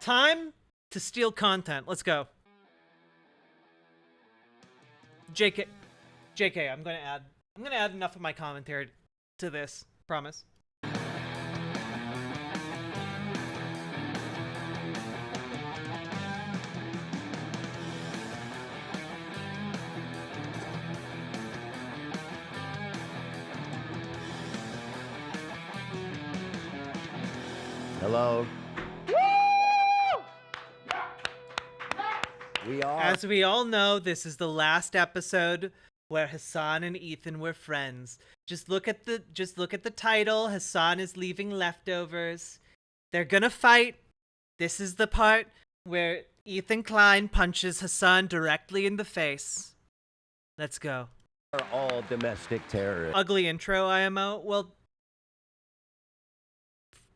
Time to steal content. Let's go. JK, I'm gonna add enough of my commentary to this. Promise. Hello. As we all know, this is the last episode where Hasan and Ethan were friends. Just look at the title. Hasan is leaving leftovers. They're gonna fight. This is the part where Ethan Klein punches Hasan directly in the face. Let's go. Are all domestic terrorists. Ugly intro, IMO. Well,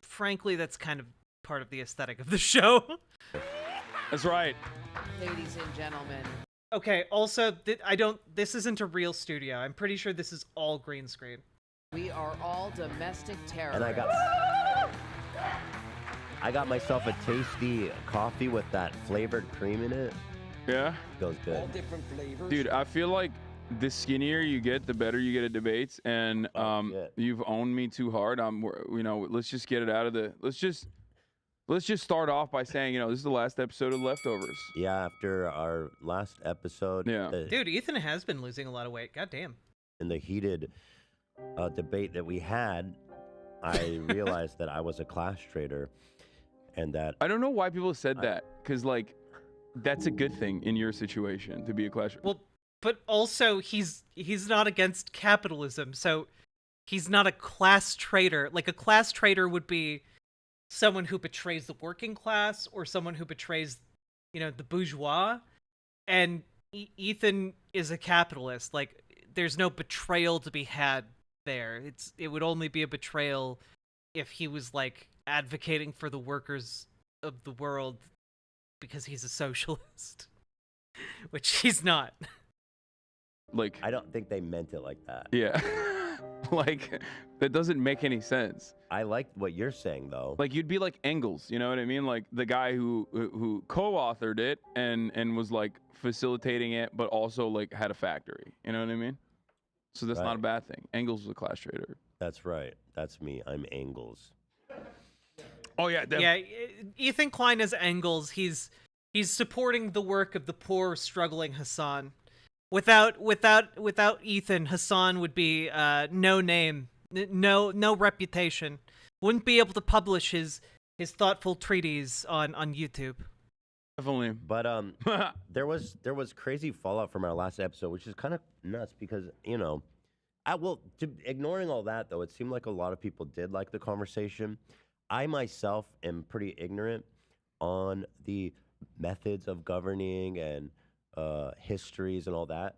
frankly, that's kind of part of the aesthetic of the show. That's right. Ladies and gentlemen. Okay, also, this isn't a real studio. I'm pretty sure this is all green screen. We are all domestic terrorists. And I got myself a tasty coffee with that flavored cream in it. Yeah. Goes good. All different flavors. Dude, I feel like the skinnier you get, the better you get at debates. And you've owned me too hard. Let's just get it out of the. Let's just start off by saying, this is the last episode of Leftovers. Yeah, after our last episode. Yeah. Dude, Ethan has been losing a lot of weight. God damn. In the heated debate that we had, I realized that I was a class traitor, and that I don't know why people said that, because that's a good thing in your situation to be a class traitor. Well, but also he's not against capitalism, so he's not a class traitor. Like a class traitor would be someone who betrays the working class or someone who betrays, the bourgeois. And Ethan is a capitalist. Like, there's no betrayal to be had there. It would only be a betrayal if he was advocating for the workers of the world because he's a socialist, which he's not. I don't think they meant it like that. Yeah. That doesn't make any sense. I like what you're saying, though. You'd be like Engels, you know what I mean? Like the guy who co-authored it and was facilitating it, but also had a factory. You know what I mean? So that's not a bad thing. Engels was a class trader. That's right. That's me. I'm Engels. Oh yeah. Yeah. Ethan Klein is Engels. He's supporting the work of the poor, struggling Hasan. Without Ethan, Hasan would be no name, no reputation. Wouldn't be able to publish his thoughtful treatise on YouTube. Definitely. But there was crazy fallout from our last episode, which is kind of nuts because ignoring all that though, it seemed like a lot of people did like the conversation. I myself am pretty ignorant on the methods of governing and histories and all that.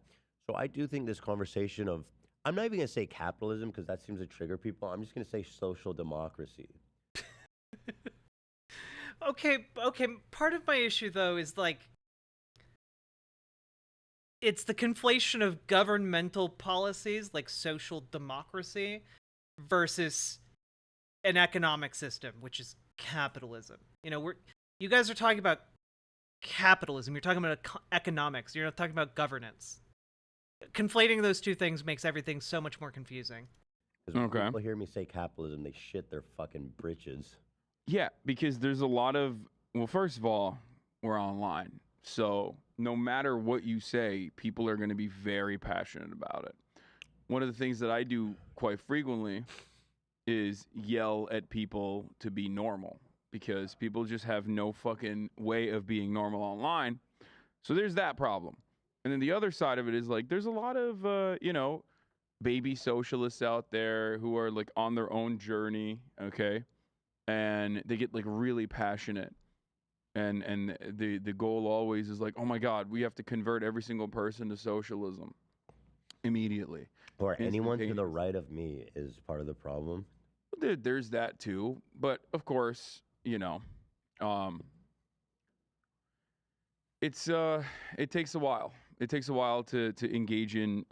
So I do think this conversation of, I'm not even going to say capitalism because that seems to trigger people. I'm just going to say social democracy. Okay. Part of my issue though is it's the conflation of governmental policies like social democracy versus an economic system, which is capitalism. You guys are talking about capitalism. You're talking about economics. You're not talking about governance. Conflating those two things makes everything so much more confusing. When people hear me say capitalism, they shit their fucking britches. Yeah, because there's a lot of, first of all, we're online. So no matter what you say, people are going to be very passionate about it. One of the things that I do quite frequently is yell at people to be normal, because people just have no fucking way of being normal online. So there's that problem. And then the other side of it is there's a lot of, baby socialists out there who are on their own journey, okay? And they get really passionate. And the goal always is oh my God, we have to convert every single person to socialism immediately. Or anyone to the right of me is part of the problem. There's that too. But of course, it takes a while. It takes a while to engage in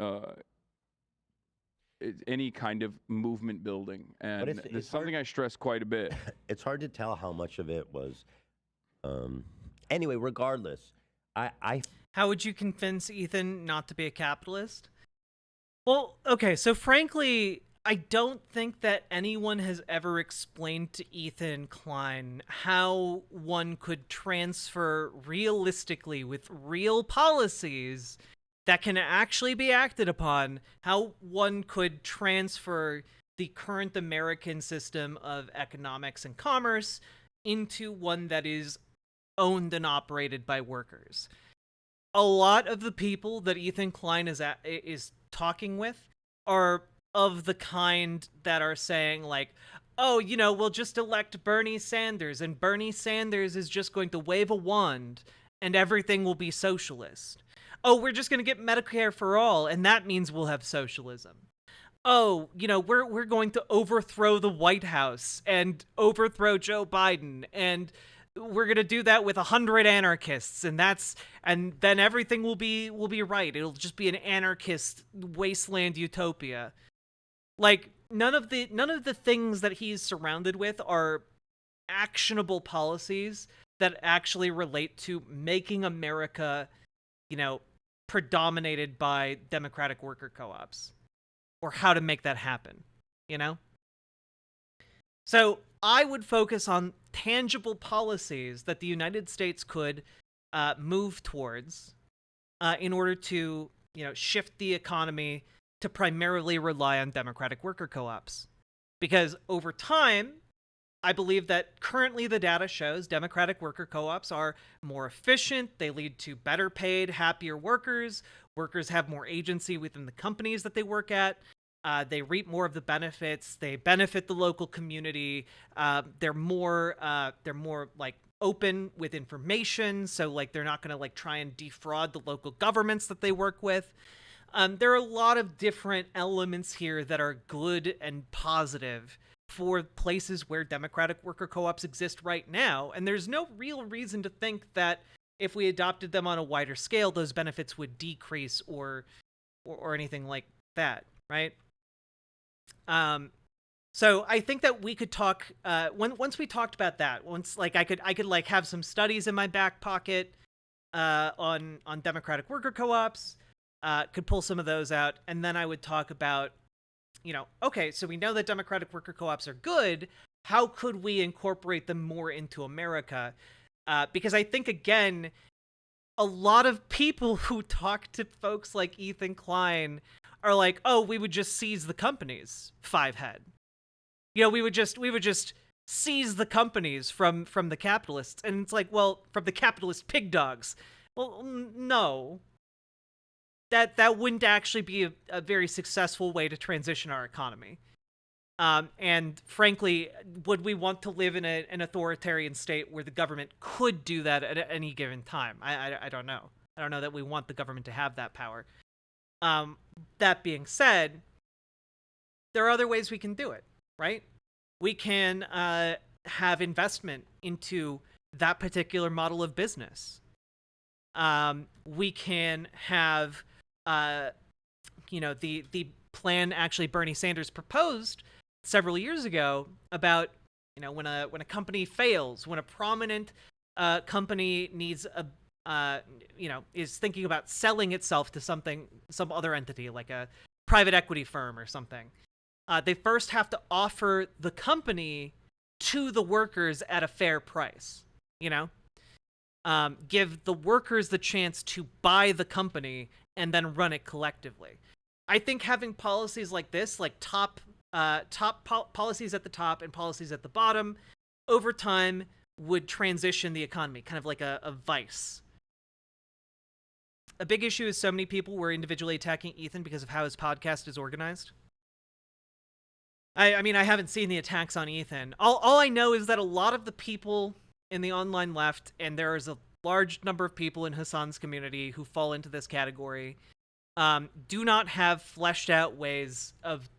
any kind of movement building, and it's something I stress quite a bit. It's hard to tell how much of it was Um, anyway, regardless, I How would you convince Ethan not to be a capitalist? Well, okay, so frankly, I don't think that anyone has ever explained to Ethan Klein how one could transfer realistically with real policies that can actually be acted upon, how one could transfer the current American system of economics and commerce into one that is owned and operated by workers. A lot of the people that Ethan Klein is talking with are of the kind that are saying like, oh, we'll just elect Bernie Sanders and Bernie Sanders is just going to wave a wand and everything will be socialist. Oh, we're just going to get Medicare for all and that means we'll have socialism. Oh, we're going to overthrow the White House and overthrow Joe Biden and we're gonna do that with 100 anarchists, and then everything will be right. It'll just be an anarchist wasteland utopia. Like none of the things that he's surrounded with are actionable policies that actually relate to making America, predominated by democratic worker co-ops, or how to make that happen. So I would focus on tangible policies that the United States could move towards in order to, shift the economy to primarily rely on democratic worker co-ops. Because over time, I believe that currently the data shows democratic worker co-ops are more efficient. They lead to better paid, happier workers. Workers have more agency within the companies that they work at. They reap more of the benefits. They benefit the local community. They're more like open with information. So like they're not going to like try and defraud the local governments that they work with. There are a lot of different elements here that are good and positive for places where democratic worker co-ops exist right now. And there's no real reason to think that if we adopted them on a wider scale, those benefits would decrease or anything like that, right? So I think that we could talk once we talked about that. Once like I could like have some studies in my back pocket on democratic worker co-ops. Could pull some of those out, and then I would talk about, okay, so we know that democratic worker co-ops are good. How could we incorporate them more into America? Because I think, again, a lot of people who talk to folks like Ethan Klein are like, oh, we would just seize the companies, five head. We would just seize the companies from the capitalists. And it's like, well, from the capitalist pig dogs. Well, no. That wouldn't actually be a very successful way to transition our economy. And frankly, would we want to live in an authoritarian state where the government could do that at any given time? I don't know. I don't know that we want the government to have that power. That being said, there are other ways we can do it, right? We can have investment into that particular model of business. We can have, the plan actually Bernie Sanders proposed several years ago about, when a company fails, when a prominent company needs is thinking about selling itself to some other entity, like a private equity firm or something. They first have to offer the company to the workers at a fair price, give the workers the chance to buy the company and then run it collectively. I think having policies like this, like policies at the top and policies at the bottom, over time would transition the economy, kind of like a vice. A big issue is so many people were individually attacking Ethan because of how his podcast is organized. I mean, I haven't seen the attacks on Ethan. All I know is that a lot of the people in the online left, and there is a large number of people in Hasan's community who fall into this category, do not have fleshed out ways of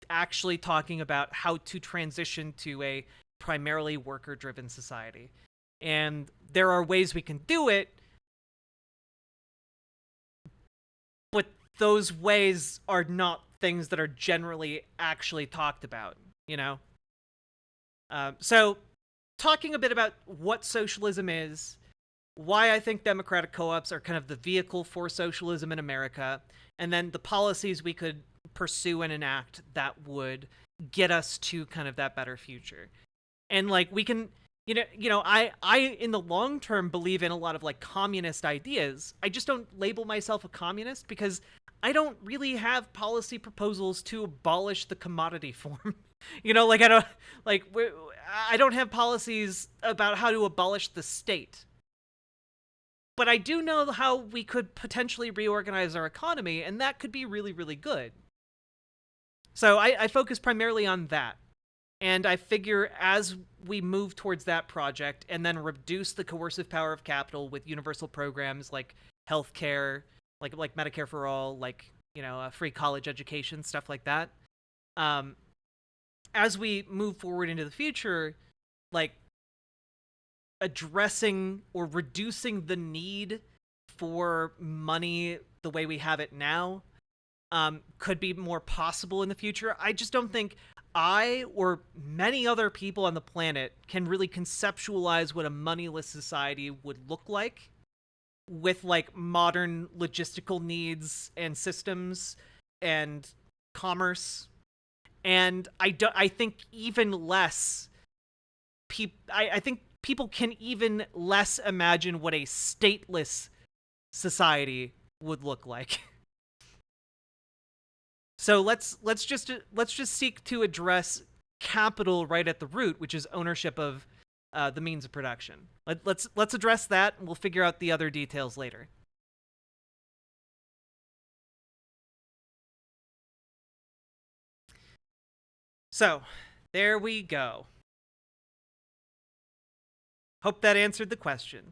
actually talking about how to transition to a primarily worker-driven society. And there are ways we can do it, but those ways are not things that are generally actually talked about, So talking a bit about what socialism is, why I think democratic co-ops are kind of the vehicle for socialism in America, and then the policies we could pursue and enact that would get us to kind of that better future. And like we can, I in the long term believe in a lot of like communist ideas. I just don't label myself a communist because I don't really have policy proposals to abolish the commodity form. Like I don't have policies about how to abolish the state. But I do know how we could potentially reorganize our economy, and that could be really, really good. So I focus primarily on that. And I figure as we move towards that project and then reduce the coercive power of capital with universal programs like healthcare, like Medicare for all, like, free college education, stuff like that. As we move forward into the future, like addressing or reducing the need for money the way we have it now could be more possible in the future. I just don't think I or many other people on the planet can really conceptualize what a moneyless society would look like with like modern logistical needs and systems and commerce. And I think even less I think people can even less imagine what a stateless society would look like. So let's just seek to address capital right at the root, which is ownership of the means of production. Let's address that, and we'll figure out the other details later. So, there we go. Hope that answered the question.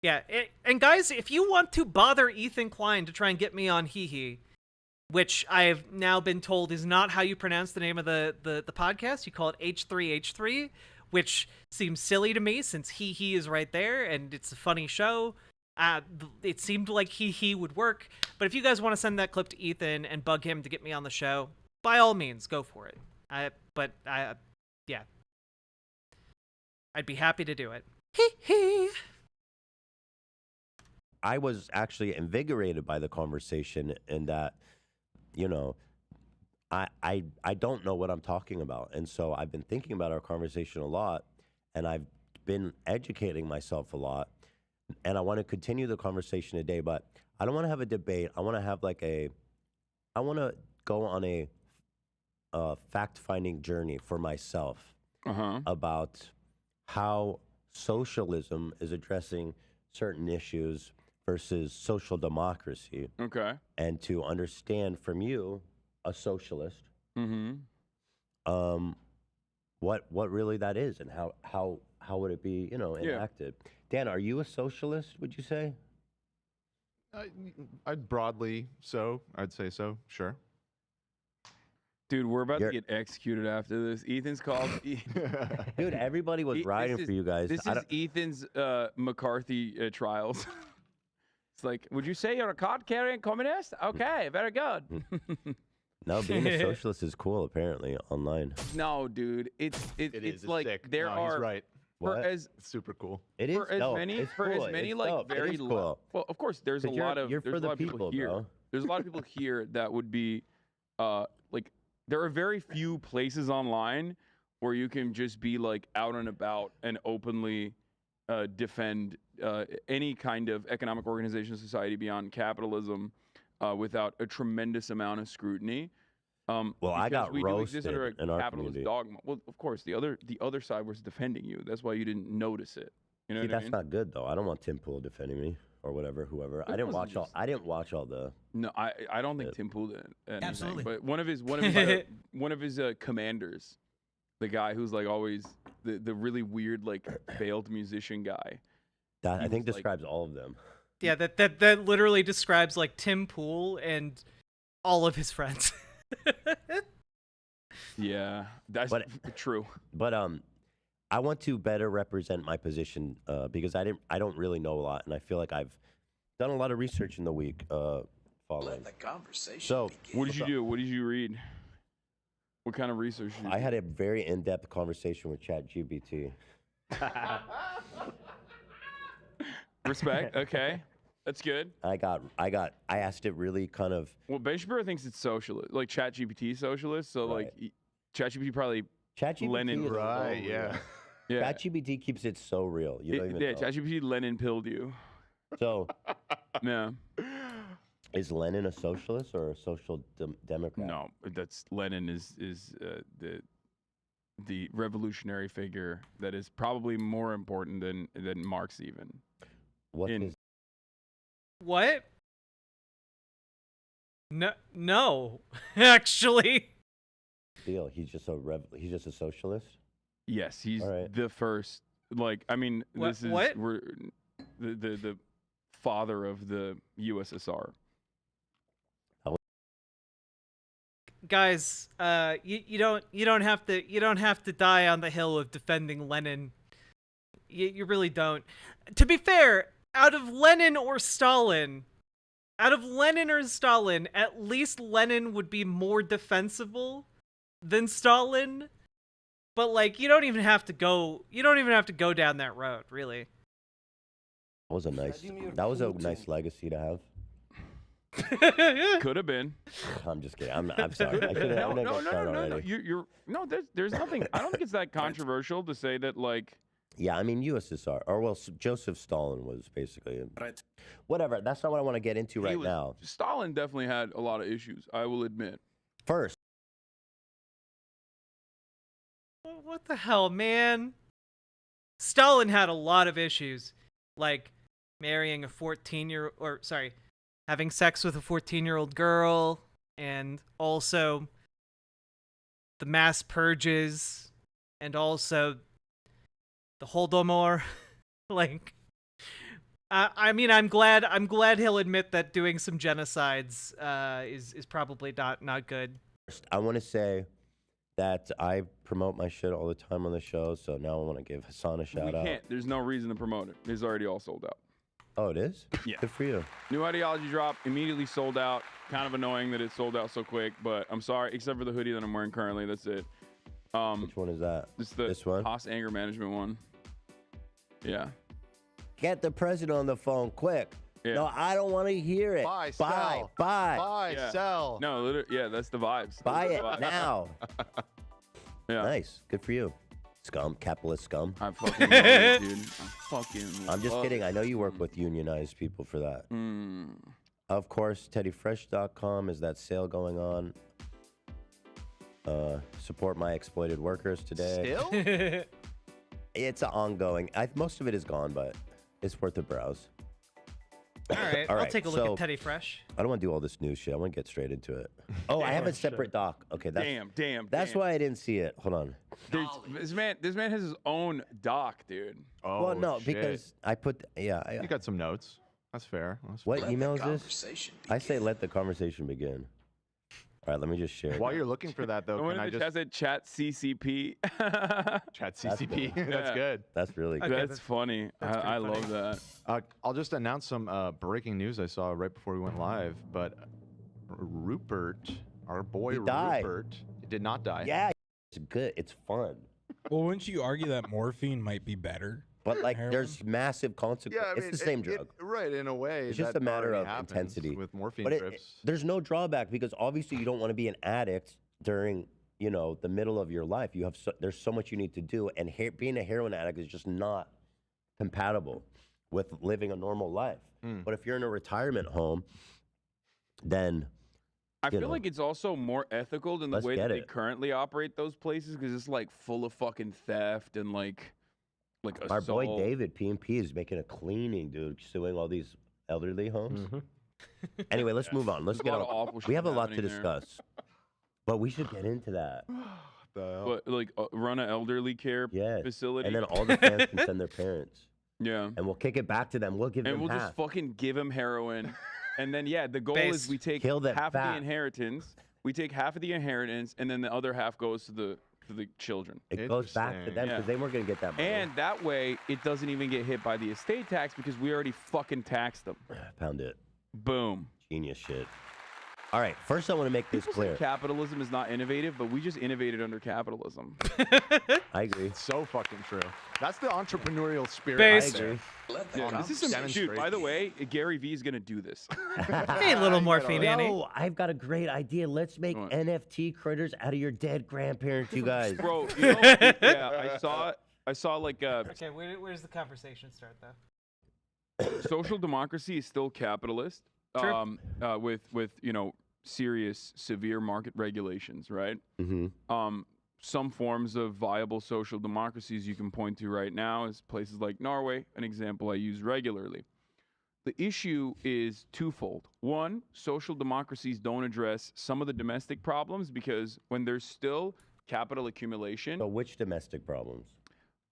Yeah, and guys, if you want to bother Ethan Klein to try and get me on Hee, which I've now been told is not how you pronounce the name of the podcast. You call it H3H3, which seems silly to me since Hee is right there, and it's a funny show. It seemed like Hee would work, but if you guys want to send that clip to Ethan and bug him to get me on the show, by all means, go for it. Yeah. I'd be happy to do it. Hee. I was actually invigorated by the conversation in that, I don't know what I'm talking about. And so I've been thinking about our conversation a lot, and I've been educating myself a lot. And I want to continue the conversation today, but I don't want to have a debate. I want to have I want to go on a fact-finding journey for myself about how socialism is addressing certain issues versus social democracy. Okay. And to understand from you, a socialist, what really that is and how would it be, enacted. Yeah. Dan, are you a socialist, would you say? I'd broadly I'd say so, sure. Dude, we're about to get executed after this. Ethan's called. Dude, everybody was riding for you guys. This is Ethan's McCarthy trials. It's like, would you say you're a card-carrying communist? Okay, very good. No, being a socialist is cool, apparently, online. No, dude, it's like sick. There no, are he's right. What? It's super cool. It is for as dope. many It's for cool. as many It's like dope. It very is cool. Well, of course, there's a lot of you're for the people here. bro. There's a lot of people here that would be like there are very few places online where you can just be like out and about and openly defend any kind of economic organization, society beyond capitalism without a tremendous amount of scrutiny. Well, I got we do roasted exist under a in our capitalist community. dogma. Well, of course, the other side was defending you. That's why you didn't notice it. You know See, what I that's mean? not good though. I don't want Tim Pool defending me or whoever. I didn't watch all the. No, I don't think Tim Pool did anything. Absolutely. But one of his one of his commanders, the guy who's like always the really weird like failed musician guy. That I think was, like- describes all of them. Yeah, that literally describes like Tim Pool and all of his friends. Yeah, that's true. But I want to better represent my position because I don't really know a lot, and I feel like I've done a lot of research in the week following. Let the conversation So begin. What did you do? What did you read? What kind of research? I had a very in-depth conversation with ChatGPT. Respect. Okay, that's good. I asked it really kind of. Well, Ben Shapiro thinks it's socialist, like ChatGPT socialist. So like, ChatGPT probably ChatGPT Lenin. is so Right, yeah. real. Yeah. ChatGPT keeps it so real. You don't even Yeah, know. ChatGPT Lenin pilled you. So, Yeah. is Lenin a socialist or a social democrat? No, that's Lenin is the revolutionary figure that is probably more important than Marx even. What's in- his What? No, actually. deal? He's just a socialist. Yes, he's All right. the first. Like, I mean, What- this is what? we're the father of the USSR. Guys, you don't have to die on the hill of defending Lenin. You really don't. To be fair, out of Lenin or Stalin, at least Lenin would be more defensible than Stalin. But like, you don't even have to go down that road, really. That was a nice legacy to have. Could have been. I'm just kidding. I'm sorry. I should've- I'm gonna start No. already. You're no. There's nothing. I don't think it's that controversial to say that like. Yeah, I mean USSR, or well, Joseph Stalin was basically. Right. Whatever. That's not what I want to get into right now. Stalin definitely had a lot of issues. I will admit. First, What the hell, man? Stalin had a lot of issues, like marrying a 14-year, or sorry, having sex with a 14-year-old girl, and also the mass purges, and also the Holodomor. Like, I mean, I'm glad he'll admit that doing some genocides is probably not good. I want to say that I promote my shit all the time on the show, so now I want to give Hasan a shout out. There's no reason to promote it. It's already all sold out. Oh, it is? Yeah. Good for you. New ideology drop, immediately sold out. Kind of annoying that it sold out so quick, but I'm sorry, except for the hoodie that I'm wearing currently. That's it. Which one is that? This one? Haas anger management one. Yeah. Get the president on the phone, quick. Yeah. No, I don't want to hear it. Buy, buy, sell. buy. Buy, Yeah. sell. No, literally, yeah, that's the vibes. Buy That's it the vibes. now. Yeah. Nice. Good for you. Scum, capitalist scum. I fucking love it, dude. I'm just kidding. I know you work with unionized people for that. Of course, teddyfresh.com is that sale going on. Support my exploited workers today. Still? It's ongoing. Most of it is gone, but it's worth a browse. All right, All I'll right, take a look so- at Teddy Fresh. I don't want to do all this news shit. I want to get straight into it. Oh, I have a separate doc. Okay, that's why I didn't see it. Hold on. This man has his own doc, dude. Oh, Well, no, shit. because I put You got some notes. That's fair. That's what fair. email is this? I say let the conversation begin. All right, let me just share. While you're looking for that, though, When can I the just chat said chat CCP. chat CCP? good. That's Yeah. good. That's really Okay, good. That's funny. that's pretty I love that. I'll just announce some breaking news I saw right before we went live. But Rupert, our boy He died. Rupert, did not die. Yeah, it's good. It's fun. Well, wouldn't you argue that morphine might be better? But like, Heroin? there's massive consequences. It's the same drug. right, in a way. It's just that a matter already of happens intensity. with morphine But trips. there's no drawback because obviously you don't want to be an addict during the middle of your life. There's so much you need to do, and being a heroin addict is just not compatible with living a normal life. But if you're in a retirement home, then I feel like it's also more ethical than the Let's way get that they it. currently operate those places because it's like full of fucking theft and like our assault. boy David P&P is making a cleaning, dude, suing all these elderly homes. Anyway, let's move on. Let's There's get a lot on. of awful We shit have a lot to happening there. discuss, but we should get into that. But like run an elderly care Yes. facility. And then all the fans can send their parents. yeah. And we'll kick it back to them. We'll give And them we'll half. just fucking give him heroin. And then the goal Base. is we take Kill them half of the fat. inheritance. We take half of the inheritance and then the other half goes to the children. It goes back to Interesting. them because Yeah. they weren't going to get that money. And that way it doesn't even get hit by the estate tax because we already fucking taxed them. Pound it. Boom. Genius shit. All right, first I want to make this People say clear. capitalism is not innovative, but we just innovated under capitalism. I agree. So fucking true. That's the entrepreneurial spirit. Based. I agree. Yeah, this is some dude. By the way, Gary Vee is gonna do this. Hey, little morphine, Annie. Yo, I've got a great idea. Let's make What? NFT critters out of your dead grandparents, you guys. Bro, you know, yeah, I saw like Okay, where's the conversation start though? social democracy is still capitalist. True. With serious, severe market regulations, right? Mm-hmm. Some forms of viable social democracies you can point to right now is places like Norway, an example I use regularly. The issue is twofold. One, social democracies don't address some of the domestic problems because when there's still capital accumulation, So which domestic problems?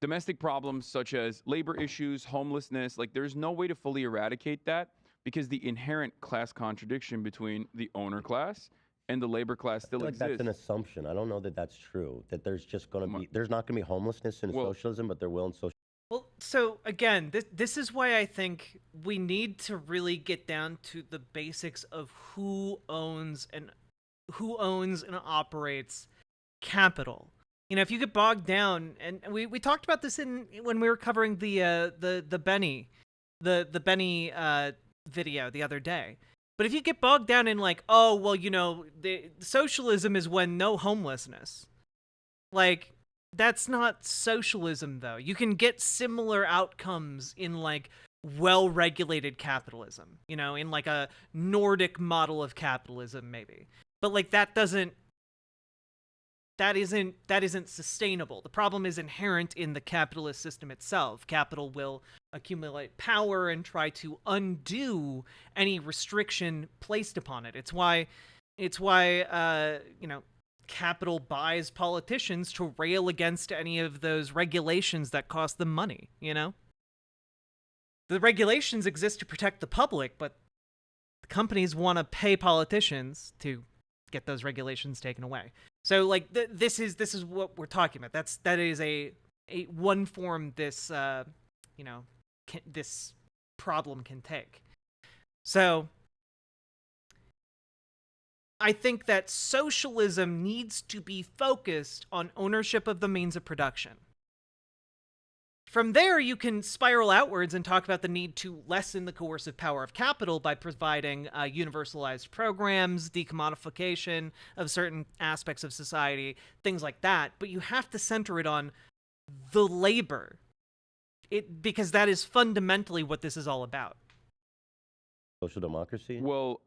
domestic problems such as labor issues, homelessness, like there's no way to fully eradicate that because the inherent class contradiction between the owner class and the labor class I still feel like exists. that's an assumption. I don't know that that's true. That there's just going to be, there's not going to be homelessness in Well- socialism, but there will in social. Well, so again, this is why I think we need to really get down to the basics of who owns and operates capital. You know, if you get bogged down, and we talked about this when we were covering the Benny video the other day. But if you get bogged down in like, oh well, the socialism is when no homelessness, like that's not socialism though. You can get similar outcomes in like well-regulated capitalism, in like a Nordic model of capitalism maybe. But like that isn't sustainable. The problem is inherent in the capitalist system itself. Capital will accumulate power and try to undo any restriction placed upon it. It's why capital buys politicians to rail against any of those regulations that cost them money, The regulations exist to protect the public, but the companies want to pay politicians to get those regulations taken away. So like this is what we're talking about. That is a one form this this problem can take. So I think that socialism needs to be focused on ownership of the means of production. From there, you can spiral outwards and talk about the need to lessen the coercive power of capital by providing universalized programs, decommodification of certain aspects of society, things like that. But you have to center it on the labor, because that is fundamentally what this is all about. Social democracy? Well,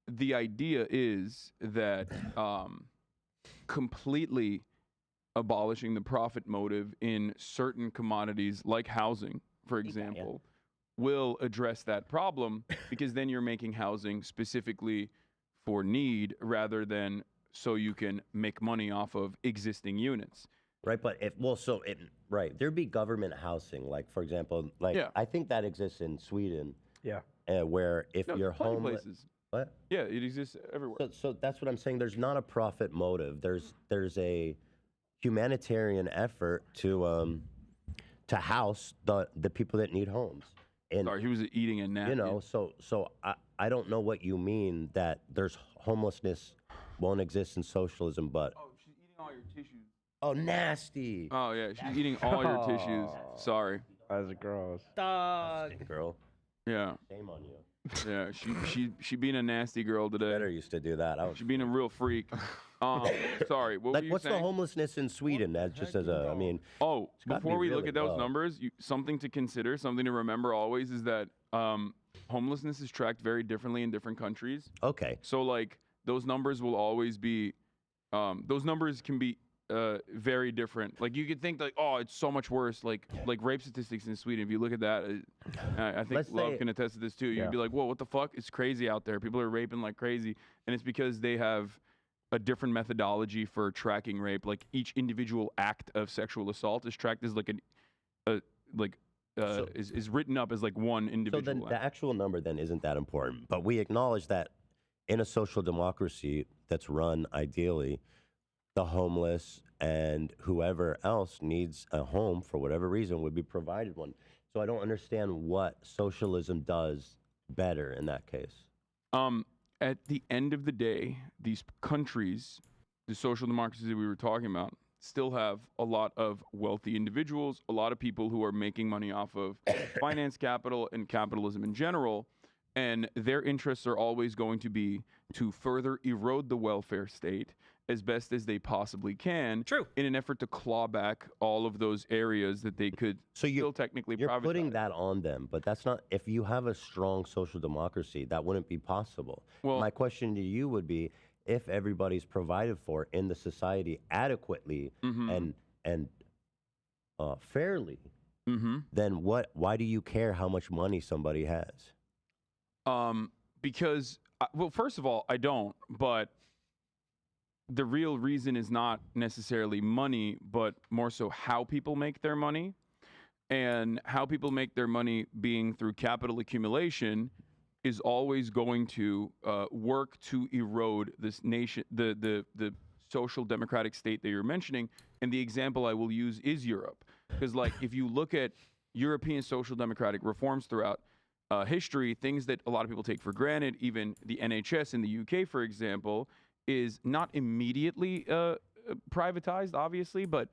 the idea is that completely abolishing the profit motive in certain commodities like housing, for example, will address that problem because then you're making housing specifically for need rather than so you can make money off of existing units. Right, but there'd be government housing, like for example, I think that exists in Sweden. Yeah. Where if you're plenty of homeless, places. what? Yeah, it exists everywhere. So that's what I'm saying. There's not a profit motive. There's a humanitarian effort to house the people that need homes. And Sorry, he was eating a napkin. so I don't know what you mean that there's homelessness won't exist in socialism, but Oh, she's eating all your tissues. oh, nasty. Oh yeah, she's eating all your tissues. Sorry. That's gross. Dog. Girl, Yeah, shame on you. yeah. She being a nasty girl today. Better used to do that. She being a real freak. Sorry. What Like, were you what's the saying? homelessness in Sweden? That just as a, I mean, Oh, gotta before be we look really at those low. numbers, something to consider, something to remember always is that homelessness is tracked very differently in different countries. okay. So like those numbers will always be, those numbers can be very different. Like you could think like, oh, it's so much worse. Like rape statistics in Sweden. If you look at that, I think Let's Love say- can attest to this too. You'd be like, whoa, what the fuck? It's crazy out there. People are raping like crazy, and it's because they have a different methodology for tracking rape. Like each individual act of sexual assault is tracked as like is written up as like one So individual then act. the actual number then isn't that important. But we acknowledge that in a social democracy that's run ideally, the homeless and whoever else needs a home for whatever reason would be provided one. So I don't understand what socialism does better in that case. at the end of the day, these countries, the social democracies that we were talking about, still have a lot of wealthy individuals, a lot of people who are making money off of finance capital and capitalism in general. And their interests are always going to be to further erode the welfare state as best as they possibly can. True. In an effort to claw back all of those areas that they could still technically You're privatize. putting that on them, but that's not. If you have a strong social democracy, that wouldn't be possible. Well, my question to you would be: if everybody's provided for in the society adequately and fairly, then what? Why do you care how much money somebody has? Because, well, first of all, I don't, but the real reason is not necessarily money, but more so how people make their money. And how people make their money being through capital accumulation is always going to work to erode this nation, the social democratic state that you're mentioning. And the example I will use is Europe. Because, like, if you look at European social democratic reforms throughout history, things that a lot of people take for granted, even the NHS in the UK, for example, is not immediately privatized, obviously, but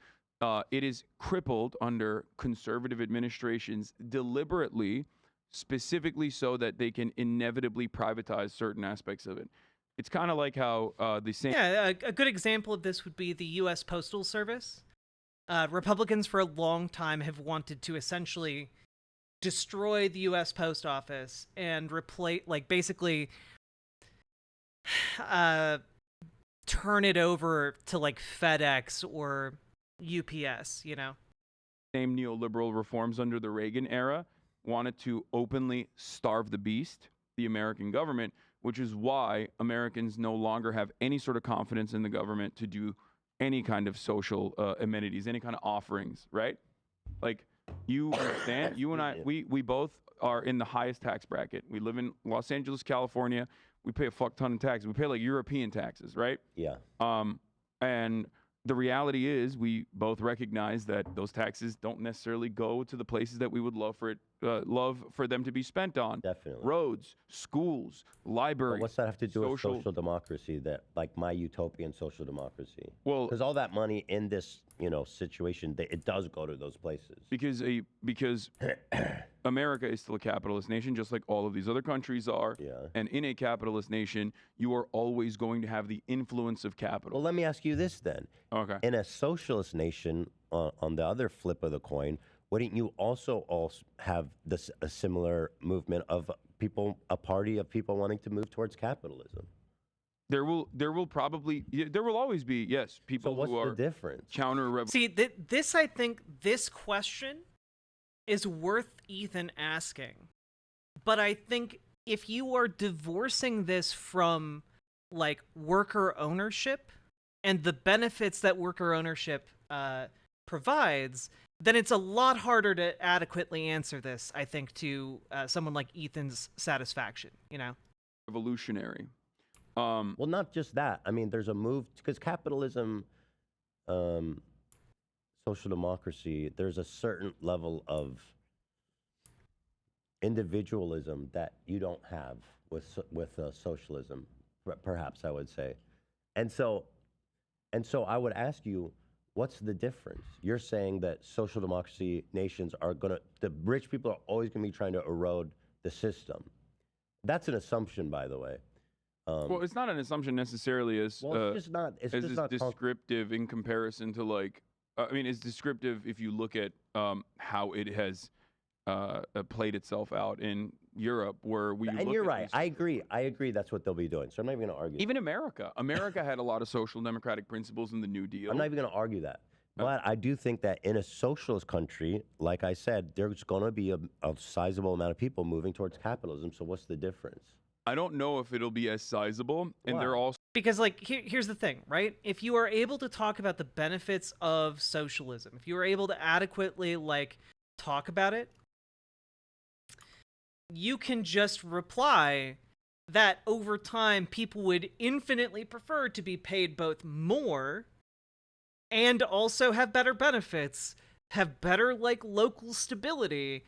it is crippled under conservative administrations deliberately, specifically so that they can inevitably privatize certain aspects of it. It's kind of like how the same... Yeah, a good example of this would be the U.S. Postal Service. Republicans for a long time have wanted to essentially destroy the U.S. Post Office and replace, like, basically turn it over to, like, FedEx or UPS, you know? Same neoliberal reforms under the Reagan era wanted to openly starve the beast, the American government, which is why Americans no longer have any sort of confidence in the government to do any kind of social amenities, any kind of offerings, right? Like, you understand, you and I, we both are in the highest tax bracket. We live in Los Angeles, California. We pay a fuck ton of taxes. We pay like European taxes, right? Yeah. And the reality is we both recognize that those taxes don't necessarily go to the places that we would love for them to be spent on. Definitely. Roads, schools, libraries. But what's that have to do with social democracy? That, like, my utopian social democracy? Well, because all that money in this, situation, it does go to those places. Because America is still a capitalist nation, just like all of these other countries are. Yeah. And in a capitalist nation, you are always going to have the influence of capital. Well, let me ask you this then. Okay. In a socialist nation, on the other flip of the coin, wouldn't you also have a similar movement of people, a party of people wanting to move towards capitalism? There will always be, yes, people so what's who are the difference? counter-revolutionary. See, this, I think, this question is worth Ethan asking. But I think if you are divorcing this from, like, worker ownership and the benefits that worker ownership provides, then it's a lot harder to adequately answer this, I think, to someone like Ethan's satisfaction, you know? Revolutionary. Well, not just that. I mean, there's a move, because capitalism, social democracy, there's a certain level of individualism that you don't have with socialism, perhaps I would say. And so I would ask you, what's the difference? You're saying that social democracy nations the rich people are always going to be trying to erode the system. That's an assumption, by the way. Well, it's not an assumption necessarily as it's just not descriptive in comparison to, like, it's descriptive if you look at how it has played itself out in Europe, where we. And you're right. I agree. That's what they'll be doing. So I'm not even going to argue. Even America had a lot of social democratic principles in the New Deal. I'm not even going to argue that. But I do think that in a socialist country, like I said, there's going to be a sizable amount of people moving towards capitalism. So what's the difference? I don't know if it'll be as sizable, and they're also because, like, here's the thing, right? If you are able to talk about the benefits of socialism, if you are able to adequately, like, talk about it, you can just reply that over time people would infinitely prefer to be paid both more and also have better benefits, have better, like, local stability,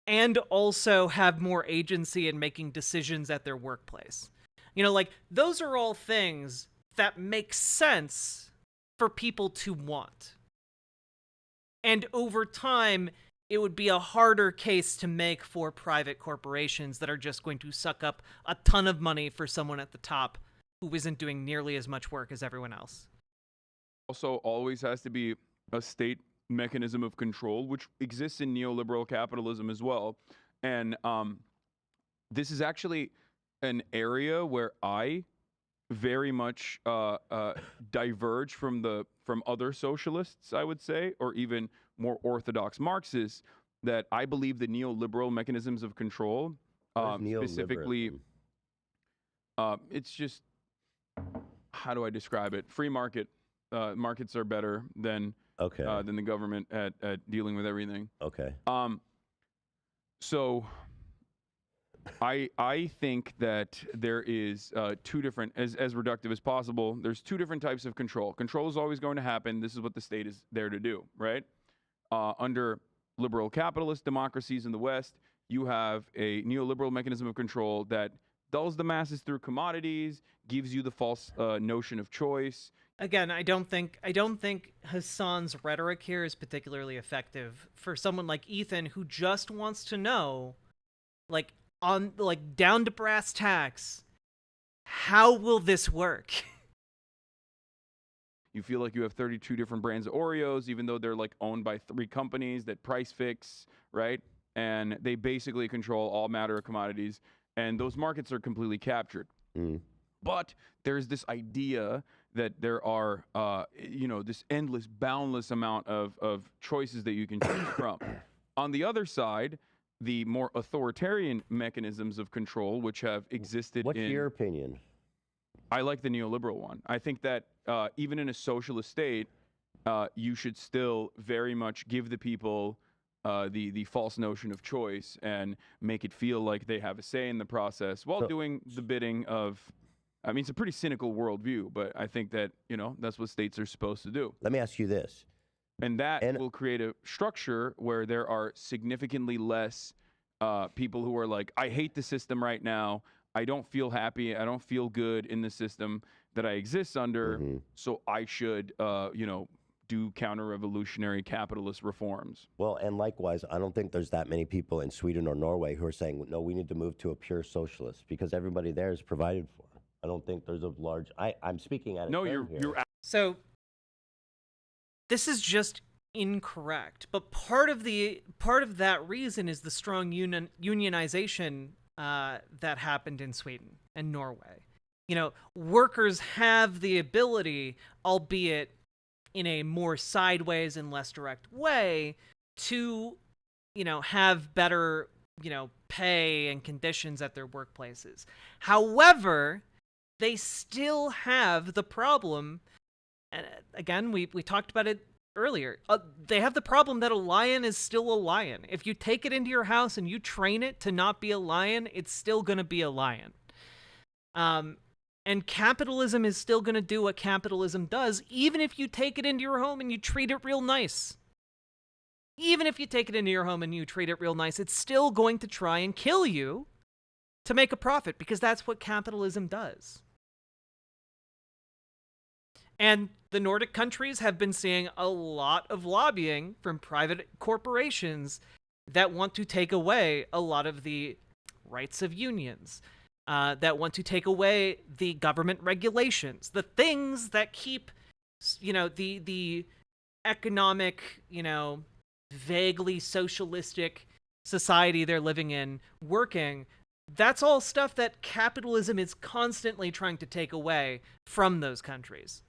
and also have more agency in making decisions at their workplace. You know, like, those are all things that make sense for people to want. And over time, it would be a harder case to make for private corporations that are just going to suck up a ton of money for someone at the top who isn't doing nearly as much work as everyone else. Also, always has to be a state mechanism of control, which exists in neoliberal capitalism as well. And this is actually an area where I very much diverge from other socialists, I would say, or even more orthodox Marxists. That I believe the neoliberal mechanisms of control, specifically, it's just, how do I describe it? Free market. Markets are better than the government at dealing with everything. Okay. So I think that there is two different, as reductive as possible, there's two different types of control. Control is always going to happen. This is what the state is there to do, right? Under liberal capitalist democracies in the West, you have a neoliberal mechanism of control that dulls the masses through commodities, gives you the false notion of choice. Again, I don't think Hasan's rhetoric here is particularly effective for someone like Ethan who just wants to know, like, on, like, down to brass tacks, how will this work? You feel like you have 32 different brands of Oreos, even though they're like owned by 3 companies that price fix, right? And they basically control all matter of commodities, and those markets are completely captured. But there's this idea that there are, this endless, boundless amount of choices that you can choose from. On the other side, the more authoritarian mechanisms of control, which have existed What's your opinion? I like the neoliberal one. I think that even in a socialist state, you should still very much give the people the false notion of choice and make it feel like they have a say in the process while doing the bidding of, I mean, it's a pretty cynical worldview, but I think that, that's what states are supposed to do. Let me ask you this. And that will create a structure where there are significantly less people who are like, I hate the system right now. I don't feel happy. I don't feel good in the system that I exist under. So I should, do counter-revolutionary capitalist reforms. Well, and likewise, I don't think there's that many people in Sweden or Norway who are saying, no, we need to move to a pure socialist because everybody there is provided for. I don't think there's a large. I'm speaking at a No, turn you're here. So this is just incorrect. But part of that reason is the strong unionization that happened in Sweden and Norway. Workers have the ability, albeit in a more sideways and less direct way, to, have better, pay and conditions at their workplaces. However, they still have the problem, and again, we talked about it earlier. They have the problem that a lion is still a lion. If you take it into your house and you train it to not be a lion, it's still going to be a lion. And capitalism is still going to do what capitalism does, even if you take it into your home and you treat it real nice. Even if you take it into your home and you treat it real nice, it's still going to try and kill you to make a profit, because that's what capitalism does. And the Nordic countries have been seeing a lot of lobbying from private corporations that want to take away a lot of the rights of unions, that want to take away the government regulations, the things that keep, the economic, vaguely socialistic society they're living in working. That's all stuff that capitalism is constantly trying to take away from those countries.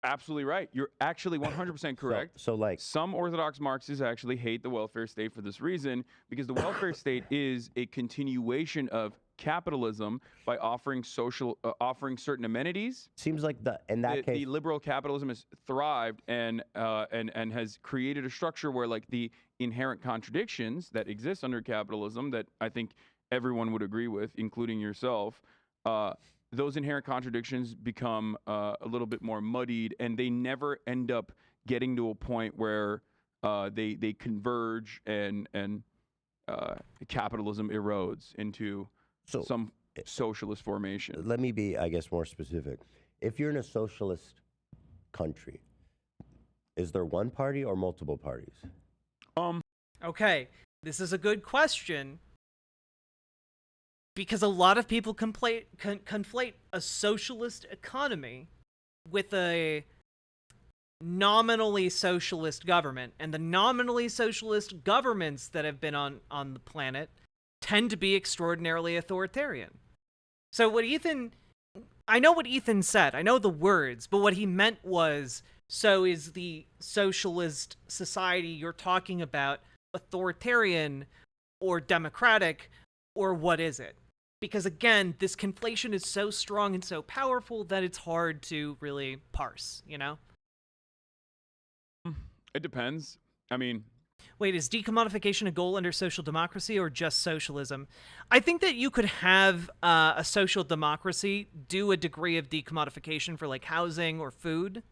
Absolutely right. You're actually 100% correct. So like some Orthodox Marxists actually hate the welfare state for this reason, because the welfare state is a continuation of capitalism by offering certain amenities. Seems like the liberal capitalism has thrived and has created a structure where, like, the inherent contradictions that exist under capitalism that I think everyone would agree with, including yourself, those inherent contradictions become a little bit more muddied, and they never end up getting to a point where they converge and capitalism erodes into some socialist formation. Let me be, I guess, more specific. If you're in a socialist country, is there one party or multiple parties? Okay, this is a good question because a lot of people conflate a socialist economy with a nominally socialist government, and the nominally socialist governments that have been on the planet tend to be extraordinarily authoritarian. So I know what Ethan said, I know the words, but what he meant was, so is the socialist society you're talking about authoritarian or democratic, or what is it? Because again, this conflation is so strong and so powerful that it's hard to really parse, you know? It depends. I mean, wait, is decommodification a goal under social democracy or just socialism? I think that you could have a social democracy do a degree of decommodification for like housing or food.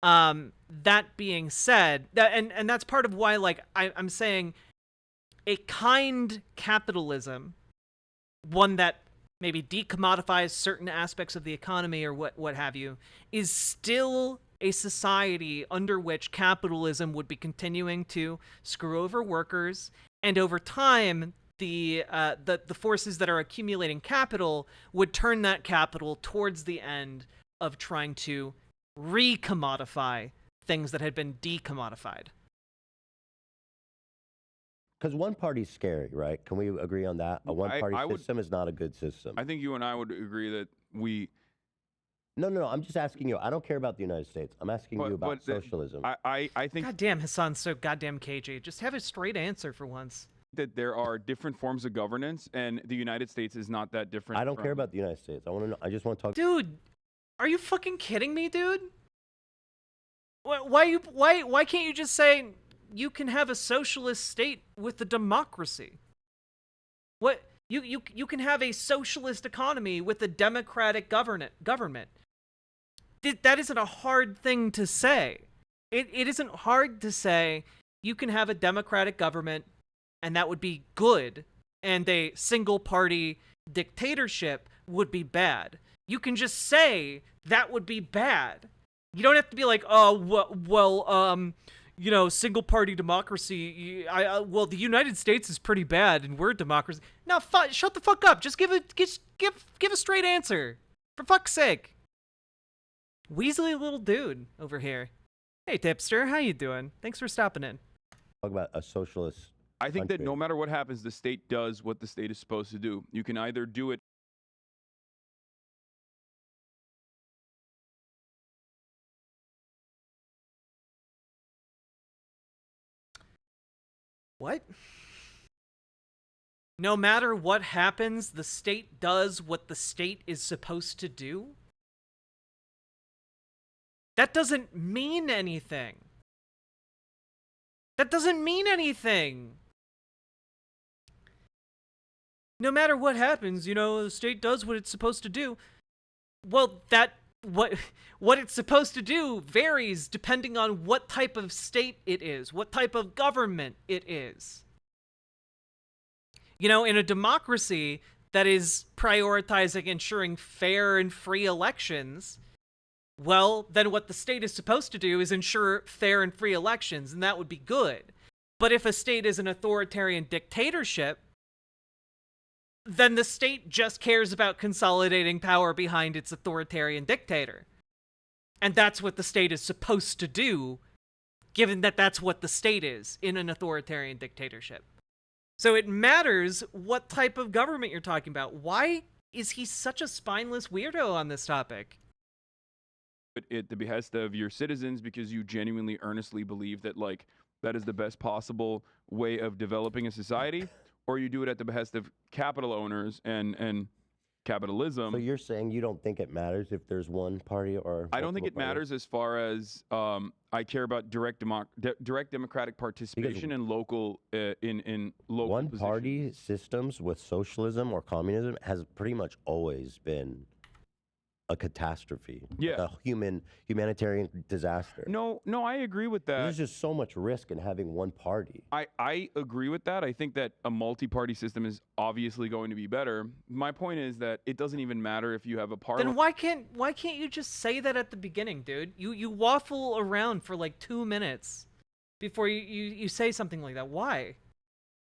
That being said, and that's part of why like I'm saying a kind capitalism, one that maybe decommodifies certain aspects of the economy or what have you, is still a society under which capitalism would be continuing to screw over workers, and over time, the forces that are accumulating capital would turn that capital towards the end of trying to re-commodify things that had been decommodified. Because one party's scary, right? Can we agree on that? A one-party system is not a good system. I think you and I would agree that we... No. I'm just asking you. I don't care about the United States. I'm asking you about socialism. I think... Goddamn, Hasan's so goddamn cagey. Just have a straight answer for once. That there are different forms of governance, and the United States is not that different. I don't care about the United States. I want to know. I just want to talk. Dude, are you fucking kidding me, dude? Why can't you just say you can have a socialist state with a democracy? What you can have a socialist economy with a democratic government. That isn't a hard thing to say. It isn't hard to say you can have a democratic government and that would be good, and a single party dictatorship would be bad. You can just say that would be bad. You don't have to be like, oh, well, you know, single party democracy. Well, the United States is pretty bad, and we're a democracy. No, shut the fuck up. Just give a straight answer, for fuck's sake. Weaselly little dude over here. Hey, Tipster, how you doing? Thanks for stopping in. Talk about a socialist. I think that no matter what happens, the state does what the state is supposed to do. You can either do it. What? No matter what happens, the state does what the state is supposed to do? That doesn't mean anything. That doesn't mean anything. No matter what happens, you know, the state does what it's supposed to do. Well, what it's supposed to do varies depending on what type of state it is, what type of government it is. You know, in a democracy that is prioritizing ensuring fair and free elections, well, then what the state is supposed to do is ensure fair and free elections, and that would be good. But if a state is an authoritarian dictatorship, then the state just cares about consolidating power behind its authoritarian dictator. And that's what the state is supposed to do, given that that's what the state is in an authoritarian dictatorship. So it matters what type of government you're talking about. Why is he such a spineless weirdo on this topic? At the behest of your citizens, because you genuinely, earnestly believe that, like, that is the best possible way of developing a society, or you do it at the behest of capital owners and capitalism. So you're saying you don't think it matters if there's one party or... I don't think it matters as far as I care about direct democratic participation in local in local one-party positions. systems with socialism or communism has pretty much always been a catastrophe, Yeah. like a humanitarian disaster. No, I agree with that. There's just so much risk in having one party. I agree with that. I think that a multi-party system is obviously going to be better. My point is that it doesn't even matter if you have a parliament. Then why can't you just say that at the beginning, dude? You waffle around for like 2 minutes before you say something like that. Why?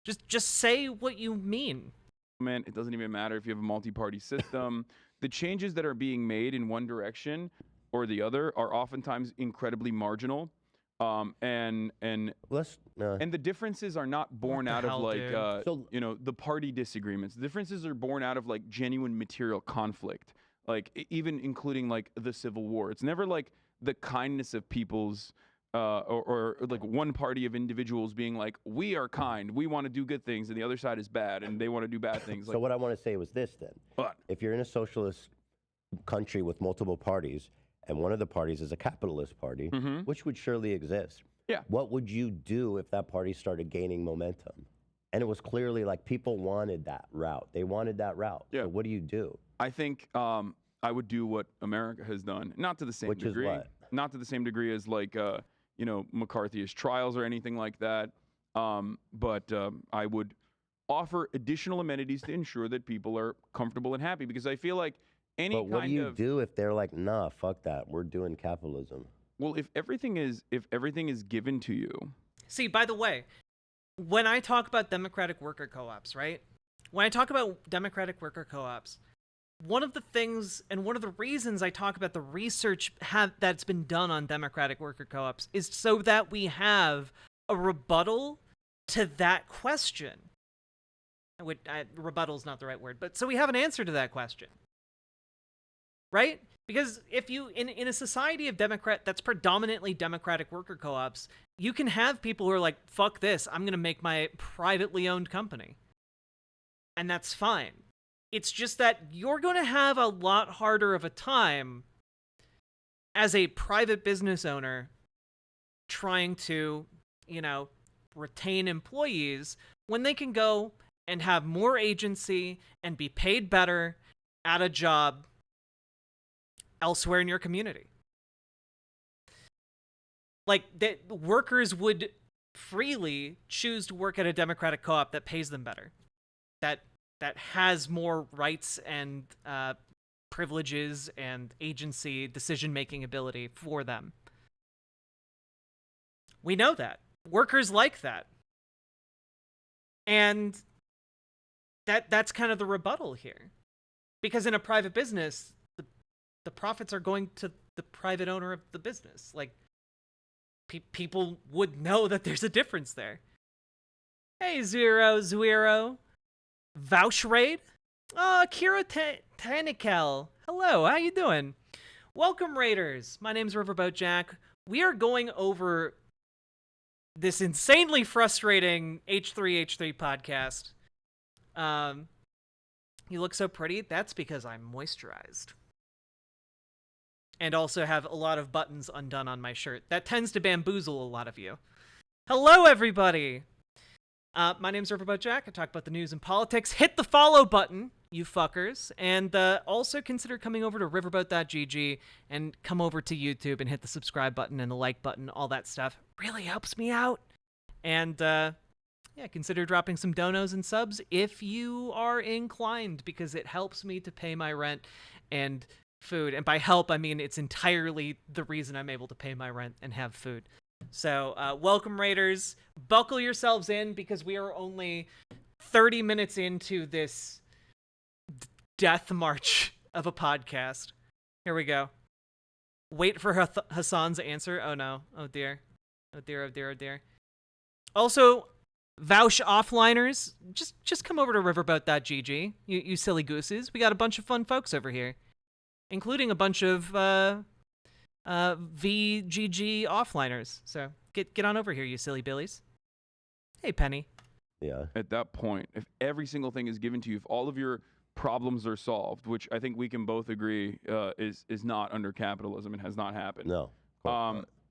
Just say what you mean. It doesn't even matter if you have a multi-party system. The changes that are being made in one direction or the other are oftentimes incredibly marginal. And the differences are not born out of like the party disagreements. The differences are born out of like genuine material conflict, like even including like the Civil War. It's never like the kindness of people's or like one party of individuals being like, we are kind, we want to do good things, and the other side is bad and they want to do bad things. So what I want to say was this then. What? If you're in a socialist country with multiple parties, and one of the parties is a capitalist party, which would surely exist. Yeah. What would you do if that party started gaining momentum? And it was clearly like people wanted that route. They wanted that route. Yeah. So what do you do? I think I would do what America has done, not to the same degree. Which is what? Not to the same degree as like McCarthyist trials or anything like that. But I would offer additional amenities to ensure that people are comfortable and happy, because I feel like But what do you do if they're like, nah, fuck that, we're doing capitalism? Well, if everything is given to you. See, by the way, when I talk about democratic worker co-ops, right? When I talk about democratic worker co-ops, one of the things and one of the reasons I talk about the research that's been done on democratic worker co-ops is so that we have a rebuttal to that question. Rebuttal is not the right word, but so we have an answer to that question. Right? Because if you, in a society of that's predominantly democratic worker co-ops, you can have people who are like, fuck this, I'm going to make my privately owned company. And that's fine. It's just that you're going to have a lot harder of a time as a private business owner trying to, retain employees when they can go and have more agency and be paid better at a job elsewhere in your community. Like, that workers would freely choose to work at a democratic co-op that pays them better, that has more rights and privileges and agency, decision-making ability for them. We know that. Workers like that. And that's kind of the rebuttal here. Because in a private business, the profits are going to the private owner of the business. Like, people would know that there's a difference there. Hey, Zuiro. Vouch Raid? Oh, Kira Tanikel. Hello, how you doing? Welcome, Raiders. My name's Riverboat Jack. We are going over this insanely frustrating H3H3 podcast. You look so pretty. That's because I'm moisturized. And also have a lot of buttons undone on my shirt. That tends to bamboozle a lot of you. Hello, everybody! My name's Riverboat Jack. I talk about the news and politics. Hit the follow button, you fuckers. And also consider coming over to riverboat.gg and come over to YouTube and hit the subscribe button and the like button. All that stuff really helps me out. And consider dropping some donos and subs if you are inclined, because it helps me to pay my rent and food. And by help, I mean it's entirely the reason I'm able to pay my rent and have food. So, welcome, Raiders. Buckle yourselves in, because we are only 30 minutes into this death march of a podcast. Here we go. Wait for Hasan's answer. Oh, no. Oh, dear. Oh, dear, oh, dear, oh, dear. Also, Vouch offliners, just come over to riverboat.gg, you silly gooses. We got a bunch of fun folks over here, including a bunch of VGG offliners. So get on over here, you silly billies. Hey, Penny. Yeah. At that point, if every single thing is given to you, if all of your problems are solved, which I think we can both agree is not under capitalism and has not happened. No.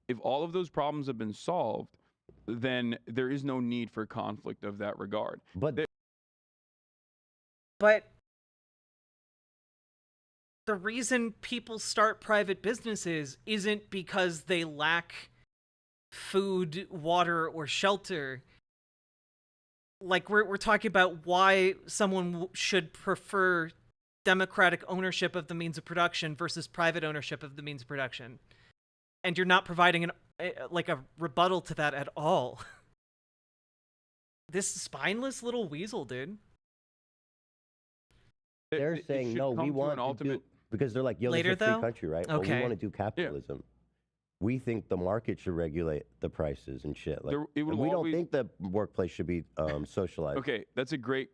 If all of those problems have been solved, then there is no need for conflict of that regard. But the reason people start private businesses isn't because they lack food, water, or shelter. Like, we're talking about why someone should prefer democratic ownership of the means of production versus private ownership of the means of production. And you're not providing a rebuttal to that at all. This spineless little weasel, dude. They're It saying should no. come We to want an to ultimate. do because they're like, yo, Later, this is a free though? country, right? But we Okay. want to do capitalism. We think the market should regulate the prices and shit. Like, It will and we don't always- think the workplace should be socialized. Okay, that's a great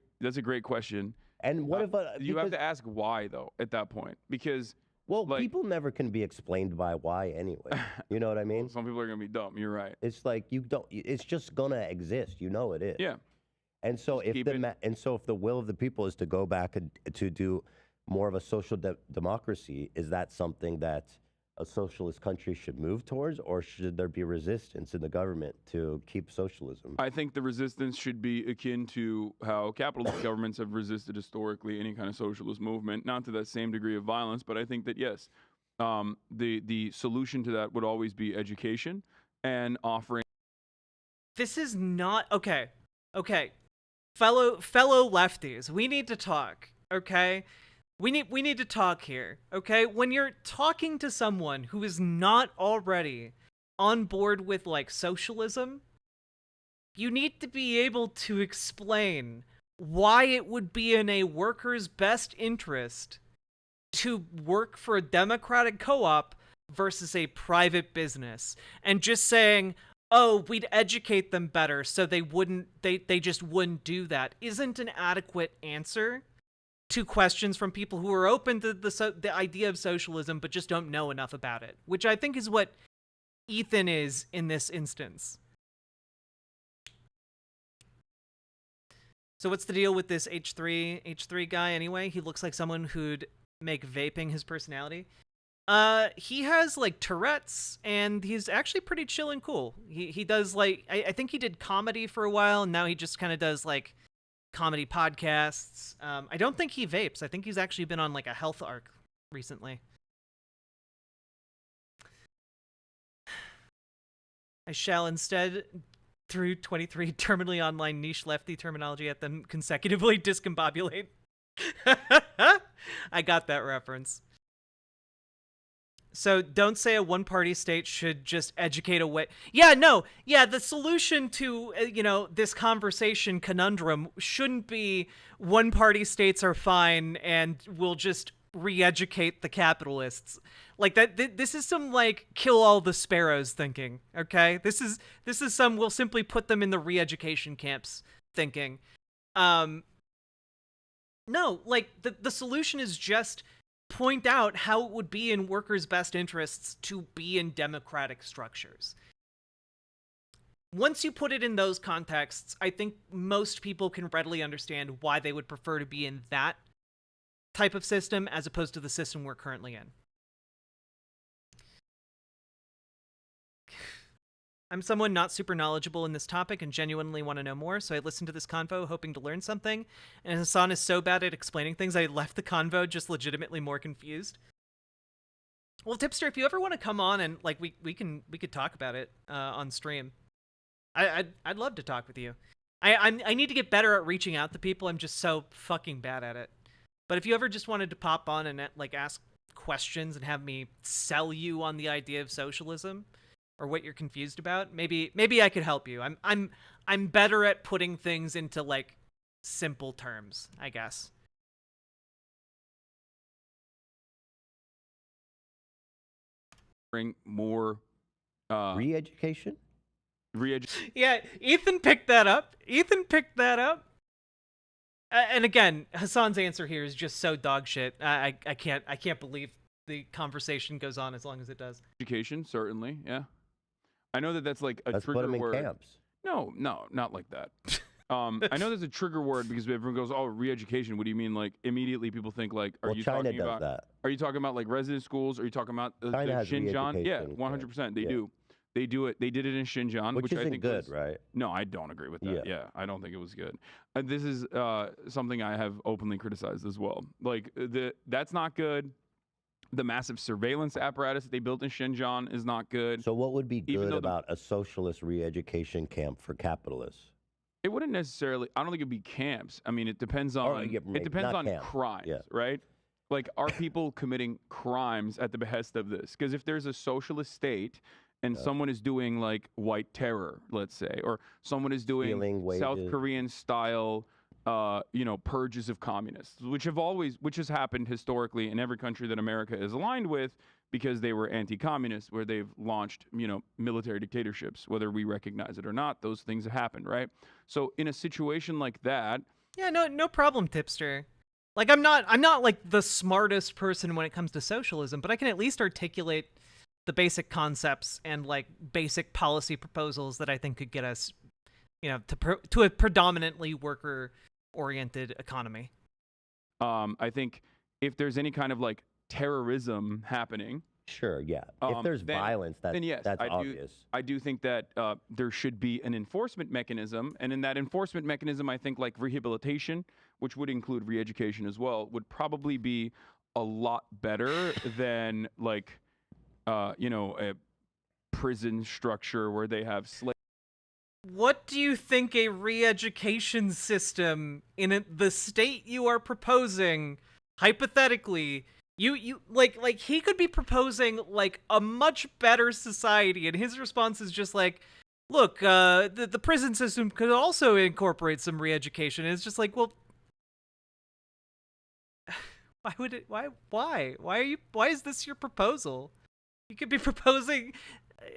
question. And what if You have because- to ask why though at that point, because well, like- people never can be explained by why anyway. You know what I mean? some people are gonna be dumb. You're right. It's like you don't. It's just gonna exist. You know it is. Yeah. And so Just if keep the it- if the will of the people is to go back to do more of a social democracy, is that something that a socialist country should move towards, or should there be resistance in the government to keep socialism? I think the resistance should be akin to how capitalist governments have resisted historically any kind of socialist movement, not to that same degree of violence, but I think that yes, the solution to that would always be education and offering. This is not okay. Okay, fellow lefties, we need to talk. Okay, we need to talk here. Okay, when you're talking to someone who is not already on board with like socialism, you need to be able to explain why it would be in a worker's best interest to work for a democratic co-op versus a private business, and just saying, oh, we'd educate them better so they just wouldn't do that, isn't an adequate answer to questions from people who are open to the idea of socialism but just don't know enough about it, which I think is what Ethan is in this instance. So what's the deal with this H3 guy anyway? He looks like someone who'd make vaping his personality. He has like Tourette's, and he's actually pretty chill and cool. He does like I think he did comedy for a while, and now he just kind of does like comedy podcasts. I don't think he vapes. I think he's actually been on like a health arc recently. I shall instead, through 23 terminally online niche lefty terminology at them, consecutively discombobulate. I got that reference. So don't say a one-party state should just educate away. Yeah, no. Yeah, the solution to, this conversation conundrum shouldn't be one-party states are fine and we'll just re-educate the capitalists. Like that. This is some like kill all the sparrows thinking. Okay, this is some we'll simply put them in the re-education camps thinking. No, like the solution is just point out how it would be in workers' best interests to be in democratic structures. Once you put it in those contexts, I think most people can readily understand why they would prefer to be in that type of system as opposed to the system we're currently in. I'm someone not super knowledgeable in this topic and genuinely want to know more, so I listened to this convo hoping to learn something, and Hasan is so bad at explaining things I left the convo just legitimately more confused. Well, Tipster, if you ever want to come on and like we could talk about it on stream, I'd love to talk with you. I need to get better at reaching out to people. I'm just so fucking bad at it. But if you ever just wanted to pop on and like ask questions and have me sell you on the idea of socialism or what you're confused about, maybe I could help you. I'm better at putting things into like simple terms, I guess. Bring more Re-education? Yeah, Ethan picked that up. And again, Hasan's answer here is just so dog shit. I can't believe the conversation goes on as long as it does. Education, certainly, yeah. I know that's like a Let's put trigger them in word. camps. No, not like that. I know there's a trigger word because everyone goes, "Oh, re-education." What do you mean? Like immediately people think like, "Are Well, you China talking does about? that. Are you talking about like resident schools? Are you talking about the China has Xinjiang?" Yeah, re-education 100%. They camps. do. They do it. They did it in Xinjiang, Which I isn't think good, was, right? No, I don't agree with that. Yeah. Yeah, I don't think it was good. This is something I have openly criticized as well. Like that's not good. The massive surveillance apparatus that they built in Xinjiang is not good. So what would be Even good though about a socialist re-education camp for capitalists? It wouldn't necessarily. I don't think it'd be camps. I mean, it depends on. yeah, It depends not on camp. crimes, Yeah. right? Like, are people committing crimes at the behest of this? Because if there's a socialist state and someone is doing like white terror, let's say, or someone is doing Stealing South wages. Korean style, purges of communists, which has happened historically in every country that America is aligned with, because they were anti-communist, where they've launched, military dictatorships, whether we recognize it or not. Those things have happened, right? So in a situation like that, Yeah, no problem, tipster. Like I'm not like the smartest person when it comes to socialism, but I can at least articulate the basic concepts and like basic policy proposals that I think could get us, to a predominantly worker-oriented economy. I think if there's any kind of like terrorism happening, Sure, yeah. If there's violence, then yes, that's I obvious. I do think that there should be an enforcement mechanism, and in that enforcement mechanism, I think like rehabilitation, which would include re-education as well, would probably be a lot better than like, a prison structure where they have slaves. What do you think a re-education system in the state you are proposing, hypothetically? You like he could be proposing like a much better society, and his response is just like, look, the prison system could also incorporate some re-education. And it's just like, well, why would it? Why is this your proposal? You could be proposing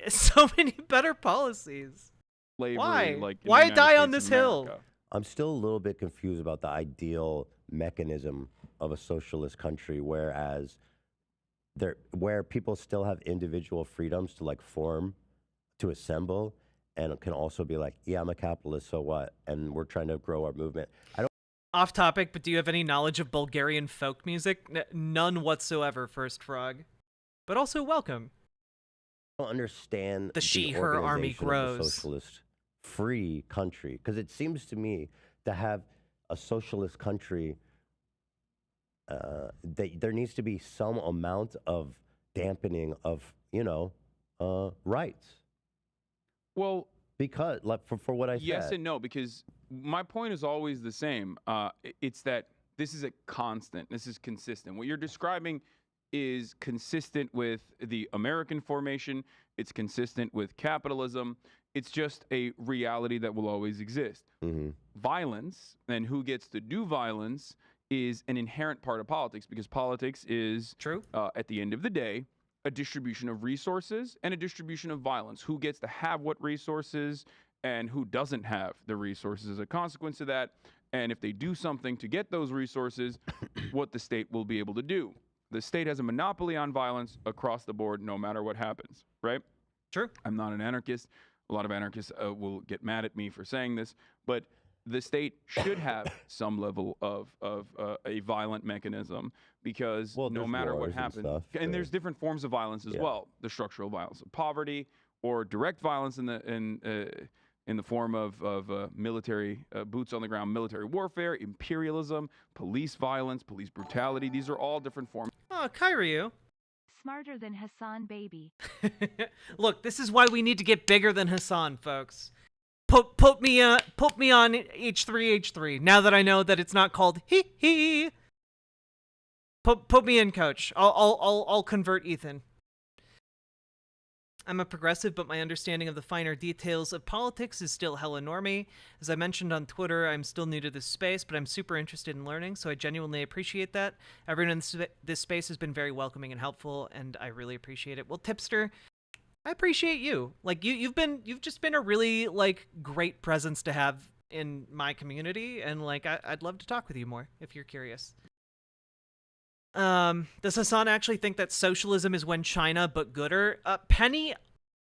so many better policies. Slavery, Why? like in the Why United die on States this of hill? America. I'm still a little bit confused about the ideal mechanism of a socialist country, whereas where people still have individual freedoms to like form, to assemble, and can also be like, yeah, I'm a capitalist, so what? And we're trying to grow our movement. I don't Off topic, but do you have any knowledge of Bulgarian folk music? None whatsoever, First Frog. But also welcome. understand The she, her army organization of a grows. socialist free country, because it seems to me to have a socialist country, there needs to be some amount of dampening of rights, Well, because like for what I yes said. and no, because my point is always the same. It's that this is a constant. This is consistent. What you're describing is consistent with the American formation. It's consistent with capitalism. It's just a reality that will always exist. Mhm. Violence, and who gets to do violence, is an inherent part of politics, because politics is, True. at the end of the day, a distribution of resources and a distribution of violence. Who gets to have what resources and who doesn't have the resources as a consequence of that. And if they do something to get those resources, what the state will be able to do. The state has a monopoly on violence across the board, no matter what happens, right? True. I'm not an anarchist. A lot of anarchists will get mad at me for saying this, but the state should have some level of a violent mechanism, because Well, no there's matter what wars and happens, stuff, and sure. there's different forms of violence as Yeah. well. The structural violence of poverty, or direct violence in the form of military boots on the ground, military warfare, imperialism, police violence, police brutality. These are all different forms. Oh, Kairyu. Smarter than Hasan, baby. Look, this is why we need to get bigger than Hasan, folks. Put me on H3H3. Now that I know that it's not called he. Put me in, coach. I'll convert Ethan. I'm a progressive, but my understanding of the finer details of politics is still hella normie. As I mentioned on Twitter, I'm still new to this space, but I'm super interested in learning, so I genuinely appreciate that. Everyone in this space has been very welcoming and helpful, and I really appreciate it. Well, Tipster, I appreciate you. Like you've just been a really like great presence to have in my community, and like I'd love to talk with you more if you're curious. Does Hasan actually think that socialism is when China but gooder? Penny,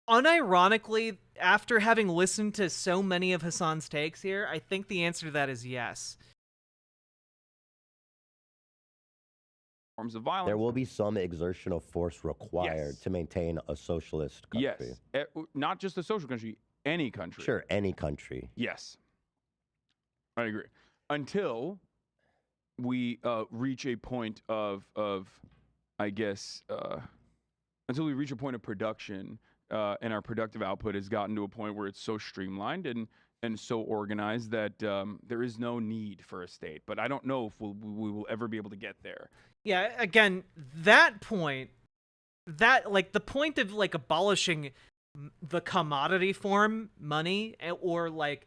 unironically, after having listened to so many of Hasan's takes here, I think the answer to that is yes. Forms of violence. There will be some exertion of force required Yes. to maintain a socialist country. Yes, not just a social country, any country. Sure, any country. Yes, I agree. Until we reach a point of I guess, until we reach a point of production and our productive output has gotten to a point where it's so streamlined and so organized that there is no need for a state. But I don't know if we will ever be able to get there. Yeah, again, that point, that like the point of like abolishing the commodity form, money, or like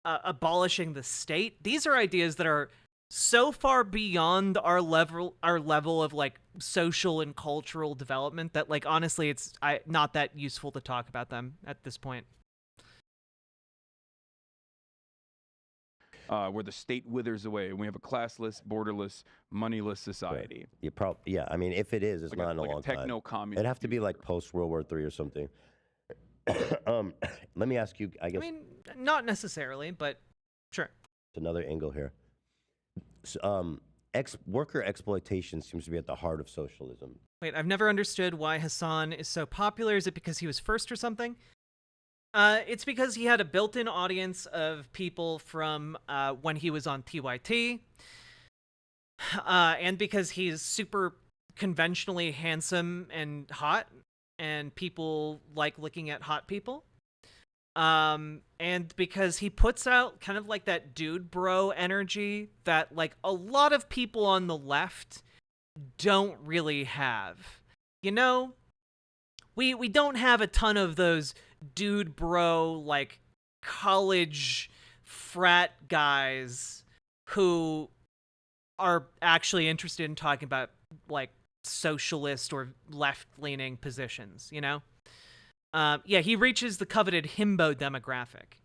abolishing the state, these are ideas that are so far beyond our level of like social and cultural development that like honestly it's not that useful to talk about them at this point. Where the state withers away and we have a classless, borderless, moneyless society. Yeah, I mean, if it is, it's Like not in a long time. Techno-communist. It'd have to be like post World War III or something. Let me ask you, I guess. I mean, not necessarily, but sure. Another angle here. Worker exploitation seems to be at the heart of socialism. Wait, I've never understood why Hasan is so popular. Is it because he was first or something? It's because he had a built-in audience of people from when he was on TYT, and because he's super conventionally handsome and hot, and people like looking at hot people. And because he puts out kind of like that dude bro energy that like a lot of people on the left don't really have. You know, we don't have a ton of those dude bro like college frat guys who are actually interested in talking about like socialist or left-leaning positions, you know? Yeah, he reaches the coveted himbo demographic.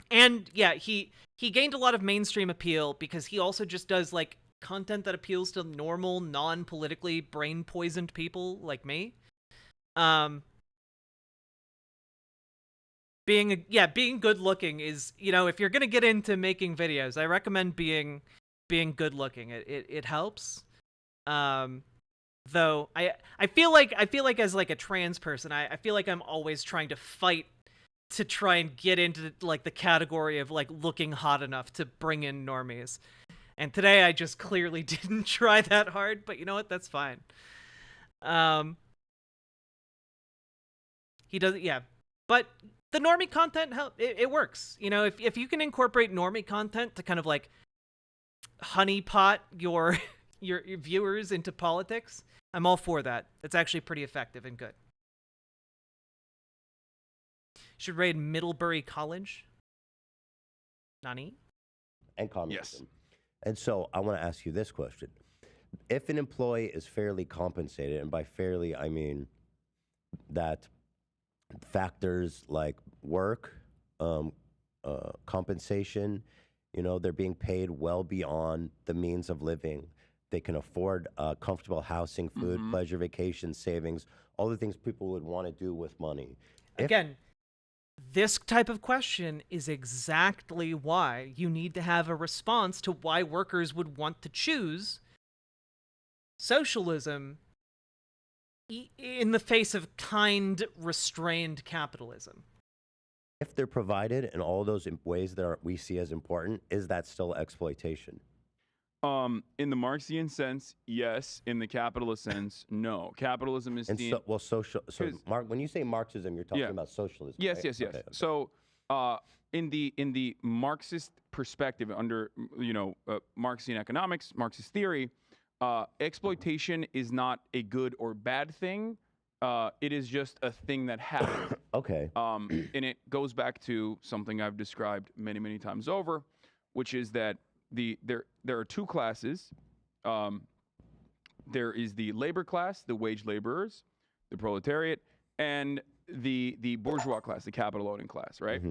And yeah, he gained a lot of mainstream appeal because he also just does like content that appeals to normal, non-politically brain-poisoned people like me. Being good looking is, you know, if you're gonna get into making videos, I recommend being good looking. It helps. Though I feel like as like a trans person, I feel like I'm always trying to fight to try and get into like the category of like looking hot enough to bring in normies. And today I just clearly didn't try that hard, but you know what? That's fine. He does, yeah. But the normie content it works. You know, if you can incorporate normie content to kind of like honeypot your your viewers into politics, I'm all for that. It's actually pretty effective and good. Should raid Middlebury College. Nani? And communism. Yes. And so I want to ask you this question. If an employee is fairly compensated, and by fairly I mean that factors like work, compensation, you know, they're being paid well beyond the means of living. They can afford comfortable housing, food, pleasure, vacation, savings, all the things people would want to do with money. Again, this type of question is exactly why you need to have a response to why workers would want to choose socialism in the face of kind, restrained capitalism. If they're provided in all those ways that we see as important, is that still exploitation? In the Marxian sense, yes. In the capitalist sense, no. Capitalism is seen. Mark, when you say Marxism, you're talking about socialism. Yes, right? yes, yes. Okay. So, in the Marxist perspective, under Marxian economics, Marxist theory, exploitation is not a good or bad thing. It is just a thing that happens. Okay. And it goes back to something I've described many, many times over, which is that there are two classes. There is the labor class, the wage laborers, the proletariat, and the bourgeois class, the capital owning class, right?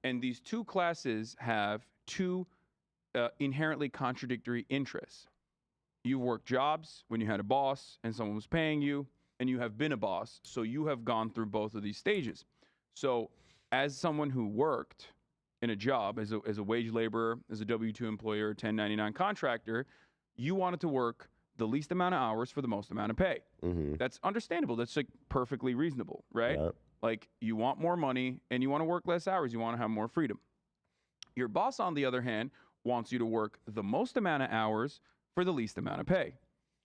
And these two classes have two inherently contradictory interests. You've worked jobs when you had a boss and someone was paying you, and you have been a boss, so you have gone through both of these stages. So as someone who worked in a job as a wage laborer, as a W-2 employer, 1099 contractor, you wanted to work the least amount of hours for the most amount of pay. That's understandable. That's like perfectly reasonable, right? Yeah. Like you want more money and you want to work less hours. You want to have more freedom. Your boss, on the other hand, wants you to work the most amount of hours for the least amount of pay.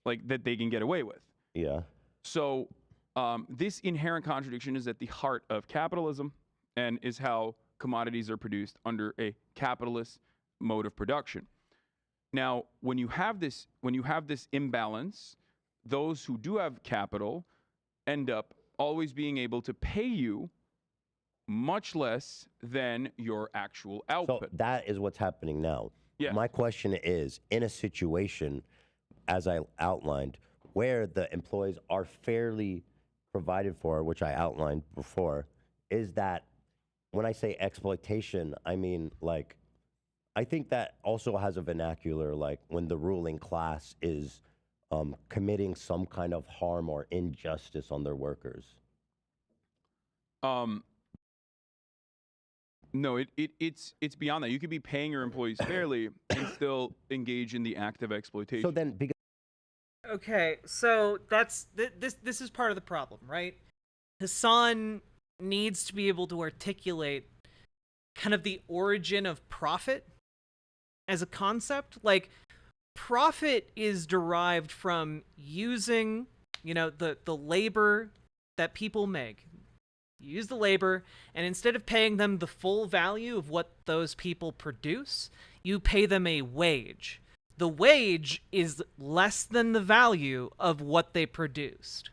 like that they can get away with. Yeah. So this inherent contradiction is at the heart of capitalism and is how commodities are produced under a capitalist mode of production. Now, when you have this imbalance, those who do have capital end up always being able to pay you much less than your actual output. So that is what's happening now. Yes. My question is, in a situation, as I outlined, where the employees are fairly provided for, which I outlined before, is that when I say exploitation, I mean, like, I think that also has a vernacular, like when the ruling class is committing some kind of harm or injustice on their workers. No, it's beyond that. You could be paying your employees fairly and still engage in the act of exploitation. So then, because Okay, so that's this is part of the problem, right? Hasan needs to be able to articulate kind of the origin of profit as a concept. Like, profit is derived from using, the labor that people make. You use the labor, and instead of paying them the full value of what those people produce, you pay them a wage. The wage is less than the value of what they produced,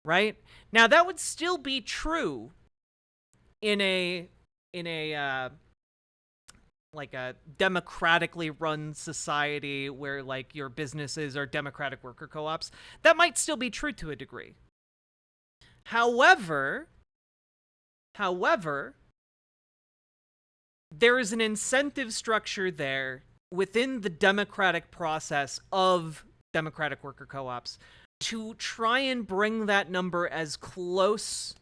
right? Now, that would still be true in a like a democratically run society where like your businesses are democratic worker co-ops. That might still be true to a degree. However, there is an incentive structure there within the democratic process of democratic worker co-ops to try and bring that number as close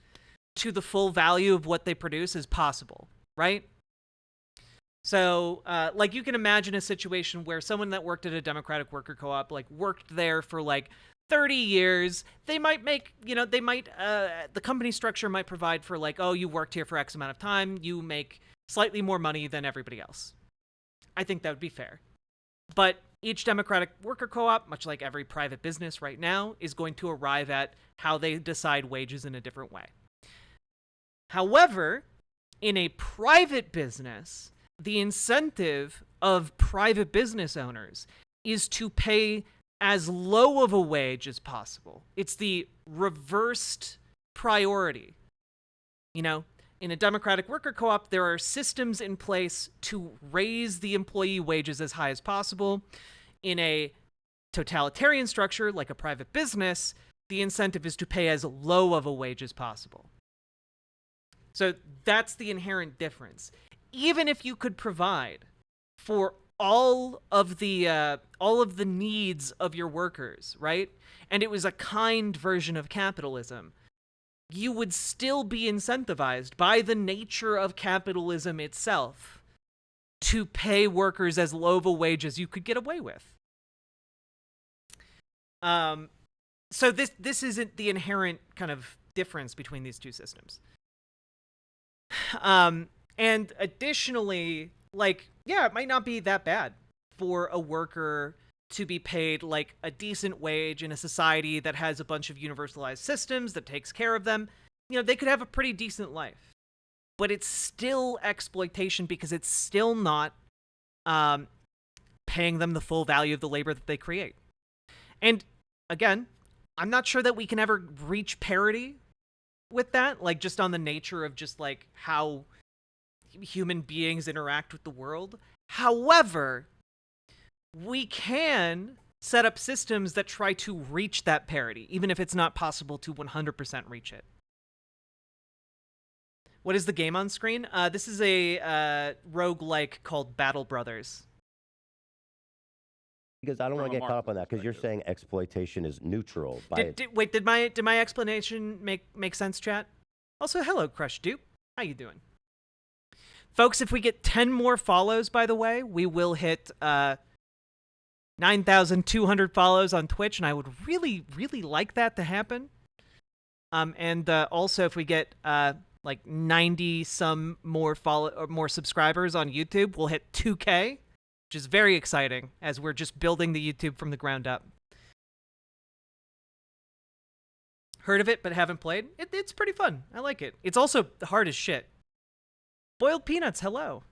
to the full value of what they produce as possible, right? So, like, you can imagine a situation where someone that worked at a democratic worker co-op, like, worked there for, like, 30 years, they might make, the company structure might provide for, like, oh, you worked here for X amount of time, you make slightly more money than everybody else. I think that would be fair. But each democratic worker co-op, much like every private business right now, is going to arrive at how they decide wages in a different way. However, in a private business, the incentive of private business owners is to pay as low of a wage as possible. It's the reversed priority. In a democratic worker co-op, there are systems in place to raise the employee wages as high as possible. In a totalitarian structure, like a private business, the incentive is to pay as low of a wage as possible. So that's the inherent difference. Even if you could provide for all of the needs of your workers, right? And it was a kind version of capitalism, you would still be incentivized by the nature of capitalism itself to pay workers as low of a wage as you could get away with. So this isn't the inherent kind of difference between these two systems. And additionally, like, yeah, it might not be that bad for a worker to be paid like a decent wage in a society that has a bunch of universalized systems that takes care of them. They could have a pretty decent life. But it's still exploitation because it's still not paying them the full value of the labor that they create. And again, I'm not sure that we can ever reach parity with that, like just on the nature of just like how human beings interact with the world. However, we can set up systems that try to reach that parity, even if it's not possible to 100% reach it. What is the game on screen? This is a roguelike called Battle Brothers. because I don't want From to a get caught up on market that because you're saying exploitation is neutral. By Wait, did my explanation make sense, chat? Also, hello, Crush Dupe. How you doing? Folks, if we get 10 more follows, by the way, we will hit 9,200 follows on Twitch, and I would really, really like that to happen. And also, if we get like 90 some more more subscribers on YouTube, we'll hit 2K, which is very exciting as we're just building the YouTube from the ground up. Heard of it, but haven't played. It's pretty fun. I like it. It's also hard as shit. Boiled peanuts, hello.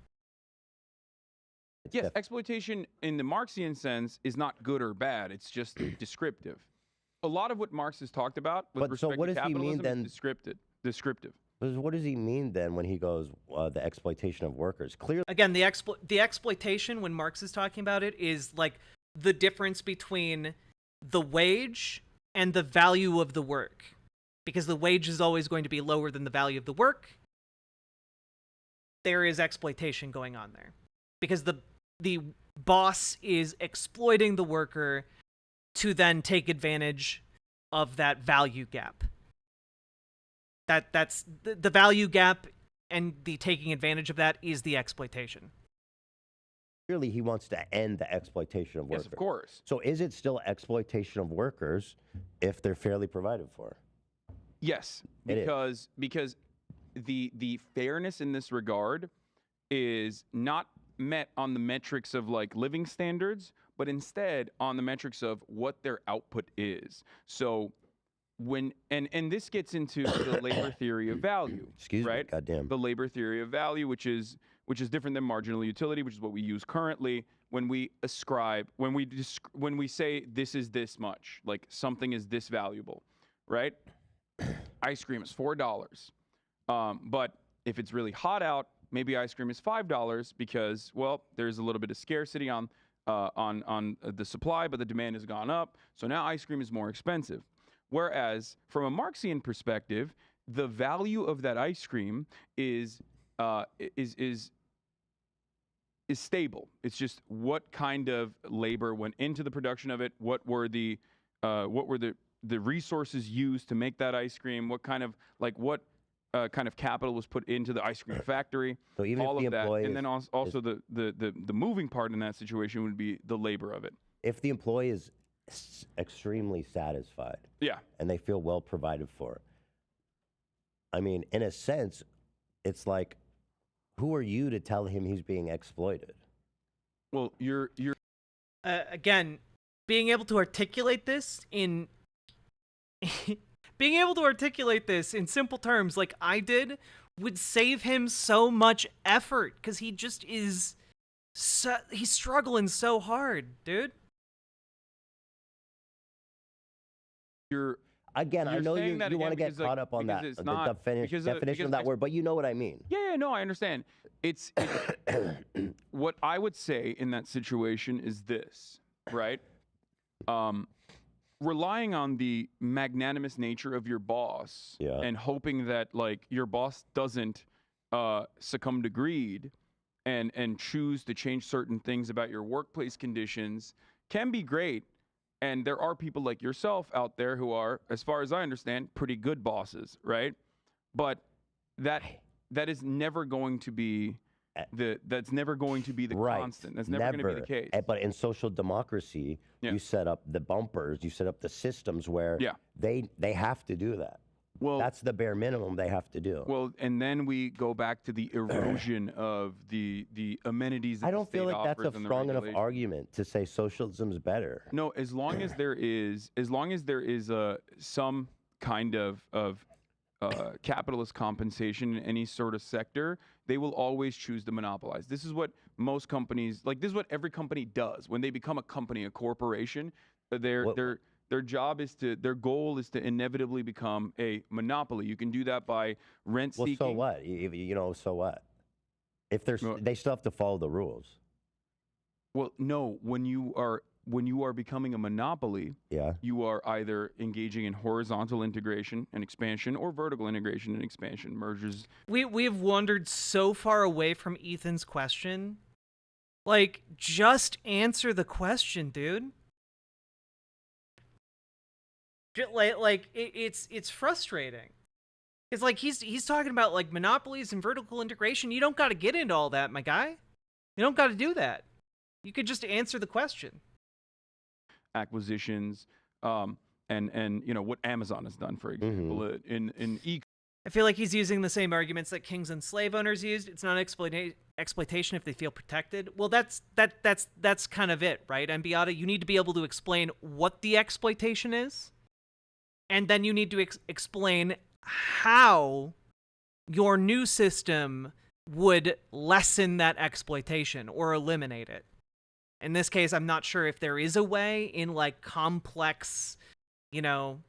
Yes, exploitation in the Marxian sense is not good or bad. It's just descriptive. A lot of what Marx has talked about with But so respect what to does he mean capitalism then? is descriptive. What does he mean then when he goes the exploitation of workers? Clearly, Again, the exploitation when Marx is talking about it is like the difference between the wage and the value of the work. Because the wage is always going to be lower than the value of the work. There is exploitation going on there. Because the boss is exploiting the worker to then take advantage of that value gap. That's the value gap, and the taking advantage of that is the exploitation. clearly he wants to end the exploitation of workers. Yes, of course. So is it still exploitation of workers if they're fairly provided for? Yes, It is. because the fairness in this regard is not met on the metrics of like living standards, but instead on the metrics of what their output is. So when and this gets into the labor theory of value. Excuse right? me, goddamn. The labor theory of value, which is different than marginal utility, which is what we use currently when we ascribe when we say this is this much, like something is this valuable, right? Ice cream is $4, but if it's really hot out, maybe ice cream is $5 because, well, there's a little bit of scarcity on the supply, but the demand has gone up, so now ice cream is more expensive. Whereas from a Marxian perspective, the value of that ice cream is stable. It's just what kind of labor went into the production of it, what were the resources used to make that ice cream, what kind of capital was put into the ice cream factory. So even all if the of that, employee and then also the moving part in that situation would be the labor of it. If the employee is extremely satisfied, Yeah. and they feel well provided for, I mean, in a sense, it's like, who are you to tell him he's being exploited? Well, you're Again, being able to articulate this in being able to articulate this in simple terms like I did would save him so much effort, because he just is he's struggling so hard, dude. Again, I You're know saying you that want to again get because, like, caught up on because that, it's the not- definition because of that word, but you know what I mean. Yeah, no, I understand. It's what I would say in that situation is this, right? Relying on the magnanimous nature of your boss Yeah. and hoping that like your boss doesn't succumb to greed and choose to change certain things about your workplace conditions can be great. And there are people like yourself out there who are, as far as I understand, pretty good bosses, right? But that is never going to be that's never going to be the Right. constant. That's never going to be the case. But in social democracy, Yeah. you set up the bumpers, you set up the systems where Yeah. they have to do that. Well, That's the bare minimum they have to do. well, and then we go back to the erosion of the amenities that I the don't feel state like that's offers a and the strong enough regulations. argument to say socialism's better. No, as long as there is some kind of capitalist compensation in any sort of sector, they will always choose to monopolize. This is what most companies, like this is what every company does when they become a company, a corporation. Their job is their goal is to inevitably become a monopoly. You can do that by rent Well, seeking. so what? So what? If they still have to follow the rules. Well, no, when you are becoming a monopoly, Yeah. you are either engaging in horizontal integration and expansion or vertical integration and expansion, mergers. We've wandered so far away from Ethan's question. Like, just answer the question, dude. It's frustrating. It's like he's talking about like monopolies and vertical integration. You don't got to get into all that, my guy. You don't got to do that. You could just answer the question. Acquisitions, and what Amazon has done, for example, in I feel like he's using the same arguments that kings and slave owners used. It's not exploitation if they feel protected. Well, that's kind of it, right? And Beata, you need to be able to explain what the exploitation is. and then you need to explain how your new system would lessen that exploitation or eliminate it. In this case, I'm not sure if there is a way in like complex, you know,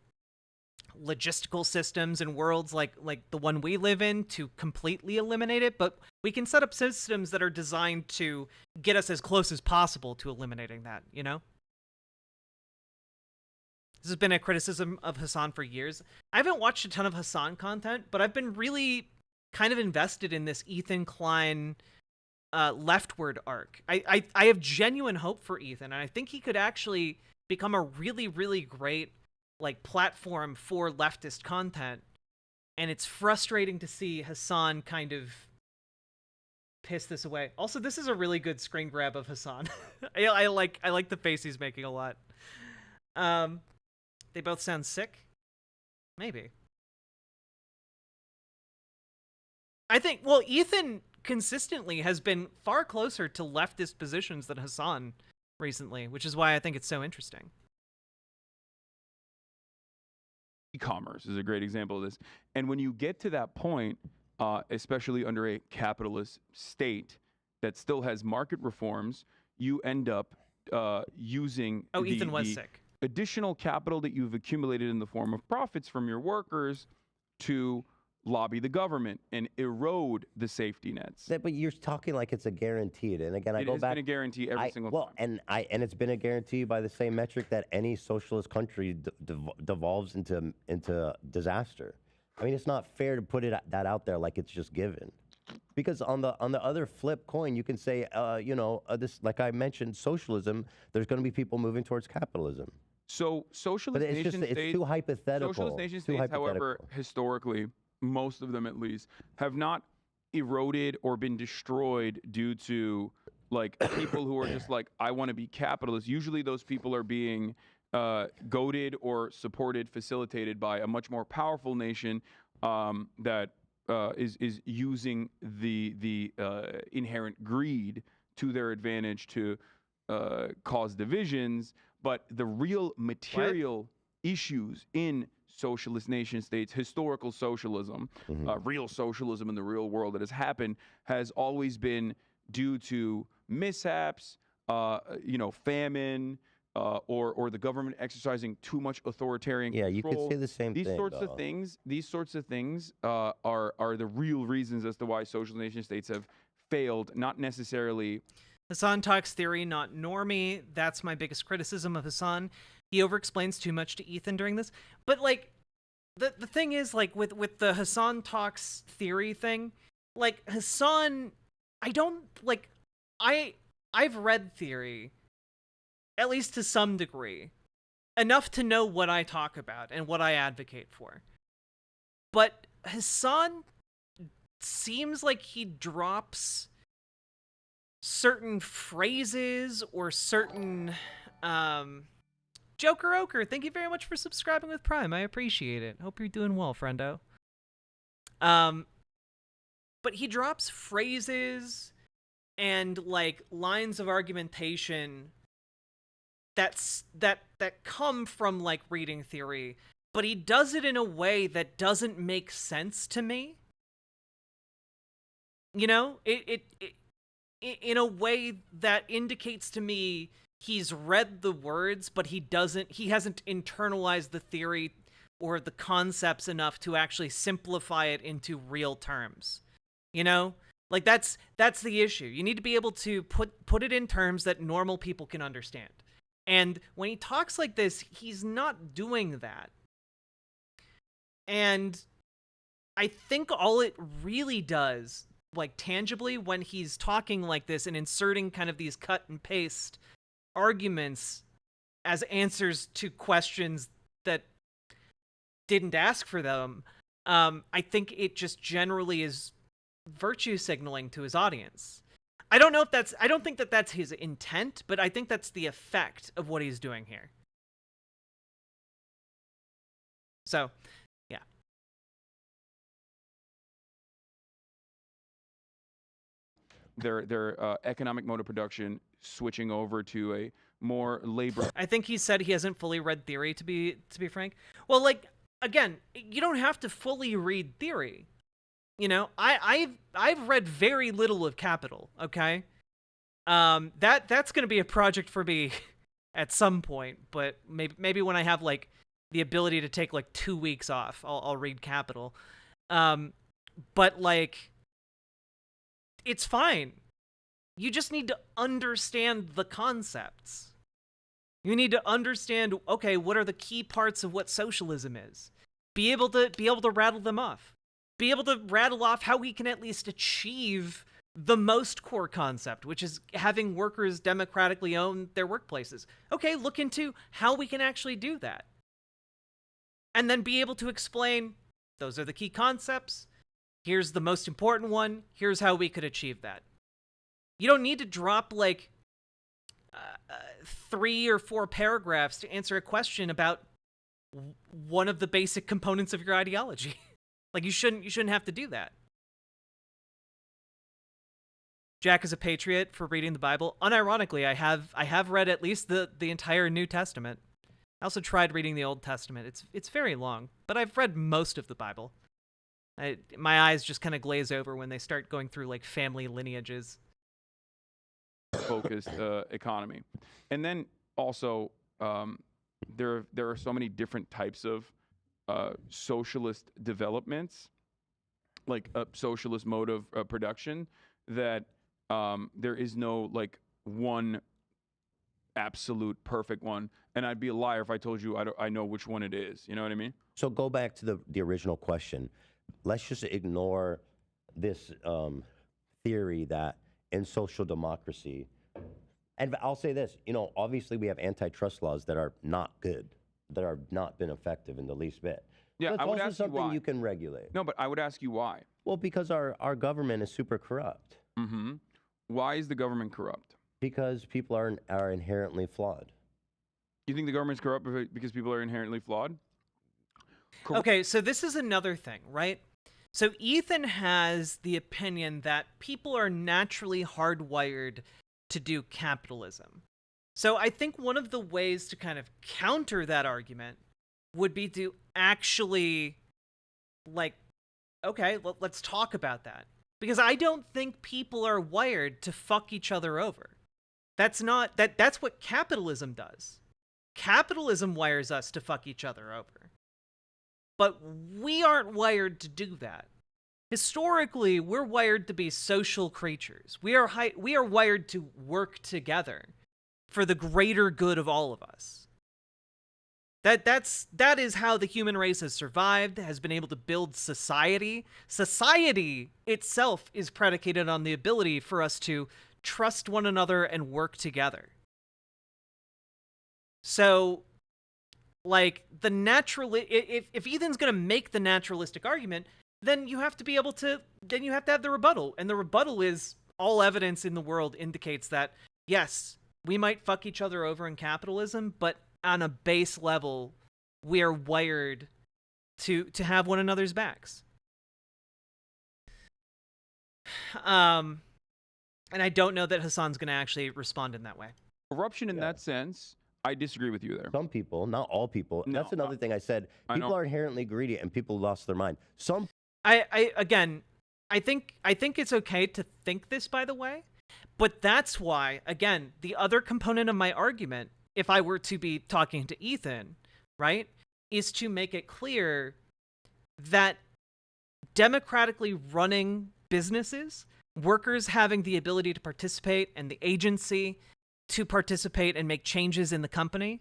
logistical systems and worlds like the one we live in to completely eliminate it, but we can set up systems that are designed to get us as close as possible to eliminating that, you know? This has been a criticism of Hasan for years. I haven't watched a ton of Hasan content, but I've been really kind of invested in this Ethan Klein leftward arc. I have genuine hope for Ethan, and I think he could actually become a really, really great like platform for leftist content. And it's frustrating to see Hasan kind of piss this away. Also, this is a really good screen grab of Hasan. I like the face he's making a lot. They both sound sick. Maybe. I think, well, Ethan consistently has been far closer to leftist positions than Hasan recently, which is why I think it's so interesting. E-commerce is a great example of this. And when you get to that point, especially under a capitalist state that still has market reforms, you end up using Ethan was the sick. additional capital that you've accumulated in the form of profits from your workers to lobby the government and erode the safety nets. But you're talking like it's a guaranteed. And again, I It go has back. been a guarantee every single time. And it's been a guarantee by the same metric that any socialist country devolves into disaster. I mean, it's not fair to put that out there like it's just given. Because on the other flip coin, you can say, this, like I mentioned, socialism. There's going to be people moving towards capitalism. So socialist But nation states, it's too hypothetical. Socialist nation Too states, however, hypothetical. historically, most of them at least, have not eroded or been destroyed due to like people who are just like, I want to be capitalist. Usually those people are being goaded or supported, facilitated by a much more powerful nation that is using the inherent greed to their advantage to cause divisions. But the real material issues in socialist nation states, historical socialism, real socialism in the real world that has happened, has always been due to mishaps, famine, or the government exercising too much authoritarian control. Yeah, you could say the same thing. These sorts of things are the real reasons as to why socialist nation states have failed, not necessarily. Hasan talks theory, not normie. That's my biggest criticism of Hasan. He overexplains too much to Ethan during this. But like the thing is, like with the Hasan talks theory thing, like Hasan, I've read theory, at least to some degree, enough to know what I talk about and what I advocate for. But Hasan seems like he drops certain phrases or certain Joker Oker, thank you very much for subscribing with Prime. I appreciate it. Hope you're doing well, friendo. But he drops phrases and like lines of argumentation that come from like reading theory, but he does it in a way that doesn't make sense to me. You know, it in a way that indicates to me he's read the words, but he hasn't internalized the theory or the concepts enough to actually simplify it into real terms. You know? Like that's the issue. You need to be able to put it in terms that normal people can understand. And when he talks like this, he's not doing that. And I think all it really does, like tangibly, when he's talking like this and inserting kind of these cut and paste arguments as answers to questions that didn't ask for them, I think it just generally is virtue signaling to his audience. I don't think that that's his intent, but I think that's the effect of what he's doing here. So, yeah. their economic mode of production switching over to a more labor. I think he said he hasn't fully read theory, to be frank. Well, like, again, you don't have to fully read theory. You know, I've read very little of Capital, okay? That's going to be a project for me at some point, but maybe when I have like the ability to take like 2 weeks off, I'll read Capital. But like, it's fine. You just need to understand the concepts. You need to understand, okay, what are the key parts of what socialism is? Be able to rattle them off. Be able to rattle off how we can at least achieve the most core concept, which is having workers democratically own their workplaces. Okay, look into how we can actually do that. And then be able to explain, those are the key concepts. Here's the most important one. Here's how we could achieve that. You don't need to drop like 3 or 4 paragraphs to answer a question about one of the basic components of your ideology. Like, you shouldn't have to do that. Jack is a patriot for reading the Bible. Unironically, I have read at least the entire New Testament. I also tried reading the Old Testament. It's very long, but I've read most of the Bible. My eyes just kind of glaze over when they start going through like family lineages. Focused economy, and then also there are so many different types of socialist developments, like a socialist mode of production, that there is no like one absolute perfect one, and I'd be a liar if I told you I know which one it is. You know what I mean? So go back to the original question. Let's just ignore this theory that in social democracy, and I'll say this, you know, obviously we have antitrust laws that are not good, that have not been effective in the least bit. Yeah, But it's I would also ask you something why. you can regulate. No, but I would ask you why. Well, because our government is super corrupt. Mm-hmm. Why is the government corrupt? Because people are inherently flawed. You think the government's corrupt because people are inherently flawed? Okay, so this is another thing, right? So Ethan has the opinion that people are naturally hardwired to do capitalism. So I think one of the ways to kind of counter that argument would be to actually, like, okay, let's talk about that. Because I don't think people are wired to fuck each other over. That's what capitalism does. Capitalism wires us to fuck each other over. But we aren't wired to do that. Historically, we're wired to be social creatures. We are wired to work together for the greater good of all of us. That is how the human race has survived, has been able to build society. Society itself is predicated on the ability for us to trust one another and work together. So, like, if Ethan's going to make the naturalistic argument, then you have to be able to, then you have to have the rebuttal. And the rebuttal is all evidence in the world indicates that, yes, we might fuck each other over in capitalism, but on a base level, we are wired to have one another's backs. And I don't know that Hasan's going to actually respond in that way. Corruption in that sense, I disagree with you there. Some people, not all people. No, That's another thing I said. People are inherently greedy, and people lost their mind. Some. I think it's okay to think this, by the way, but that's why, again, the other component of my argument, if I were to be talking to Ethan, right, is to make it clear that democratically running businesses, workers having the ability to participate and the agency to participate and make changes in the company,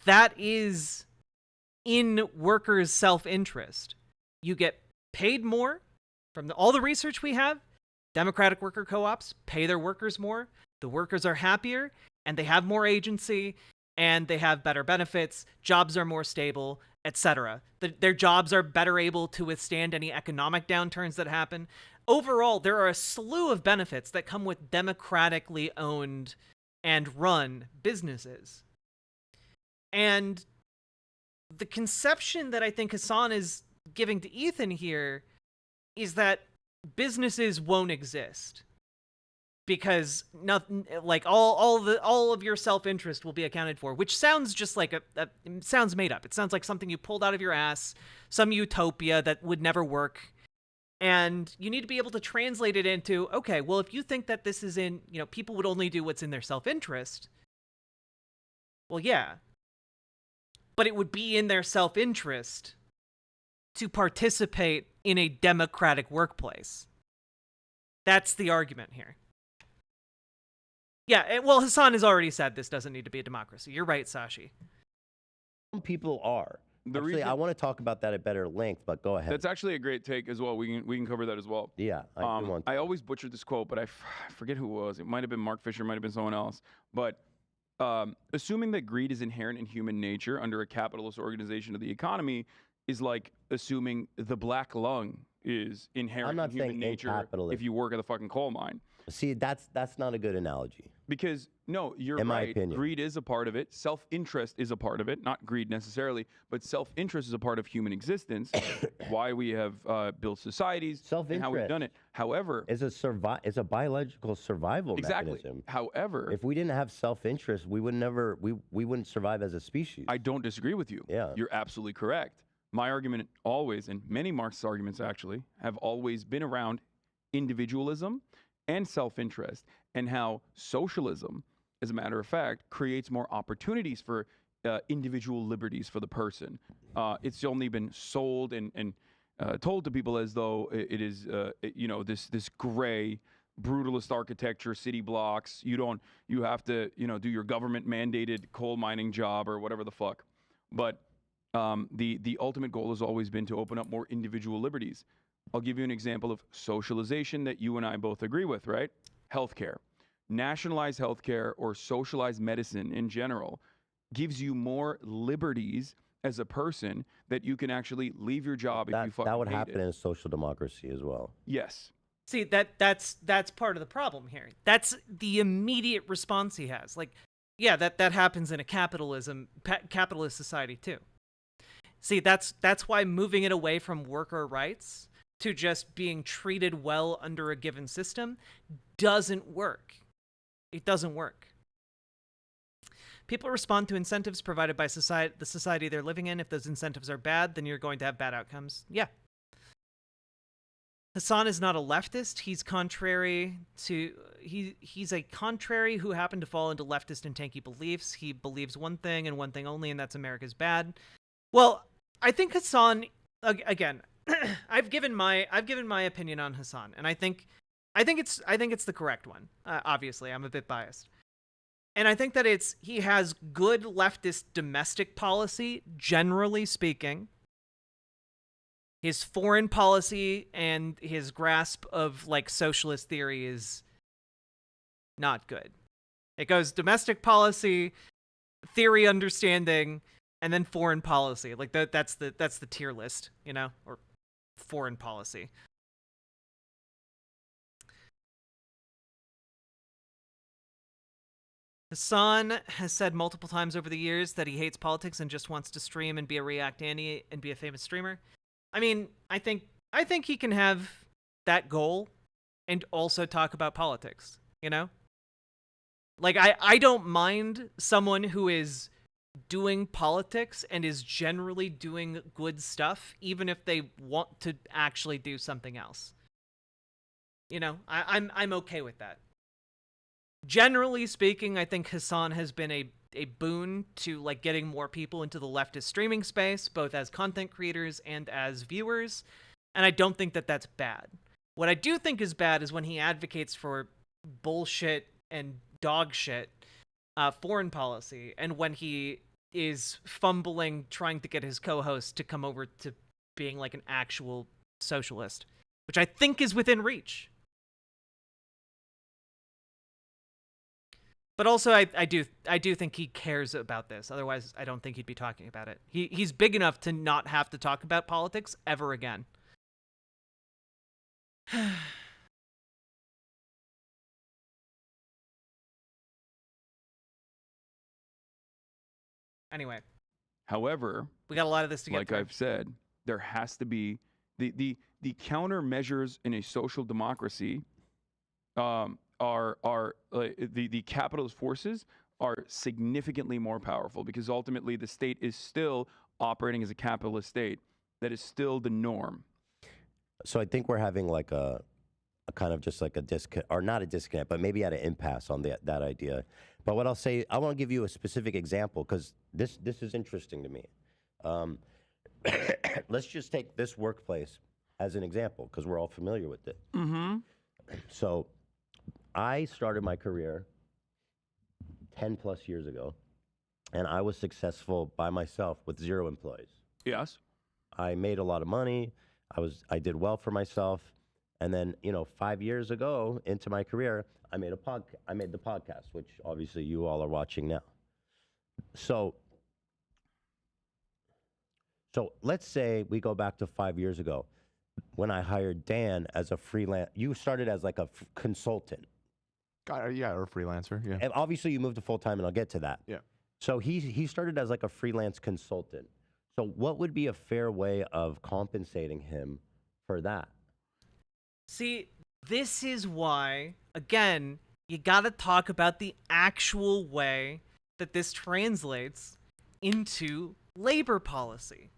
that is in workers' self-interest. You get paid more from all the research we have. Democratic worker co-ops pay their workers more. The workers are happier and they have more agency and they have better benefits. Jobs are more stable, etc. Their jobs are better able to withstand any economic downturns that happen. Overall, there are a slew of benefits that come with democratically owned and run businesses. And the conception that I think Hasan is giving to Ethan here is that businesses won't exist. because nothing like all of your self-interest will be accounted for, which sounds just like it sounds made up. It sounds like something you pulled out of your ass, some utopia that would never work. And you need to be able to translate it into, okay, well, if you think that this is in, people would only do what's in their self-interest, well, yeah. But it would be in their self-interest to participate in a democratic workplace. That's the argument here. Yeah, well, Hasan has already said this doesn't need to be a democracy. You're right, Sashi. Some people are. The Actually, reason- I want to talk about that at better length, but go ahead. That's actually a great take as well. We can cover that as well. Yeah, I do want to. I always butcher this quote, but I forget who it was. It might have been Mark Fisher, might have been someone else. But assuming that greed is inherent in human nature under a capitalist organization of the economy is like assuming the black lung is inherent I'm not in human saying nature incapitalism. if you work at the fucking coal mine. See, that's not a good analogy. Because no, you're In my right. opinion. Greed is a part of it. Self-interest is a part of it. Not greed necessarily, but self-interest is a part of human existence. Why we have built societies and how we've done it. However, It's a biological survival exactly. mechanism. However, If we didn't have self-interest, we wouldn't survive as a species. I don't disagree with you. Yeah. You're absolutely correct. My argument always, and many Marxist arguments actually, have always been around individualism and self-interest, and how socialism, as a matter of fact, creates more opportunities for individual liberties for the person. It's only been sold and told to people as though it is, this gray, brutalist architecture, city blocks. You have to, do your government mandated coal mining job or whatever the fuck. But the ultimate goal has always been to open up more individual liberties. I'll give you an example of socialization that you and I both agree with, right? Healthcare. Nationalized healthcare or socialized medicine in general gives you more liberties as a person that you can actually leave your job if you fucking that would hate happen it. in a social democracy as well. Yes. See, that's part of the problem here. That's the immediate response he has. Like, yeah, that happens in a capitalist society too. See, that's why moving it away from worker rights to just being treated well under a given system doesn't work. It doesn't work. People respond to incentives provided by the society they're living in. If those incentives are bad, then you're going to have bad outcomes. Yeah. Hasan is not a leftist. He's contrary to he's a contrary who happened to fall into leftist and tanky beliefs. He believes one thing and one thing only, and that's America's bad. Well, I think Hasan, again, I've given my opinion on Hasan, and I think it's the correct one. Obviously, I'm a bit biased, and I think that he has good leftist domestic policy, generally speaking. His foreign policy and his grasp of like socialist theory is not good. It goes domestic policy, theory understanding, and then foreign policy. Like that's the tier list, or foreign policy. Hasan has said multiple times over the years that he hates politics and just wants to stream and be a React Annie and be a famous streamer. I mean, I think he can have that goal and also talk about politics, Like, I don't mind someone who is doing politics and is generally doing good stuff, even if they want to actually do something else. I'm okay with that. Generally speaking, I think Hasan has been a boon to like getting more people into the leftist streaming space, both as content creators and as viewers. And I don't think that that's bad. What I do think is bad is when he advocates for bullshit and dog shit foreign policy, and when he is fumbling trying to get his co-host to come over to being like an actual socialist, which I think is within reach. But also, I do think he cares about this. Otherwise, I don't think he'd be talking about it. He's big enough to not have to talk about politics ever again. Anyway. However, we got a lot of this to get like through. I've said, there has to be the countermeasures in a social democracy the capitalist forces are significantly more powerful because ultimately the state is still operating as a capitalist state. That is still the norm. So I think we're having like a kind of just like a disconnect, or not a disconnect, but maybe at an impasse on that idea. But what I'll say, I want to give you a specific example because this is interesting to me. Let's just take this workplace as an example because we're all familiar with it. Mm-hmm. So I started my career 10 plus years ago, and I was successful by myself with 0 employees. Yes. I made a lot of money. I did well for myself. And then, 5 years ago into my career, I made the podcast, which obviously you all are watching now. So let's say we go back to 5 years ago when I hired Dan as a freelance. You started as like a consultant. Yeah, or a freelancer. Yeah. And obviously you moved to full time, and I'll get to that. Yeah. So he started as like a freelance consultant. So what would be a fair way of compensating him for that? See, this is why, again, you gotta talk about the actual way that this translates into labor policy.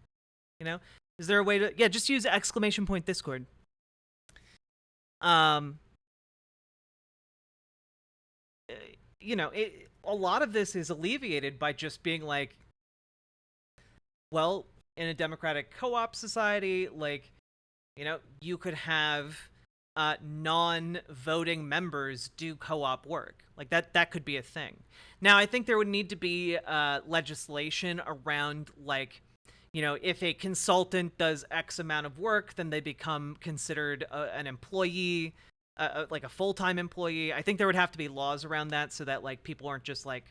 Is there a way to, just use exclamation point Discord. A lot of this is alleviated by just being like, well, in a democratic co-op society, like, you could have non-voting members do co-op work. Like that could be a thing. Now, I think there would need to be legislation around, like, if a consultant does X amount of work, then they become considered an employee, like a full-time employee. I think there would have to be laws around that so that, like, people aren't just like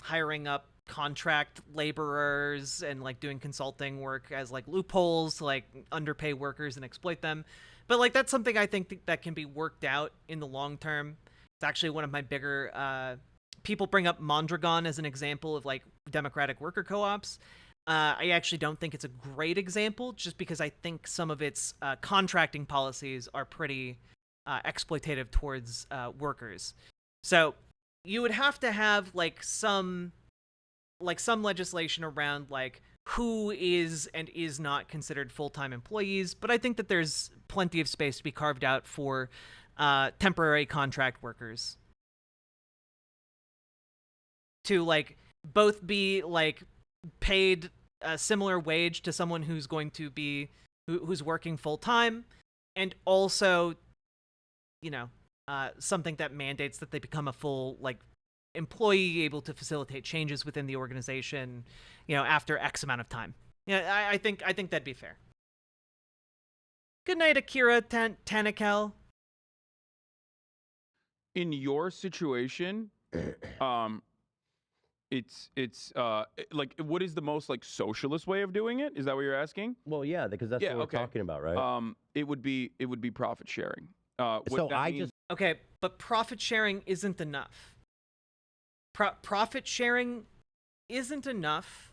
hiring up contract laborers and like doing consulting work as like loopholes to like underpay workers and exploit them. But like that's something I think that can be worked out in the long term. It's actually one of my bigger people bring up Mondragon as an example of like democratic worker co-ops. I actually don't think it's a great example just because I think some of its contracting policies are pretty exploitative towards workers. So you would have to have like some legislation around like who is and is not considered full-time employees, but I think that there's plenty of space to be carved out for temporary contract workers to like both be like paid a similar wage to someone who's going to be who's working full-time, and also something that mandates that they become a full like employee able to facilitate changes within the organization, after X amount of time. I think that'd be fair. Good night, Akira Tanakel. In your situation, it's like, what is the most like socialist way of doing it? Is that what you're asking? Well, yeah, because that's what we're talking about, right? It would be profit sharing. Okay, but profit sharing isn't enough. Profit sharing isn't enough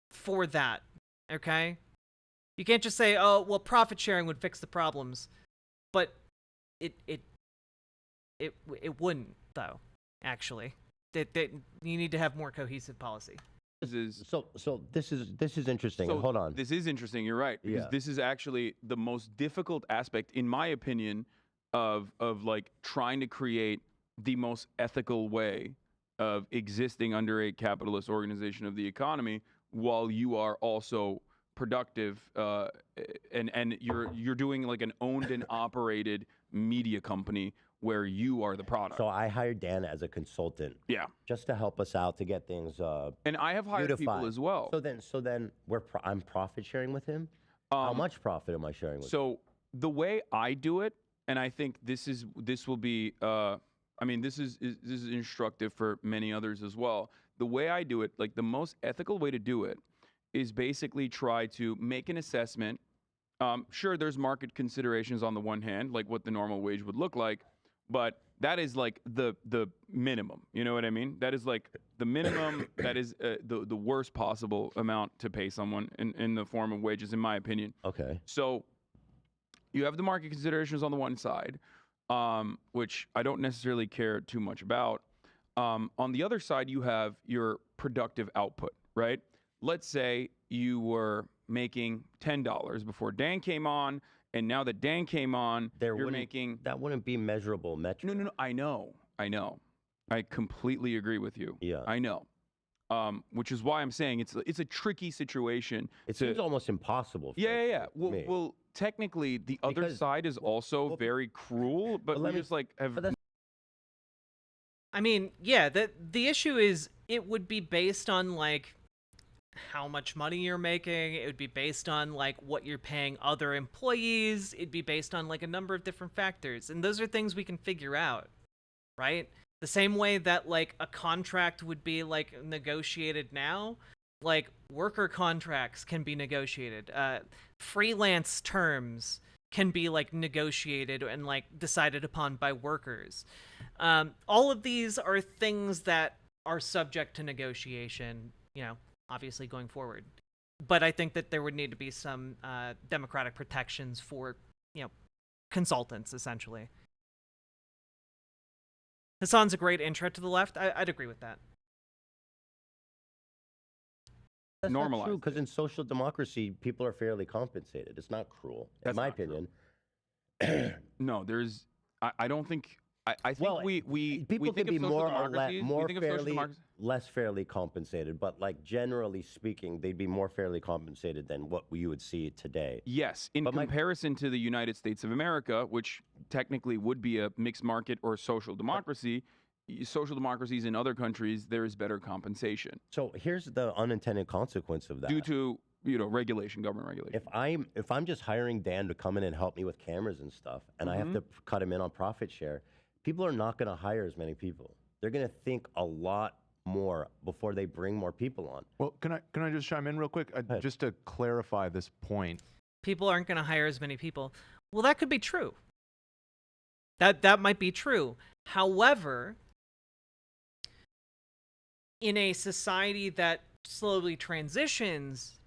for that, okay? You can't just say, oh, well, profit sharing would fix the problems, but it wouldn't, though, actually. You need to have more cohesive policy. So this is interesting. So Hold on. This is interesting. You're right. Because this is actually the most difficult aspect, in my opinion, of like trying to create the most ethical way of existing under a capitalist organization of the economy while you are also productive and you're doing like an owned and operated media company where you are the product. So I hired Dan as a consultant. Yeah. Just to help us out to get things and I have hired beautified. people as well. So then I'm profit sharing with him? How much profit am I sharing with him? So the way I do it, and I think this will be this is instructive for many others as well. The way I do it, like the most ethical way to do it, is basically try to make an assessment. Sure, there's market considerations on the one hand, like what the normal wage would look like, but that is like the minimum. You know what I mean? That is like the minimum. That is the worst possible amount to pay someone in the form of wages, in my opinion. Okay. So you have the market considerations on the one side. which I don't necessarily care too much about. On the other side, you have your productive output, right? Let's say you were making $10 before Dan came on, and now that Dan came on, you're making... That wouldn't be measurable metric. No. I know. I completely agree with you. Yeah. I know. Which is why I'm saying it's a tricky situation. It seems almost impossible. Yeah. Well, technically, the other side is also very cruel, but we just like have... I mean, yeah, the issue is it would be based on, like, how much money you're making. It would be based on, like, what you're paying other employees. It'd be based on, like, a number of different factors. And those are things we can figure out, right? The same way that, like, a contract would be, like, negotiated now, like, worker contracts can be negotiated. Freelance terms can be, like, negotiated and, like, decided upon by workers. All of these are things that are subject to negotiation, you know, obviously going forward. But I think that there would need to be some democratic protections for, you know, consultants, essentially. Hasan's a great intro to the left. I'd agree with that. That's Normalize not true, because in social democracy, people are fairly compensated. It's not cruel, in my opinion. No, there's... I don't think... I think people think could be of social more or democracies- we more think of social fairly, democracy- less fairly compensated, but like generally speaking, they'd be more fairly compensated than what you would see today. Yes, in comparison to the United States of America, which technically would be a mixed market or social democracy, social democracies in other countries, there is better compensation. So here's the unintended consequence of that. Due to, you know, regulation, government regulation. If I'm just hiring Dan to come in and help me with cameras and stuff, and I have to cut him in on profit share, people are not going to hire as many people. They're going to think a lot more before they bring more people on. Well, can I just chime in real quick? Just to clarify this point. People aren't going to hire as many people. Well, that could be true. That might be true. However, in a society that slowly transitions,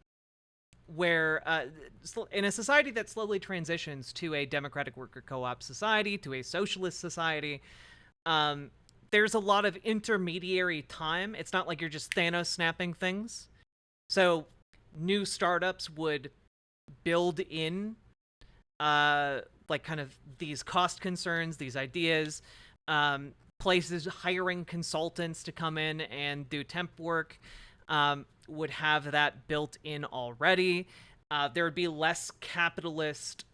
in a society that slowly transitions to a democratic worker co-op society, to a socialist society, there's a lot of intermediary time. It's not like you're just Thanos snapping things. So new startups would build in like kind of these cost concerns, these ideas, places hiring consultants to come in and do temp work would have that built in already. There would be less capitalist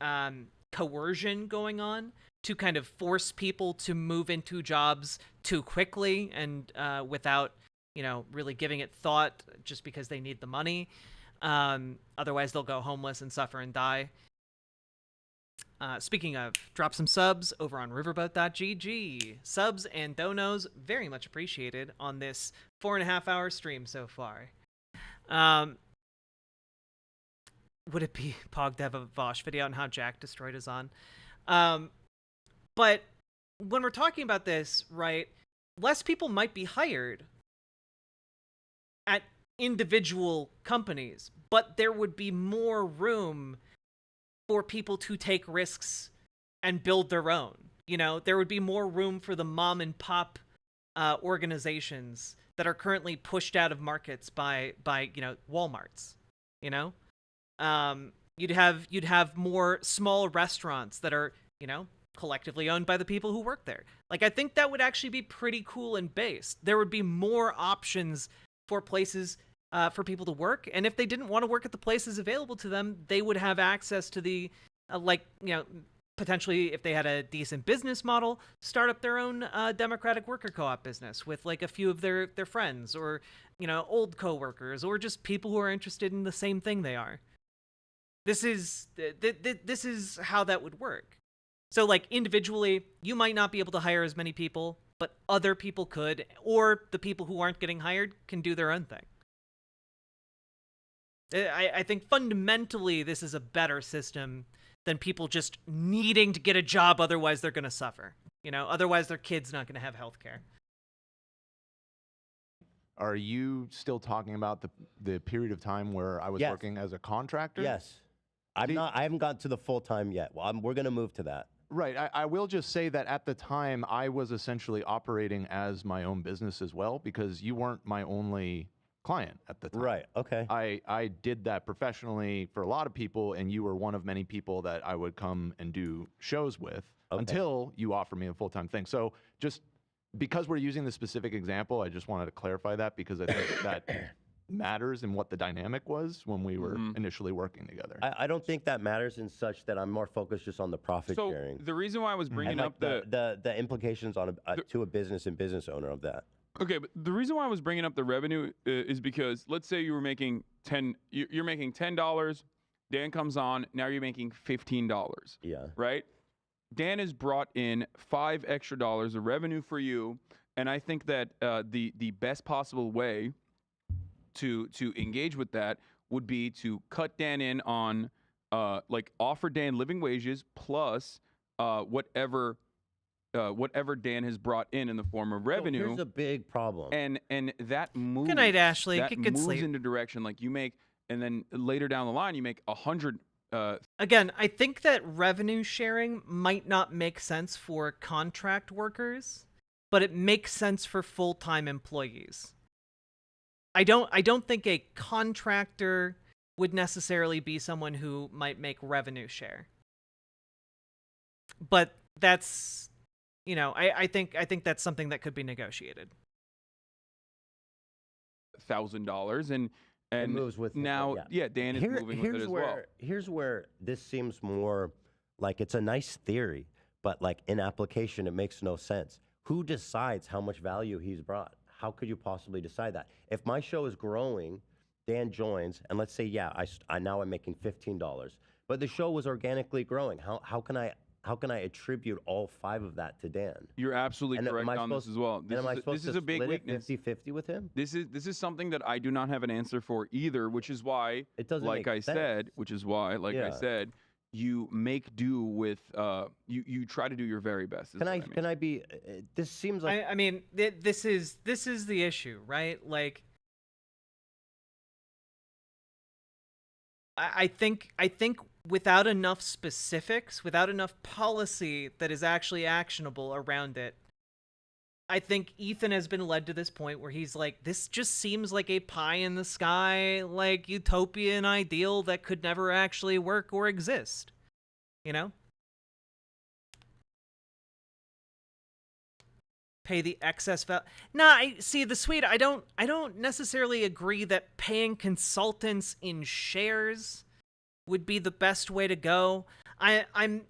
coercion going on to kind of force people to move into jobs too quickly and without, you know, really giving it thought just because they need the money. Otherwise, they'll go homeless and suffer and die. Speaking of, drop some subs over on riverboat.gg. Subs and donos very much appreciated on this 4.5-hour stream so far. Would it be Pog to have a Vosh video on how Jack destroyed Hasan? But when we're talking about this, right, less people might be hired at individual companies, but there would be more room for people to take risks and build their own. You know, there would be more room for the mom and pop organizations that are currently pushed out of markets by you know, Walmarts. You know, you'd have more small restaurants that are, you know, collectively owned by the people who work there. Like, I think that would actually be pretty cool and based. There would be more options for places for people to work, and if they didn't want to work at the places available to them, they would have access to the like, you know, potentially, if they had a decent business model, start up their own democratic worker co-op business with like a few of their friends, or, you know, old co-workers, or just people who are interested in the same thing they are. This is how that would work. So, like, individually, you might not be able to hire as many people, but other people could, or the people who aren't getting hired can do their own thing. I think fundamentally this is a better system than people just needing to get a job, otherwise they're going to suffer. You know, otherwise their kid's not going to have health care. Are you still talking about the period of time where I was working as a contractor? Yes. I haven't gotten to the full time yet. Well, we're going to move to that. Right. I will just say that at the time, I was essentially operating as my own business as well, because you weren't my only client at the time. Right. Okay. I did that professionally for a lot of people, and you were one of many people that I would come and do shows with until you offered me a full-time thing. So just because we're using the specific example, I just wanted to clarify that, because I think that matters in what the dynamic was when we were initially working together. I don't think that matters in such that I'm more focused just on the profit So sharing. the reason why I was bringing And like up the implications on to a business and business owner of that. Okay, but the reason why I was bringing up the revenue is because let's say you were making you're making $10. Dan comes on, now you're making $15. Yeah. Right? Dan has brought in $5 extra of revenue for you, and I think that the best possible way to engage with that would be to cut Dan in on like offer Dan living wages plus whatever Dan has brought in the form of revenue. So here's a big problem. And that moves. Good night, Ashley. That Get good moves sleep. into direction like you make, and then later down the line you make 100. Again, I think that revenue sharing might not make sense for contract workers, but it makes sense for full-time employees. I don't think a contractor would necessarily be someone who might make revenue share. But that's, I think that's something that could be negotiated. $1,000 and it moves with now Dan is moving with it as well. Here's where this seems more like it's a nice theory, but like in application it makes no sense. Who decides how much value he's brought? How could you possibly decide that? If my show is growing, Dan joins, and let's say now I'm making $15, but the show was organically growing. How can I attribute all 5 of that to Dan? You're absolutely correct on this as well. This is a big weakness. 50-50 with him? This is something that I do not have an answer for either, which is why, it doesn't like make I sense. said, I said, you make do with you try to do your very best. Can I be? This seems like I mean, this is the issue, right? Like, I think without enough specifics, without enough policy that is actually actionable around it, I think Ethan has been led to this point where he's like, this just seems like a pie in the sky, like utopian ideal that could never actually work or exist. Pay the excess value. Nah, I don't necessarily agree that paying consultants in shares would be the best way to go. I'm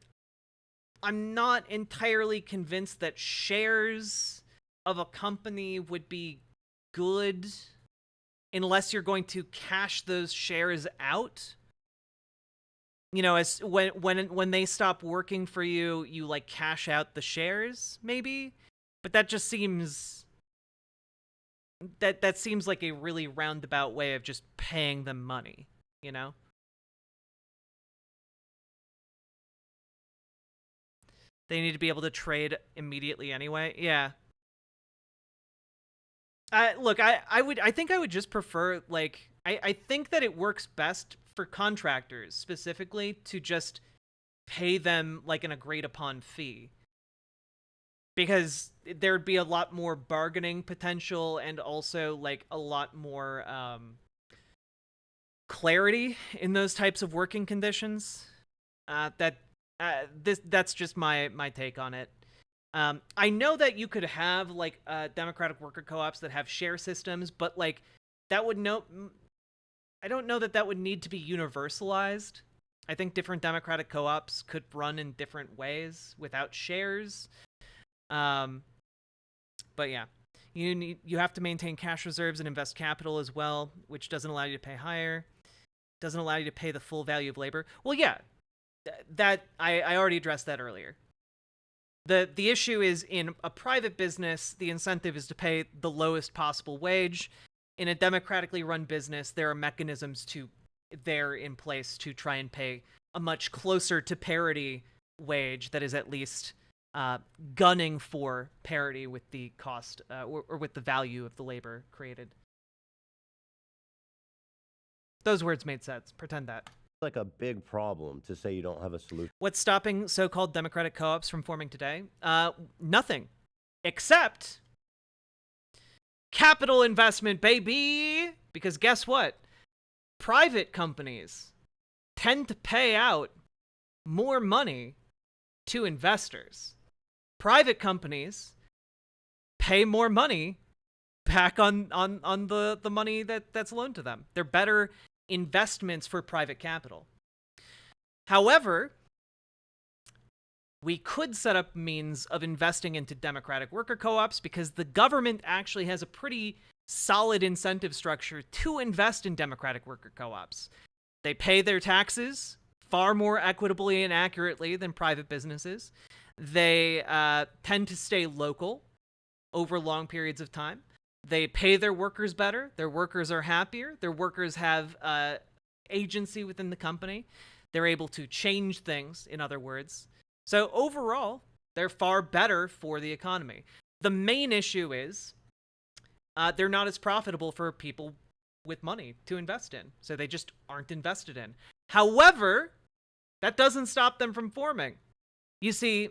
not entirely convinced that shares of a company would be good unless you're going to cash those shares out. As when they stop working for you, you like cash out the shares, maybe. But that just seems that seems like a really roundabout way of just paying them money, They need to be able to trade immediately anyway. Yeah. I think I would just prefer, like, I think that it works best for contractors specifically to just pay them like an agreed upon fee. Because there'd be a lot more bargaining potential and also like a lot more clarity in those types of working conditions. That's just my take on it. I know that you could have like democratic worker co-ops that have share systems, but like that would I don't know that would need to be universalized. I think different democratic co-ops could run in different ways without shares. But yeah, you have to maintain cash reserves and invest capital as well, which doesn't allow you to pay higher. Doesn't allow you to pay the full value of labor. Well, yeah, that I already addressed that earlier. The issue is in a private business, the incentive is to pay the lowest possible wage. In a democratically run business, there are mechanisms there in place to try and pay a much closer to parity wage that is at least gunning for parity with the cost or with the value of the labor created. Those words made sense. Pretend that. like a big problem to say you don't have a solution. What's stopping so-called democratic co-ops from forming today? Nothing, except capital investment, baby. Because guess what? Private companies tend to pay out more money to investors. Private companies pay more money back on the money that's loaned to them. They're better investments for private capital. However, we could set up means of investing into democratic worker co-ops because the government actually has a pretty solid incentive structure to invest in democratic worker co-ops. They pay their taxes far more equitably and accurately than private businesses. They tend to stay local over long periods of time. They pay their workers better. Their workers are happier. Their workers have agency within the company. They're able to change things, in other words. So overall, they're far better for the economy. The main issue is they're not as profitable for people with money to invest in. So they just aren't invested in. However, that doesn't stop them from forming. You see,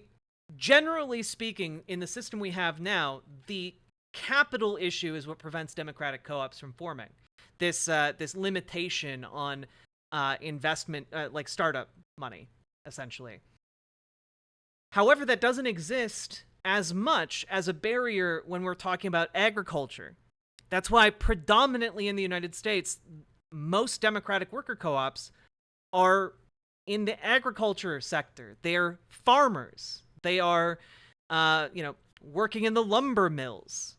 generally speaking, in the system we have now, the capital issue is what prevents democratic co-ops from forming. This limitation on investment, like startup money, essentially. However, that doesn't exist as much as a barrier when we're talking about agriculture. That's why predominantly in the United States, most democratic worker co-ops are in the agriculture sector. They're farmers. They are, working in the lumber mills.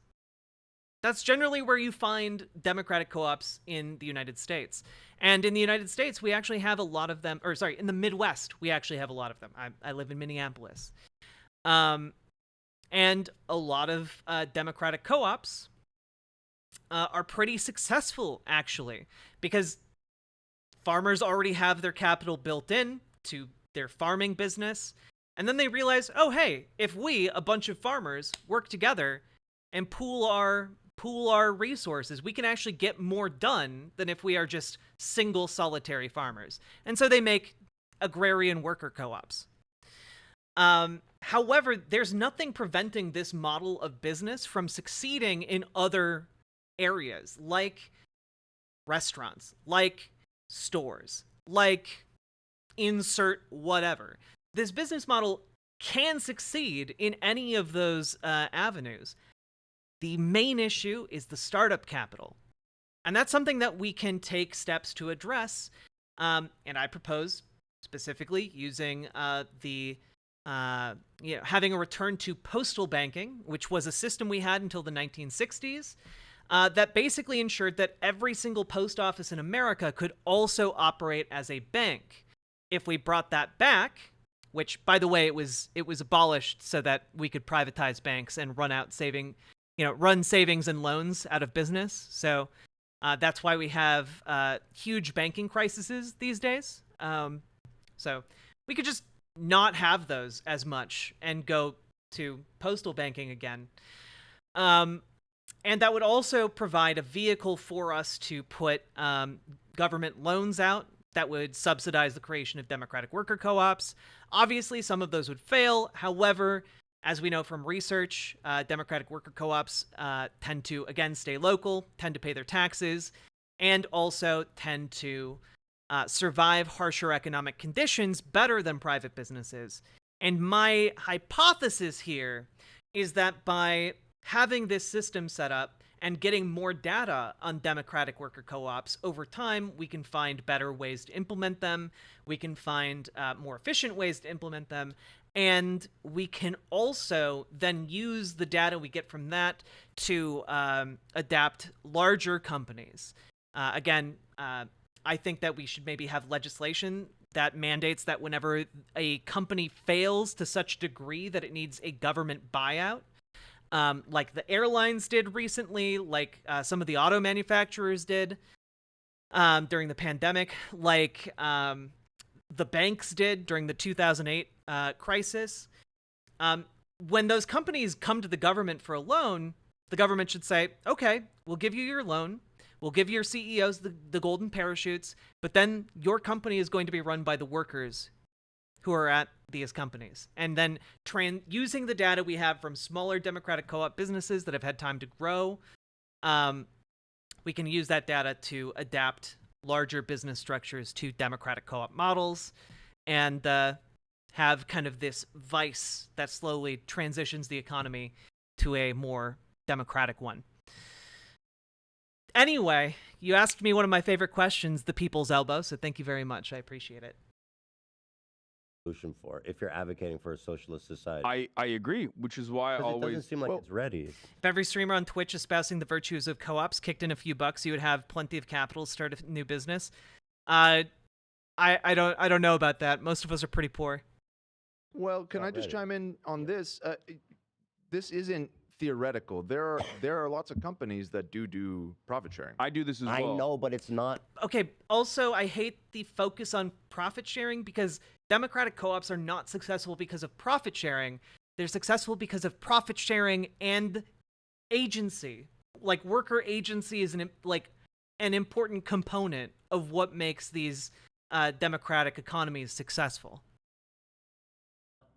That's generally where you find democratic co-ops in the United States. And in the United States, we actually have a lot of them, in the Midwest, we actually have a lot of them. I live in Minneapolis. And a lot of democratic co-ops are pretty successful, actually, because farmers already have their capital built in to their farming business. And then they realize, oh, hey, if we, a bunch of farmers, work together and pool our resources, we can actually get more done than if we are just single solitary farmers. And so they make agrarian worker co-ops. However, there's nothing preventing this model of business from succeeding in other areas, like restaurants, like stores, like insert whatever. This business model can succeed in any of those avenues. The main issue is the startup capital. And that's something that we can take steps to address. And I propose specifically using having a return to postal banking, which was a system we had until the 1960s, that basically ensured that every single post office in America could also operate as a bank. If we brought that back, which, by the way, it was abolished so that we could privatize banks and run savings and loans out of business. So that's why we have huge banking crises these days. So we could just not have those as much and go to postal banking again. And that would also provide a vehicle for us to put government loans out that would subsidize the creation of democratic worker co-ops. Obviously, some of those would fail. However, as we know from research, democratic worker co-ops tend to, again, stay local, tend to pay their taxes, and also tend to survive harsher economic conditions better than private businesses. And my hypothesis here is that by having this system set up and getting more data on democratic worker co-ops over time, we can find better ways to implement them. We can find more efficient ways to implement them. And we can also then use the data we get from that to adapt larger companies. I think that we should maybe have legislation that mandates that whenever a company fails to such degree that it needs a government buyout, like the airlines did recently, like some of the auto manufacturers did during the pandemic, like the banks did during the 2008 crisis. When those companies come to the government for a loan, the government should say, okay, we'll give you your loan. We'll give your CEOs the golden parachutes, but then your company is going to be run by the workers who are at these companies. And then using the data we have from smaller democratic co-op businesses that have had time to grow, we can use that data to adapt larger business structures to democratic co-op models and have kind of this vice that slowly transitions the economy to a more democratic one. Anyway, you asked me one of my favorite questions, the people's elbow, so thank you very much. I appreciate it. Solution for if you're advocating for a socialist society. I agree, which is why I 'Cause it always doesn't seem like it's ready. If every streamer on Twitch espousing the virtues of co-ops kicked in a few bucks, you would have plenty of capital to start a new business. I don't know about that. Most of us are pretty poor. Well, can Not I just ready. chime in on this? This isn't theoretical. There are lots of companies that do profit sharing. I do this as I well. know, but it's not. Okay, also, I hate the focus on profit sharing because democratic co-ops are not successful because of profit sharing. They're successful because of profit sharing and agency. Like, worker agency is an important component of what makes these democratic economies successful.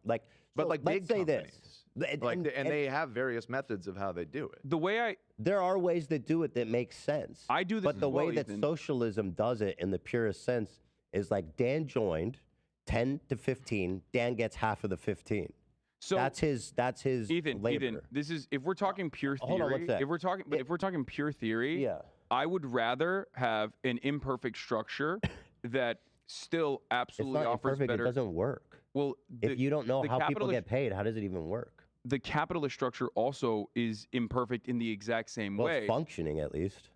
Like, But so like let's big say companies, this. and they have various methods of how they do it. The way There are ways that do it that make sense. I do this But as the well, way that Ethan. socialism does it in the purest sense is like Dan joined 10 to 15. Dan gets half of the 15. So That's his Ethan, labor. this is if we're talking pure theory. Hold on one sec. If we're talking pure theory, Yeah. I would rather have an imperfect structure that still It's absolutely not offers imperfect. better. It doesn't work. Well, If you don't know the how people capitalist- get paid, how does it even work? the capitalist structure also is imperfect in the exact same Well, way. it's functioning at least.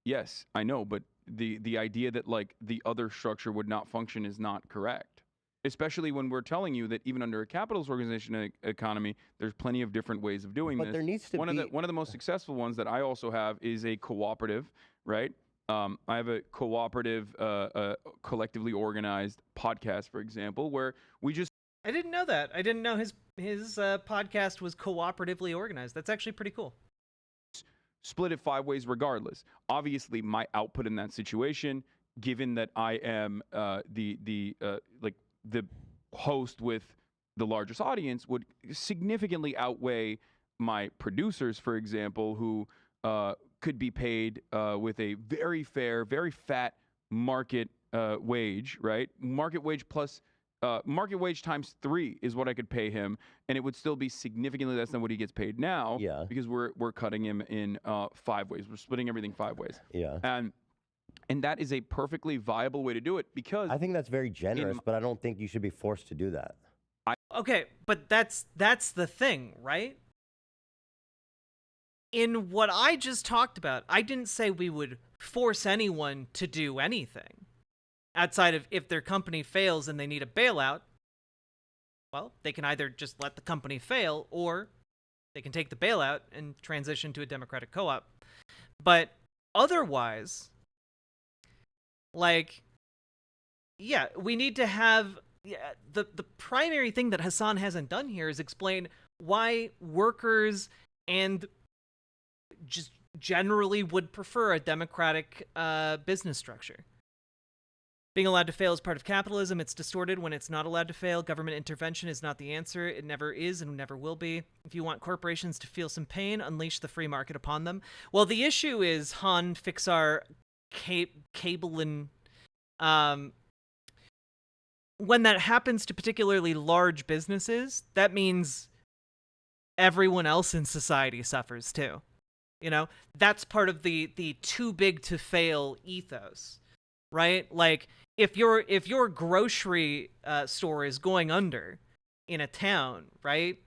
Yes, I know, but the idea that like the other structure would not function is not correct. Especially when we're telling you that even under a capitalist organization economy, there's plenty of different ways of doing But this. there needs to one be of the most successful ones that I also have is a cooperative, right? I have a cooperative, collectively organized podcast, for example, where we just I didn't know that. I didn't know his podcast was cooperatively organized. That's actually pretty cool. split it 5 ways regardless. Obviously, my output in that situation, given that I am the host with the largest audience, would significantly outweigh my producers, for example, who could be paid with a very fair, very fat market wage, right? Market wage plus market wage times 3 is what I could pay him, and it would still be significantly less than what he gets paid now. Yeah. Because we're cutting him in 5 ways. We're splitting everything 5 ways. Yeah. And that is a perfectly viable way to do it because I think that's very generous, but I don't think you should be forced to do that. Okay, but that's the thing, right? In what I just talked about, I didn't say we would force anyone to do anything. Outside of if their company fails and they need a bailout, well, they can either just let the company fail or they can take the bailout and transition to a democratic co-op. But otherwise, like, yeah, we need to have the primary thing that Hasan hasn't done here is explain why workers and just generally would prefer a democratic business structure. Being allowed to fail is part of capitalism. It's distorted when it's not allowed to fail. Government intervention is not the answer. It never is and never will be. If you want corporations to feel some pain, unleash the free market upon them. Well, the issue is Han, Fixar, Cable, and when that happens to particularly large businesses, that means everyone else in society suffers too. You know, that's part of the too big to fail ethos, right? Like if your grocery store is going under in a town, right?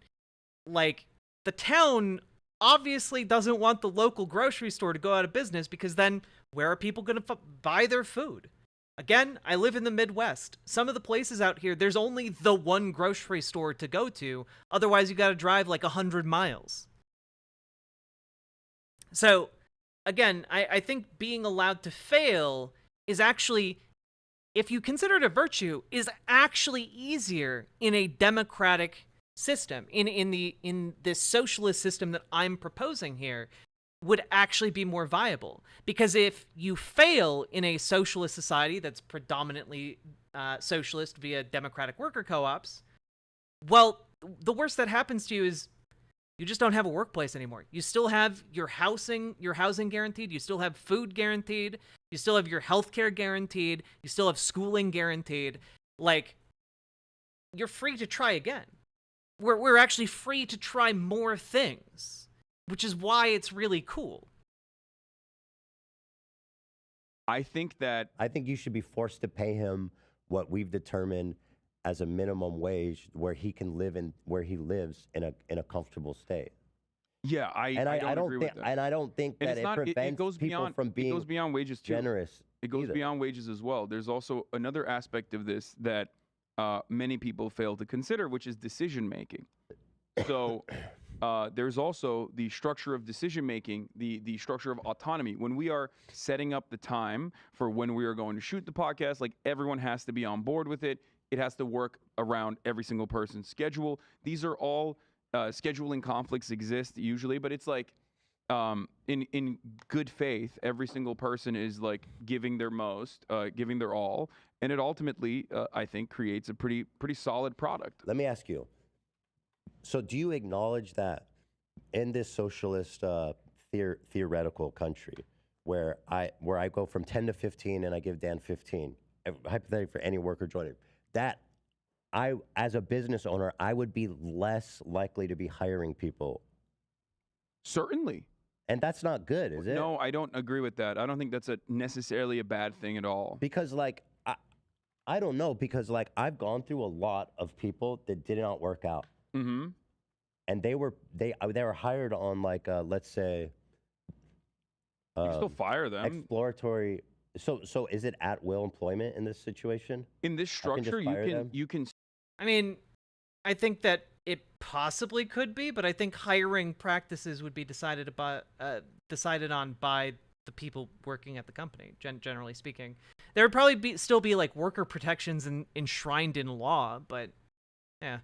Like the town obviously doesn't want the local grocery store to go out of business because then where are people going to buy their food? Again, I live in the Midwest. Some of the places out here, there's only the one grocery store to go to. Otherwise, you got to drive like 100 miles. So, again, I think being allowed to fail is actually, if you consider it a virtue, is actually easier in a democratic system. In this socialist system that I'm proposing here, would actually be more viable. Because if you fail in a socialist society that's predominantly socialist via democratic worker co-ops, well, the worst that happens to you is you just don't have a workplace anymore. You still have your housing guaranteed. You still have food guaranteed. You still have your healthcare guaranteed. You still have schooling guaranteed. Like, you're free to try again. We're actually free to try more things, which is why it's really cool. I think you should be forced to pay him what we've determined as a minimum wage, where he can live where he lives in a comfortable state. Yeah, I don't agree with that. And I don't think And that it's not, prevents goes people beyond, from being it goes beyond wages too. generous. It goes either. beyond wages as well. There's also another aspect of this that many people fail to consider, which is decision making. So there's also the structure of decision making, the structure of autonomy. When we are setting up the time for when we are going to shoot the podcast, like, everyone has to be on board with it. It has to work around every single person's schedule. These are all scheduling conflicts exist usually, but it's like in good faith, every single person is like giving their most, giving their all, and it ultimately, I think, creates a pretty solid product. Let me ask you. So, do you acknowledge that in this socialist theoretical country, where I go from 10 to 15 and I give Dan 15, hypothetically for any worker joining, that I, as a business owner, I would be less likely to be hiring people? Certainly. And that's not good, is it? No, I don't agree with that. I don't think that's necessarily a bad thing at all. Because, like, I don't know, because, like, I've gone through a lot of people that did not work out. Mm-hmm. And they were hired on, like, let's say, You can still fire them. exploratory. So is it at will employment in this situation? In this structure, you can. I mean, I think that it possibly could be, but I think hiring practices would be decided on by the people working at the company. Generally speaking, there would probably still be like worker protections enshrined in law, but yeah.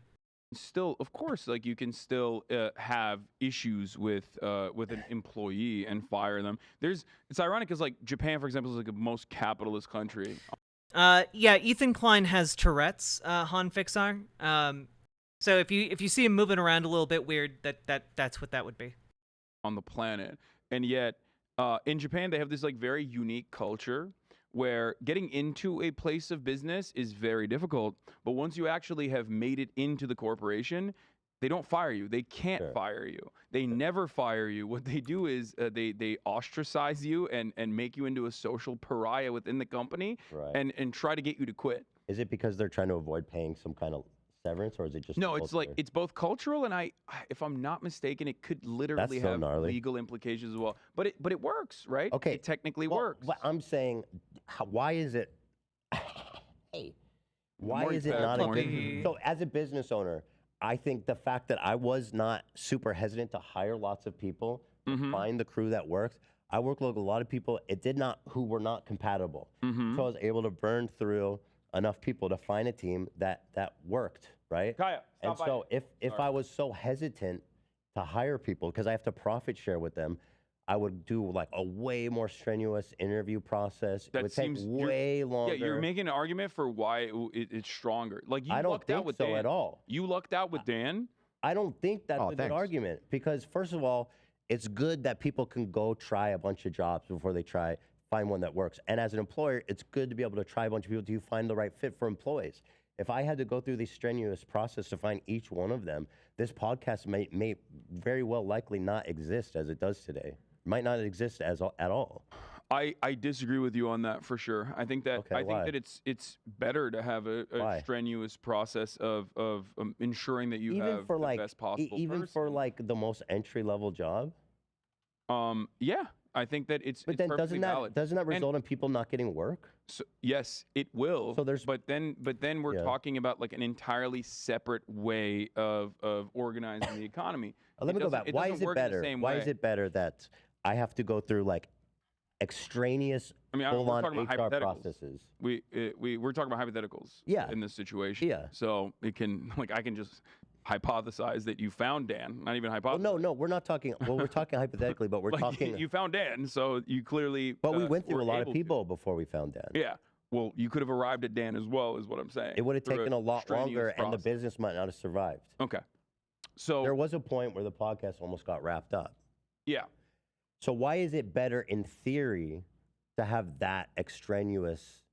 Still, of course, like, you can still have issues with an employee and fire them. It's ironic because, like, Japan, for example, is like the most capitalist country. Yeah, Ethan Klein has Tourette's, Han Fixar. So if you see him moving around a little bit weird, that's what that would be. On the planet. And yet, in Japan, they have this, like, very unique culture where getting into a place of business is very difficult. But once you actually have made it into the corporation, they don't fire you. They can't fire you. They never fire you. What they do is they ostracize you and make you into a social pariah within the company, and try to get you to quit. Is it because they're trying to avoid paying some kind of severance, or is it just no? It's like it's both cultural, and if I'm not mistaken, it could literally have legal implications as well. But it works, right? Okay, it technically works. But I'm saying, why is it? Hey, why is it not a good? So, as a business owner, I think the fact that I was not super hesitant to hire lots of people, find the crew that worked. I worked with a lot of people who were not compatible. So I was able to burn through enough people to find a team that worked, right? Kaya, and so if I was so hesitant to hire people because I have to profit share with them, I would do like a way more strenuous interview process. It would take way longer. Yeah, you're making an argument for why it's stronger. Like, you I don't lucked out think with so Dan. at all. You lucked out with Dan. I don't think that's a good argument, because first of all, it's good that people can go try a bunch of jobs before they find one that works. And as an employer, it's good to be able to try a bunch of people. Do you find the right fit for employees? If I had to go through this strenuous process to find each one of them, this podcast may very well likely not exist as it does today. Might not exist at all. I disagree with you on that for sure. I think that it's better to have a strenuous process of ensuring that you have the best possible person. For like the most entry level job. Yeah, I think that it's. But then doesn't that result in people not getting work? So, yes, it will. So there's. But then we're talking about like an entirely separate way of organizing the economy. Let me go back. Why is it better? Why is it better that I have to go through like extraneous full-on HR processes? We're talking about hypotheticals. Yeah. In this situation. Yeah. So it can I can just hypothesize that you found Dan. Not even hypothesize. Well, no, we're not talking. Well, we're talking hypothetically, but we're Like, talking. You found Dan, so you clearly. But we went through were a lot of able to. people before we found Dan. Yeah. Well, you could have arrived at Dan as well, is what I'm saying. It would have through taken a lot strenuous longer, and the process. business might not have survived. Okay. So There was a point where the podcast almost got wrapped up. yeah. So why is it better in theory to have that extraneous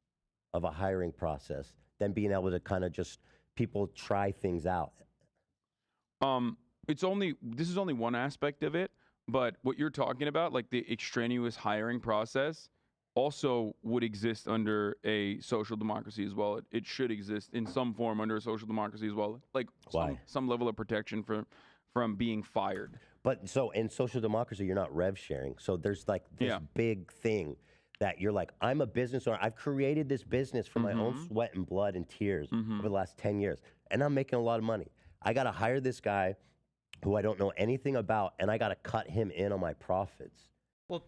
of a hiring process than being able to kind of just people try things out? This is only one aspect of it, but what you're talking about, like the extraneous hiring process, also would exist under a social democracy as well. It should exist in some form under a social democracy as well, like some level of protection from being fired. But so in social democracy, you're not rev sharing. So there's like this big thing that you're like, I'm a business owner. I've created this business from my own sweat and blood and tears over the last 10 years, and I'm making a lot of money. I got to hire this guy who I don't know anything about, and I got to cut him in on my profits. Well,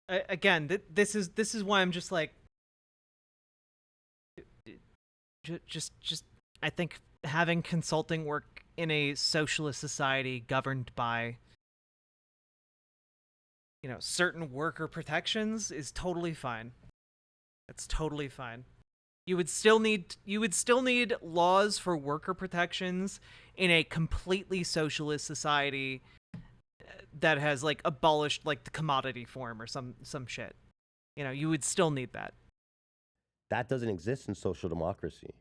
again, this is why I'm just like, just I think having consulting work in a socialist society governed by, certain worker protections is totally fine. That's totally fine. You would still need laws for worker protections in a completely socialist society that has like abolished like the commodity form or some shit. You would still need that. That doesn't exist in social democracy.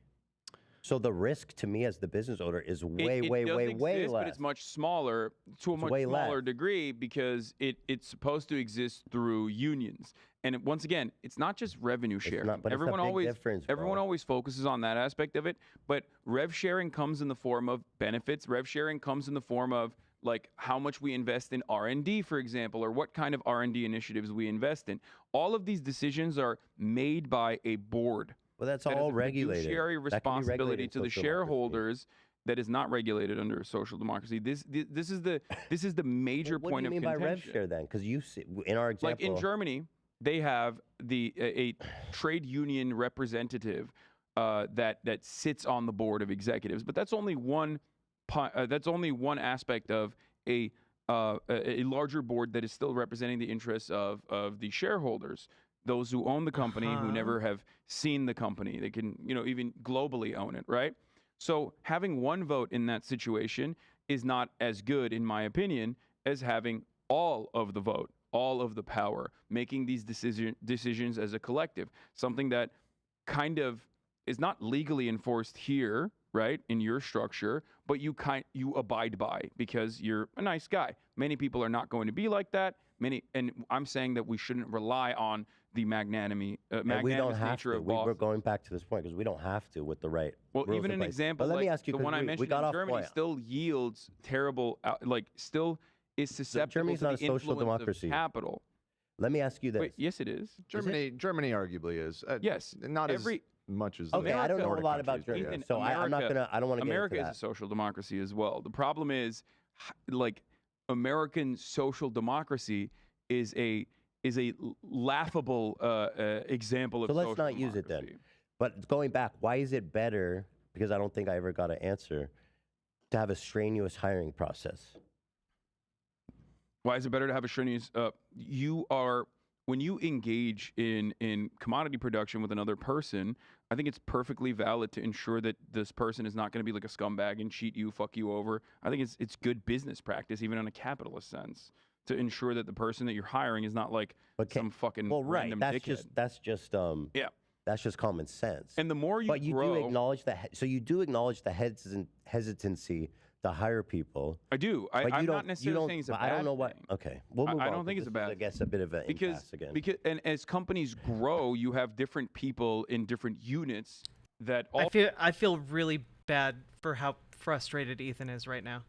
So the risk to me as the business owner is way less. But it's much smaller, to a much smaller degree, because it's supposed to exist through unions. And once again, it's not just revenue sharing. Everyone always focuses on that aspect of it, but rev sharing comes in the form of benefits. Rev sharing comes in the form of like how much we invest in R&D, for example, or what kind of R&D initiatives we invest in. All of these decisions are made by a board. Well, that's all regulated. Fiduciary responsibility to the shareholders that is not regulated under a social democracy. This is the major point of contention. What do you mean by rev share then? Because you see, in our example, like in Germany, they have a trade union representative that sits on the board of executives, but that's only one aspect of a larger board that is still representing the interests of the shareholders. Those who own the company, who never have seen the company. They can, even globally own it, right? So having one vote in that situation is not as good, in my opinion, as having all of the vote, all of the power, making these decisions as a collective, something that kind of is not legally enforced here, right, in your structure, but you abide by because you're a nice guy. Many people are not going to be like that. And I'm saying that we shouldn't rely on the magnanimous nature of bosses. We're going back to this point because we don't have to with the right. Well, even an example like the one I mentioned in Germany still yields terrible, still is susceptible to the influence of capital. Let me ask you this. Wait, yes, it is. Germany arguably is. Yes, not as much as. Okay, I don't know a lot about Germany, so I'm not gonna. I don't want to get into that. America is a social democracy as well. The problem is, like, American social democracy is a laughable example of social democracy. So let's not use it then. But going back, why is it better? Because I don't think I ever got an answer. To have a strenuous hiring process. Why is it better to have a strenuous? When you engage in commodity production with another person, I think it's perfectly valid to ensure that this person is not going to be like a scumbag and cheat you, fuck you over. I think it's good business practice, even in a capitalist sense, to ensure that the person that you're hiring is not like some fucking random dickhead. That's just common sense. And the more you grow, do acknowledge that. So you do acknowledge the hesitancy to hire people. I do. I'm not necessarily saying it's a bad thing. I don't know what. Okay, we'll move on. I don't think it's a bad thing. I guess a bit of an impasse again. And as companies grow, you have different people in different units that. I feel really bad for how frustrated Ethan is right now.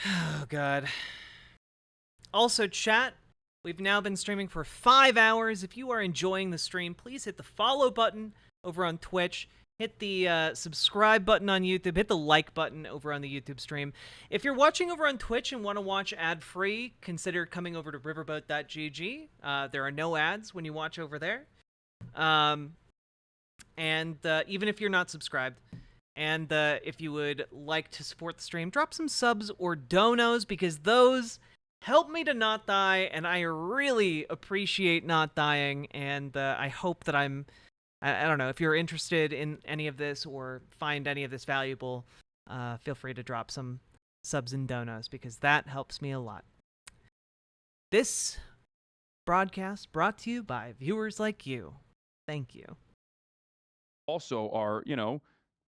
Oh God. Also, chat. We've now been streaming for 5 hours. If you are enjoying the stream, please hit the follow button over on Twitch. Hit the subscribe button on YouTube. Hit the like button over on the YouTube stream. If you're watching over on Twitch and want to watch ad-free, consider coming over to riverboat.gg. There are no ads when you watch over there. And even if you're not subscribed. And if you would like to support the stream, drop some subs or donos, because those help me to not die, and I really appreciate not dying. And I hope that I don't know, if you're interested in any of this or find any of this valuable, feel free to drop some subs and donos, because that helps me a lot. This broadcast brought to you by viewers like you. Thank you. Also are,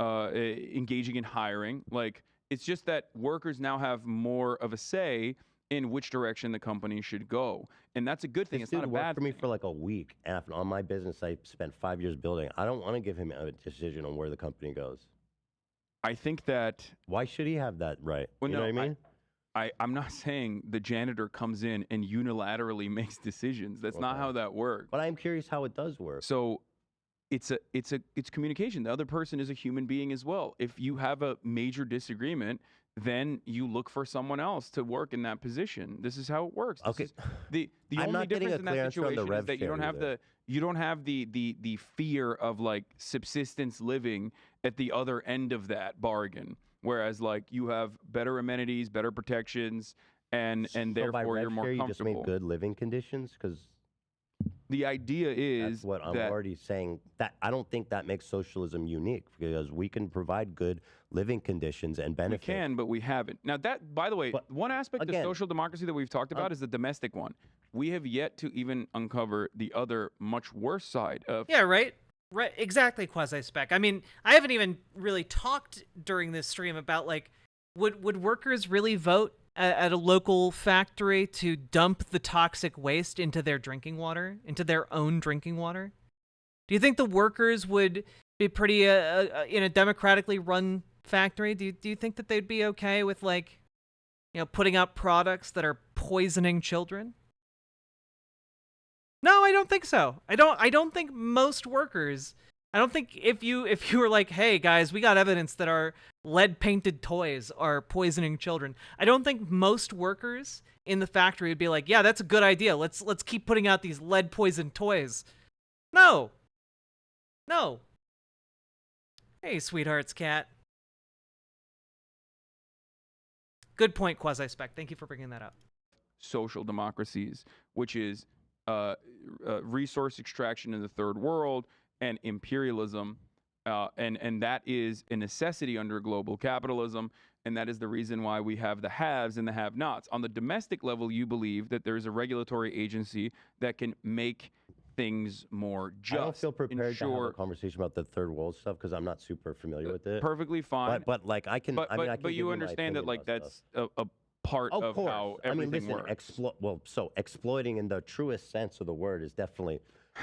engaging in hiring. Like, it's just that workers now have more of a say in which direction the company should go. And that's a good thing. This It's dude not a worked bad for me thing. for like a week. After on my business, I spent 5 years building. I don't want to give him a decision on where the company goes. I think that... Why should he have that right? Well, you know what I mean? I'm not saying the janitor comes in and unilaterally makes decisions. That's not how that works. But I'm curious how it does work. So it's communication. The other person is a human being as well. If you have a major disagreement, then you look for someone else to work in that position. This is how it works. Okay. The I'm only not getting difference a in clear that answer on the situation is rev that you don't share have either. the fear of like subsistence living at the other end of that bargain. Whereas like you have better amenities, better protections, and So by therefore rev you're more share, you just comfortable. made good living conditions? Because The idea is that's what I'm that already saying. That I don't think that makes socialism unique, because we can provide good living conditions and we benefits. can, but we haven't. Now that, by the way, But one aspect again, of social democracy that we've talked about is the domestic one. We have yet to even uncover the other, much worse side of. Yeah, right? Right, exactly, quasi-spec. I mean, I haven't even really talked during this stream about, like, would workers really vote at a local factory to dump the toxic waste into their drinking water, into their own drinking water? Do you think the workers would be pretty, in a democratically run factory? Do you think that they'd be okay with, like, putting out products that are poisoning children? No, I don't think so. I don't think most workers. I don't think if you were like, hey guys, we got evidence that our lead painted toys are poisoning children. I don't think most workers in the factory would be like, yeah, that's a good idea. Let's keep putting out these lead poisoned toys. No. No. Hey, sweetheart's cat. Good point, quasi-spec. Thank you for bringing that up. Social democracies, which is resource extraction in the third world and imperialism, and that is a necessity under global capitalism, and that is the reason why we have the haves and the have-nots. On the domestic level, you believe that there is a regulatory agency that can make things more just. I don't feel prepared to have a conversation about the third world stuff because I'm not super familiar with it. Perfectly fine. But like I can. I mean, I can but give you my understand that opinion like about that's stuff. a part of course. how I mean, everything listen, works. exploiting in the truest sense of the word is definitely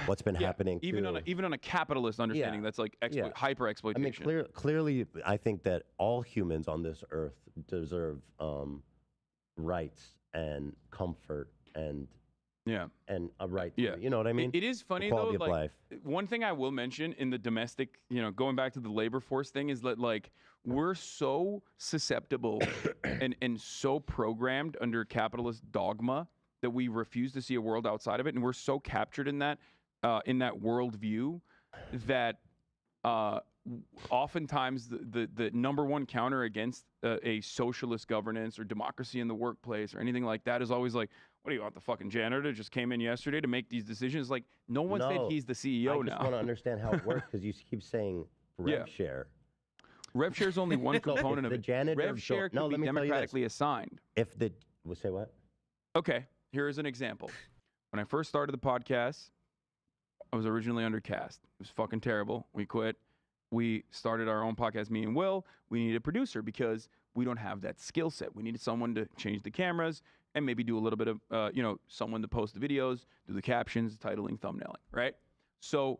what's been happening. Even on a capitalist understanding, that's like hyper I exploitation. mean, clearly, I think that all humans on this earth deserve rights and comfort and a right. To, you know what I mean? It is funny quality though. of Like life. one thing I will mention in the domestic, going back to the labor force thing, is that like we're so susceptible and so programmed under capitalist dogma that we refuse to see a world outside of it, and we're so captured in that worldview that oftentimes the number one counter against a socialist governance or democracy in the workplace or anything like that is always like, what do you want, the fucking janitor just came in yesterday to make these decisions? Like, no one said he's the CEO now. I just want to understand how it works because you keep saying rev share. Rev share is only one component of the it. janitor Rev share can be democratically assigned. If the say what? Okay, here is an example. When I first started the podcast, I was originally under cast. It was fucking terrible. We quit. We started our own podcast, me and Will. We needed a producer because we don't have that skill set. We needed someone to change the cameras and maybe do a little bit of, someone to post the videos, do the captions, titling, thumbnailing, right? So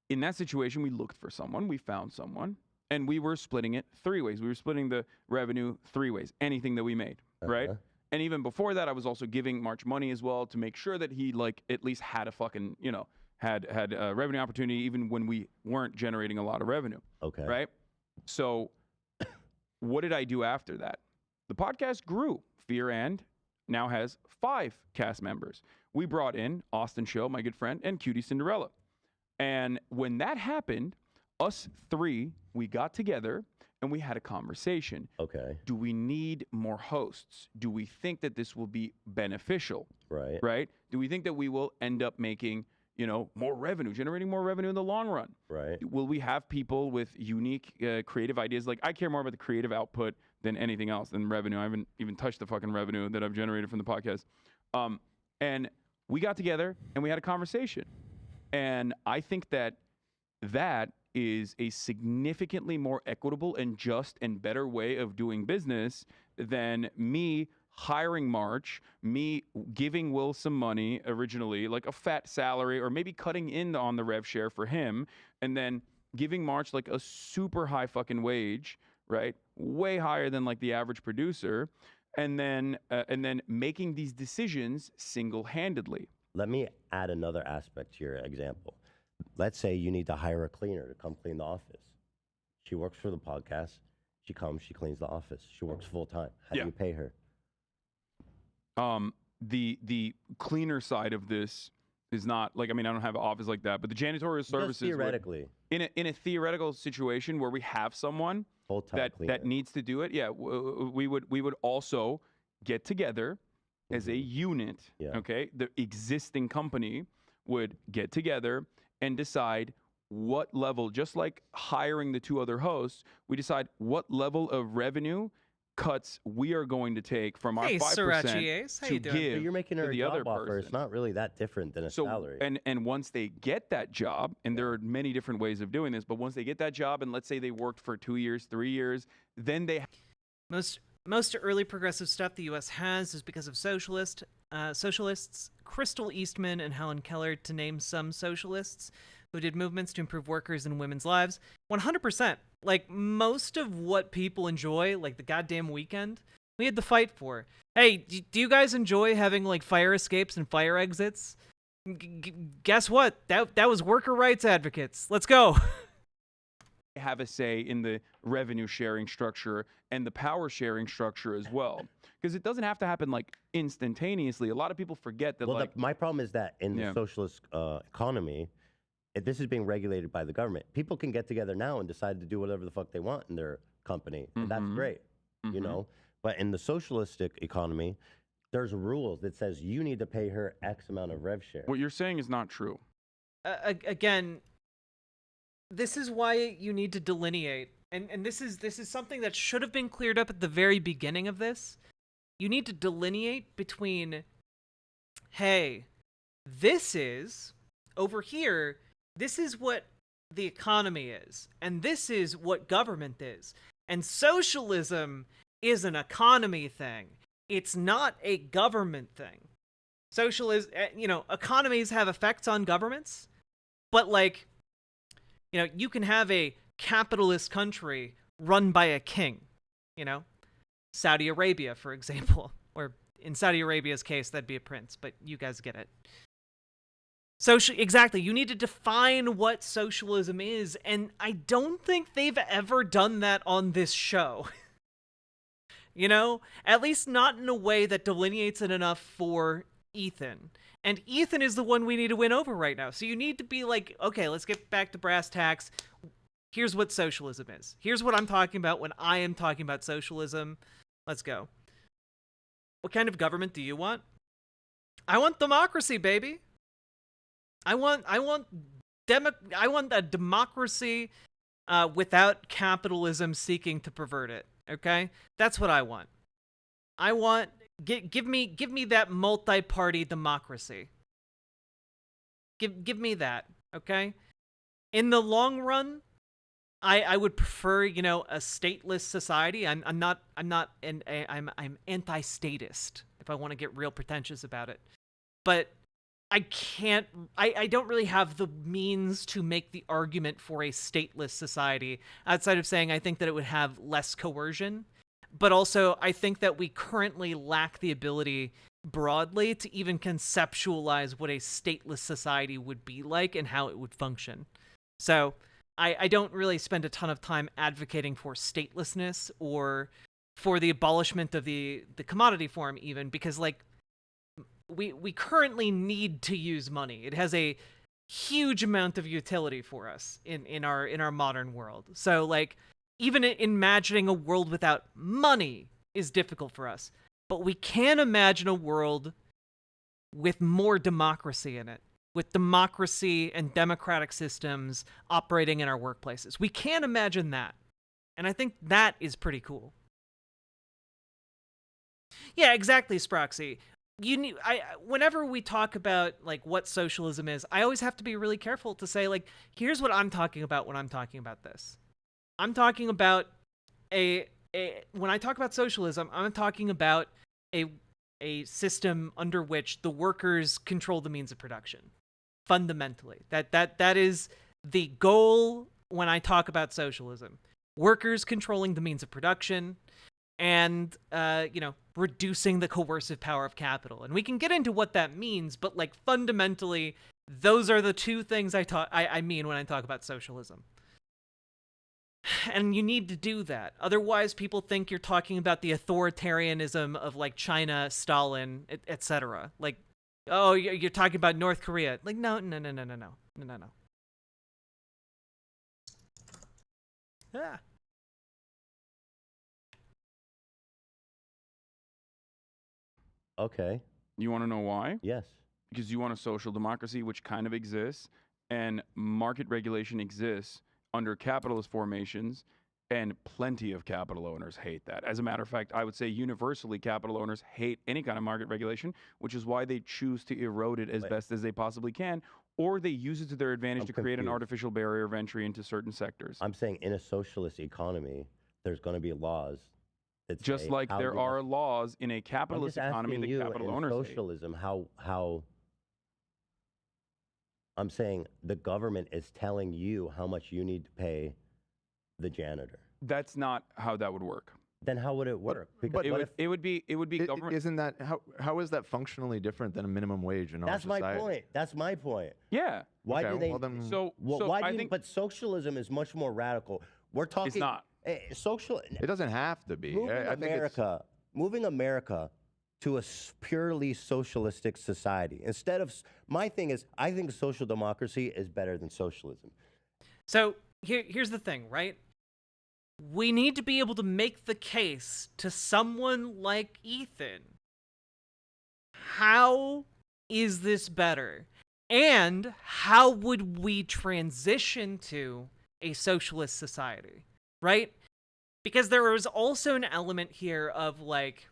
in that situation, we looked for someone. We found someone. And we were splitting it 3 ways. We were splitting the revenue 3 ways, anything that we made, right? And even before that, I was also giving March money as well to make sure that he like at least had a fucking, had a revenue opportunity even when we weren't generating a lot of revenue. Okay. Right? So what did I do after that? The podcast grew. Fear and now has 5 cast members. We brought in Austin Show, my good friend, and Cutie Cinderella. And when that happened, Us three, we got together and we had a conversation. Okay. Do we need more hosts? Do we think that this will be beneficial? Right. Right? Do we think that we will end up making, more revenue, generating more revenue in the long run? Right. Will we have people with unique creative ideas? Like, I care more about the creative output than anything else, than revenue. I haven't even touched the fucking revenue that I've generated from the podcast. And we got together and we had a conversation. And I think that is a significantly more equitable and just and better way of doing business than me hiring March, me giving Will some money originally, like a fat salary, or maybe cutting in on the rev share for him, and then giving March like a super high fucking wage, right? Way higher than like the average producer, and then making these decisions single-handedly. Let me add another aspect to your example. Let's say you need to hire a cleaner to come clean the office. She works for the podcast. She comes, she cleans the office. She works full time. How do you pay her? The cleaner side of this is not like, I mean, I don't have an office like that, but the janitorial services, theoretically, in a theoretical situation where we have someone that needs to do it, we would also get together as a unit. Okay, the existing company would get together and decide what level, just like hiring the two other hosts, we decide what level of revenue cuts we are going to take from our 5% to give so you're making her to a the job other offer. person. It's not really that different than a salary. And once they get that job, and there are many different ways of doing this, but once they get that job, and let's say they worked for 2 years, 3 years, then they most early progressive stuff the U.S. has is because of socialists, Crystal Eastman and Helen Keller, to name some socialists who did movements to improve workers' and women's lives. 100%. Like, most of what people enjoy, like the goddamn weekend, we had to fight for. Hey, do you guys enjoy having, like, fire escapes and fire exits? Guess what? That was worker rights advocates. Let's go. Have a say in the revenue sharing structure and the power sharing structure as well. Because it doesn't have to happen, like, instantaneously. A lot of people forget that, Well, my problem is that in the socialist economy, this is being regulated by the government. People can get together now and decide to do whatever the fuck they want in their company. And that's great, you know? But in the socialistic economy, there's rules that says you need to pay her X amount of rev share. What you're saying is not true. Again, this is why you need to delineate. And this is something that should have been cleared up at the very beginning of this. You need to delineate between, hey, this is, over here, this is what the economy is, and this is what government is. And socialism is an economy thing. It's not a government thing. Socialism, economies have effects on governments, but like, you can have a capitalist country run by a king, Saudi Arabia, for example, or in Saudi Arabia's case, that'd be a prince, but you guys get it. Exactly, you need to define what socialism is, and I don't think they've ever done that on this show. At least not in a way that delineates it enough for Ethan. And Ethan is the one we need to win over right now. So you need to be like, okay, let's get back to brass tacks. Here's what socialism is. Here's what I'm talking about when I am talking about socialism. Let's go. What kind of government do you want? I want democracy, baby. I want a democracy without capitalism seeking to pervert it. Okay, that's what I want. Give me that multi-party democracy. Give me that. Okay. In the long run, I would prefer, a stateless society. I'm anti-statist, if I want to get real pretentious about it. But I don't really have the means to make the argument for a stateless society outside of saying I think that it would have less coercion. But also, I think that we currently lack the ability broadly to even conceptualize what a stateless society would be like and how it would function. So I don't really spend a ton of time advocating for statelessness or for the abolishment of the commodity form even, because like we currently need to use money. It has a huge amount of utility for us in our modern world. So like even imagining a world without money is difficult for us, but we can imagine a world with more democracy in it, with democracy and democratic systems operating in our workplaces. We can imagine that. And I think that is pretty cool. Yeah, exactly, Sproxy. Whenever we talk about like what socialism is, I always have to be really careful to say like, here's what I'm talking about when I'm talking about this. I'm talking about when I talk about socialism, I'm talking about a system under which the workers control the means of production. Fundamentally, that is the goal when I talk about socialism. Workers controlling the means of production and reducing the coercive power of capital. And we can get into what that means, but like fundamentally, those are the two things I mean when I talk about socialism. And you need to do that. Otherwise, people think you're talking about the authoritarianism of like China, Stalin, etc. Like, oh, you're talking about North Korea. Like, no. Yeah. Okay. You want to know why? Yes. Because you want a social democracy, which kind of exists, and market regulation exists under capitalist formations, and plenty of capital owners hate that. As a matter of fact, I would say universally capital owners hate any kind of market regulation, which is why they choose to erode it as best as they possibly can, or they use it to their advantage to create an artificial barrier of entry into certain sectors. I'm saying in a socialist economy, there's going to be laws that Just say like how there you are must- laws in a I'm capitalist just economy asking that you capital in owners hate. socialism how I'm saying the government is telling you how much you need to pay the janitor. That's not how that would work. Then how would it work? Because It would be government. Isn't that how is that functionally different than a minimum wage in our that's society? my point. That's my point. Yeah. Why Okay, do they? well then- why I do? think But socialism is much more radical. We're talking. it's not. Social. It doesn't have to be. I think it's Moving America to a purely socialistic society. Instead of my thing is, I think social democracy is better than socialism. So here's the thing, right? We need to be able to make the case to someone like Ethan. How is this better? And how would we transition to a socialist society, right? Because there is also an element here of like,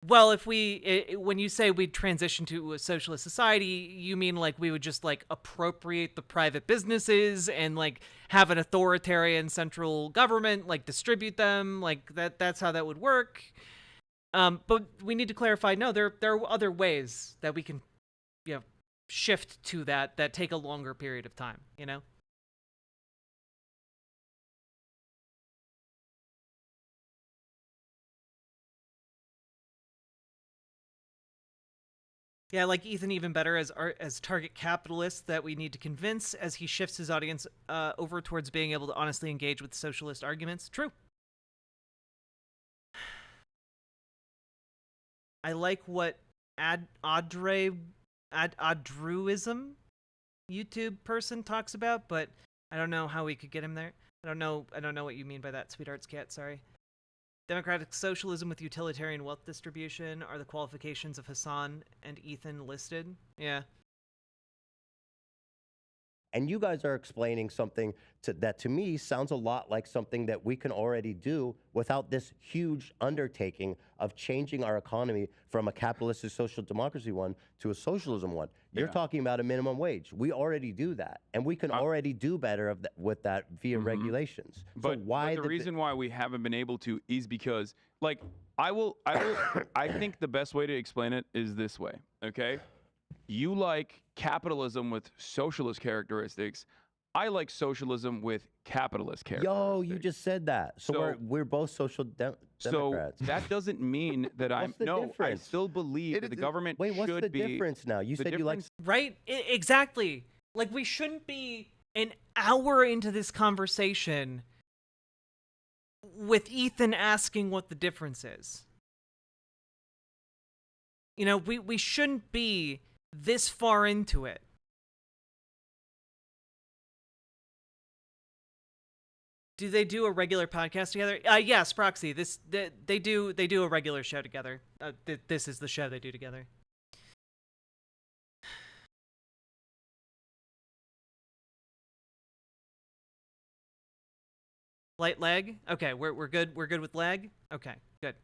well, if when you say we'd transition to a socialist society, you mean like we would just like appropriate the private businesses and like have an authoritarian central government, like distribute them, like that's how that would work. But we need to clarify, no, there are other ways that we can, shift to that take a longer period of time, Yeah, like Ethan even better as target capitalist that we need to convince as he shifts his audience over towards being able to honestly engage with socialist arguments. True. I like what Audruism YouTube person talks about, but I don't know how we could get him there. I don't know what you mean by that, Sweetheart's Cat, sorry. Democratic socialism with utilitarian wealth distribution are the qualifications of Hasan and Ethan listed. Yeah. And you guys are explaining something that to me sounds a lot like something that we can already do without this huge undertaking of changing our economy from a capitalistic social democracy one to a socialism one. You're talking about a minimum wage. We already do that, and we can already do better with that via regulations. But, so why but the reason why we haven't been able to is because, like, I think the best way to explain it is this way, okay? You like capitalism with socialist characteristics. I like socialism with capitalist characteristics. Yo, you just said that. So we're both social Democrats. So that doesn't mean that I'm difference? I still believe that the government Wait, what's should the be. difference now? You said you like right? Exactly. Like we shouldn't be an hour into this conversation with Ethan asking what the difference is. We shouldn't be this far into it Do they do a regular podcast together? Yes, Proxy. They do a regular show together. This is the show they do together. Light leg? Okay, we're good. We're good with leg? Okay, good.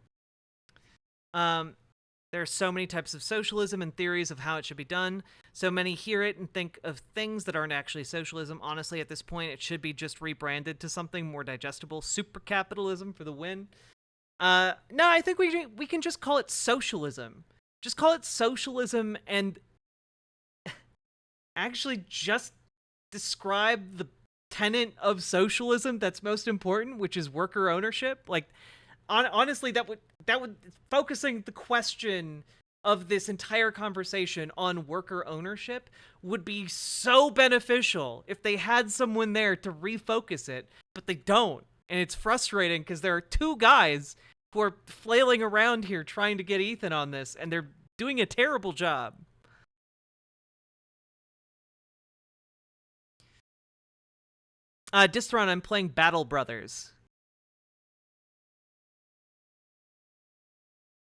There are so many types of socialism and theories of how it should be done. So many hear it and think of things that aren't actually socialism. Honestly, at this point, it should be just rebranded to something more digestible. Super capitalism for the win. No, I think we can just call it socialism. Just call it socialism and actually just describe the tenet of socialism that's most important, which is worker ownership. Like, honestly, that would focusing the question of this entire conversation on worker ownership would be so beneficial if they had someone there to refocus it, but they don't. And it's frustrating because there are two guys who are flailing around here trying to get Ethan on this, and they're doing a terrible job. Distron, I'm playing Battle Brothers.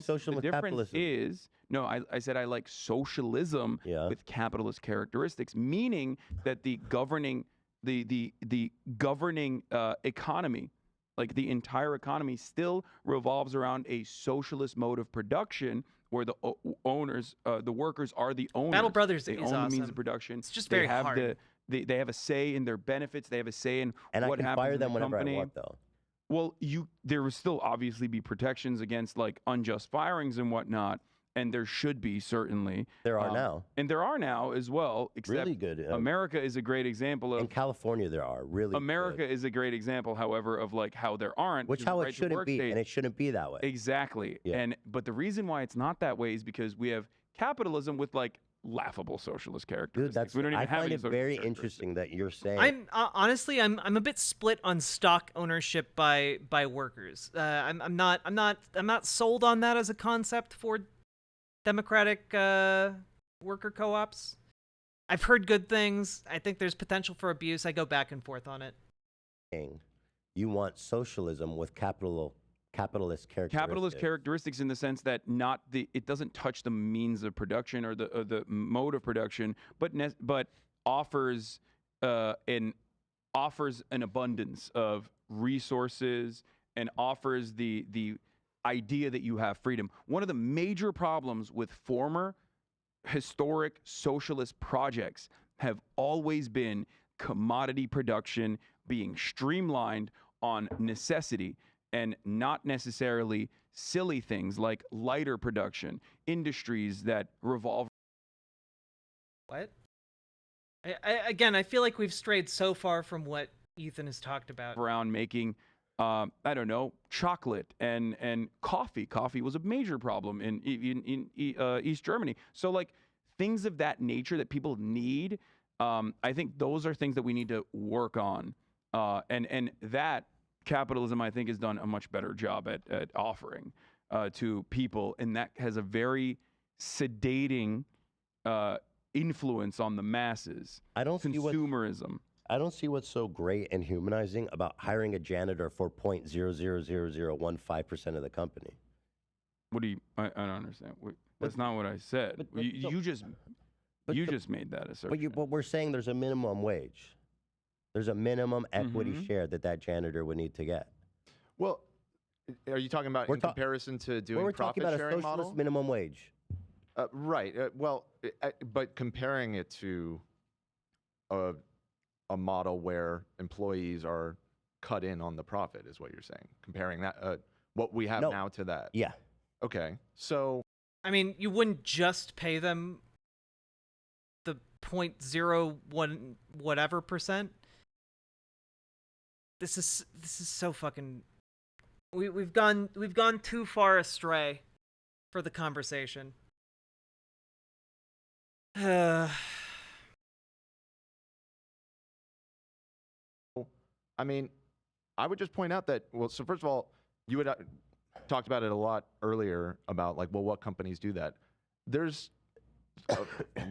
Social The difference capitalism. is, no, I said I like socialism with capitalist characteristics, meaning that the governing economy, like the entire economy, still revolves around a socialist mode of production where the owners, the workers are the owners. Battle Brothers they is own the means awesome. of production. It's just they very have hard. They have a say in their benefits. They have a say in And what I can happens fire in them the whenever company. I want, though. Well, there will still obviously be protections against like unjust firings and whatnot, and there should be certainly. There are now. And there are now as well. Except Really good. America is a great example of. In California, there are really. America good. is a great example, however, of like how there aren't. Which because how the it right to shouldn't work be, state- and it shouldn't be that way. Exactly. Yeah. But the reason why it's not that way is because we have capitalism with like laughable socialist characteristics. Dude, we don't even I have find any it socialist very characteristics. interesting that you're saying. I'm honestly I'm a bit split on stock ownership by workers. I'm not sold on that as a concept for democratic worker co-ops. I've heard good things. I think there's potential for abuse. I go back and forth on it. You want socialism with capitalist characteristics. Capitalist characteristics in the sense that it doesn't touch the means of production or the mode of production, but offers an abundance of resources and offers the idea that you have freedom. One of the major problems with former historic socialist projects have always been commodity production being streamlined on necessity and not necessarily silly things like lighter production, industries that revolve. What? Again, I feel like we've strayed so far from what Ethan has talked about. Around making, I don't know, chocolate and coffee. Coffee was a major problem in East Germany. So like things of that nature that people need, I think those are things that we need to work on. And that capitalism, I think, has done a much better job at offering to people, and that has a very sedating influence on the masses. I don't see consumerism. I don't see what's so great and humanizing about hiring a janitor for 0.000015% of the company. What do you? I don't understand. That's not what I said. You just made that assertion. But we're saying there's a minimum wage. There's a minimum equity share that janitor would need to get. Well, are you talking about in comparison to doing we're talking about a profit-sharing socialist model? minimum wage. Right. But comparing it to a model where employees are cut in on the profit is what you're saying. Comparing that, what we have now to that. Yeah. Okay. So. I mean, you wouldn't just pay them the 0.01 whatever percent. This is so fucking. We've gone too far astray for the conversation. I mean, I would just point out that, well, so first of all, you had talked about it a lot earlier about like, well, what companies do that? There's a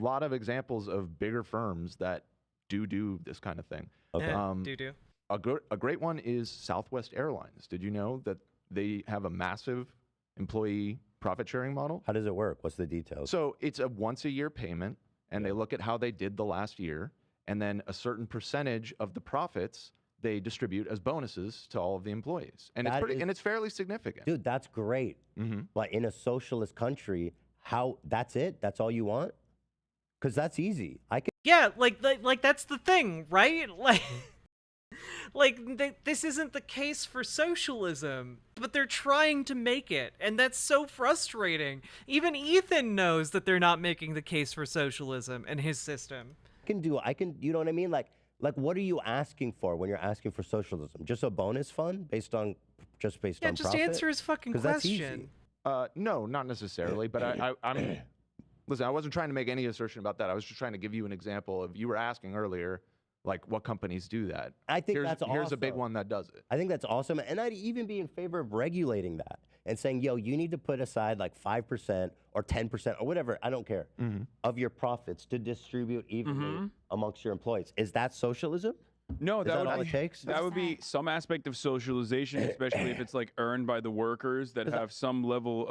lot of examples of bigger firms that do this kind of thing. Okay. Do. A great one is Southwest Airlines. Did you know that they have a massive employee profit sharing model? How does it work? What's the details? So it's a once a year payment, and they look at how they did the last year, and then a certain percentage of the profits they distribute as bonuses to all of the employees, and it's fairly significant. Dude, that's great. But in a socialist country, that's it? That's all you want? Because that's easy. Yeah, like that's the thing, right? This isn't the case for socialism, but they're trying to make it, and that's so frustrating. Even Ethan knows that they're not making the case for socialism and his system. You know what I mean? Like, what are you asking for when you're asking for socialism? Just a bonus fund based on profit? Just answer his fucking question. That's easy. No, not necessarily, but I'm listen, I wasn't trying to make any assertion about that. I was just trying to give you an example of, you were asking earlier, like, what companies do that. I think that's awesome. Here's a big one that does it. I think that's awesome. And I'd even be in favor of regulating that and saying, yo, you need to put aside like 5% or 10% or whatever, I don't care, of your profits to distribute evenly amongst your employees. Is that socialism? No, Is that all it takes? That would be some aspect of socialization, especially if it's like earned by the workers that have some level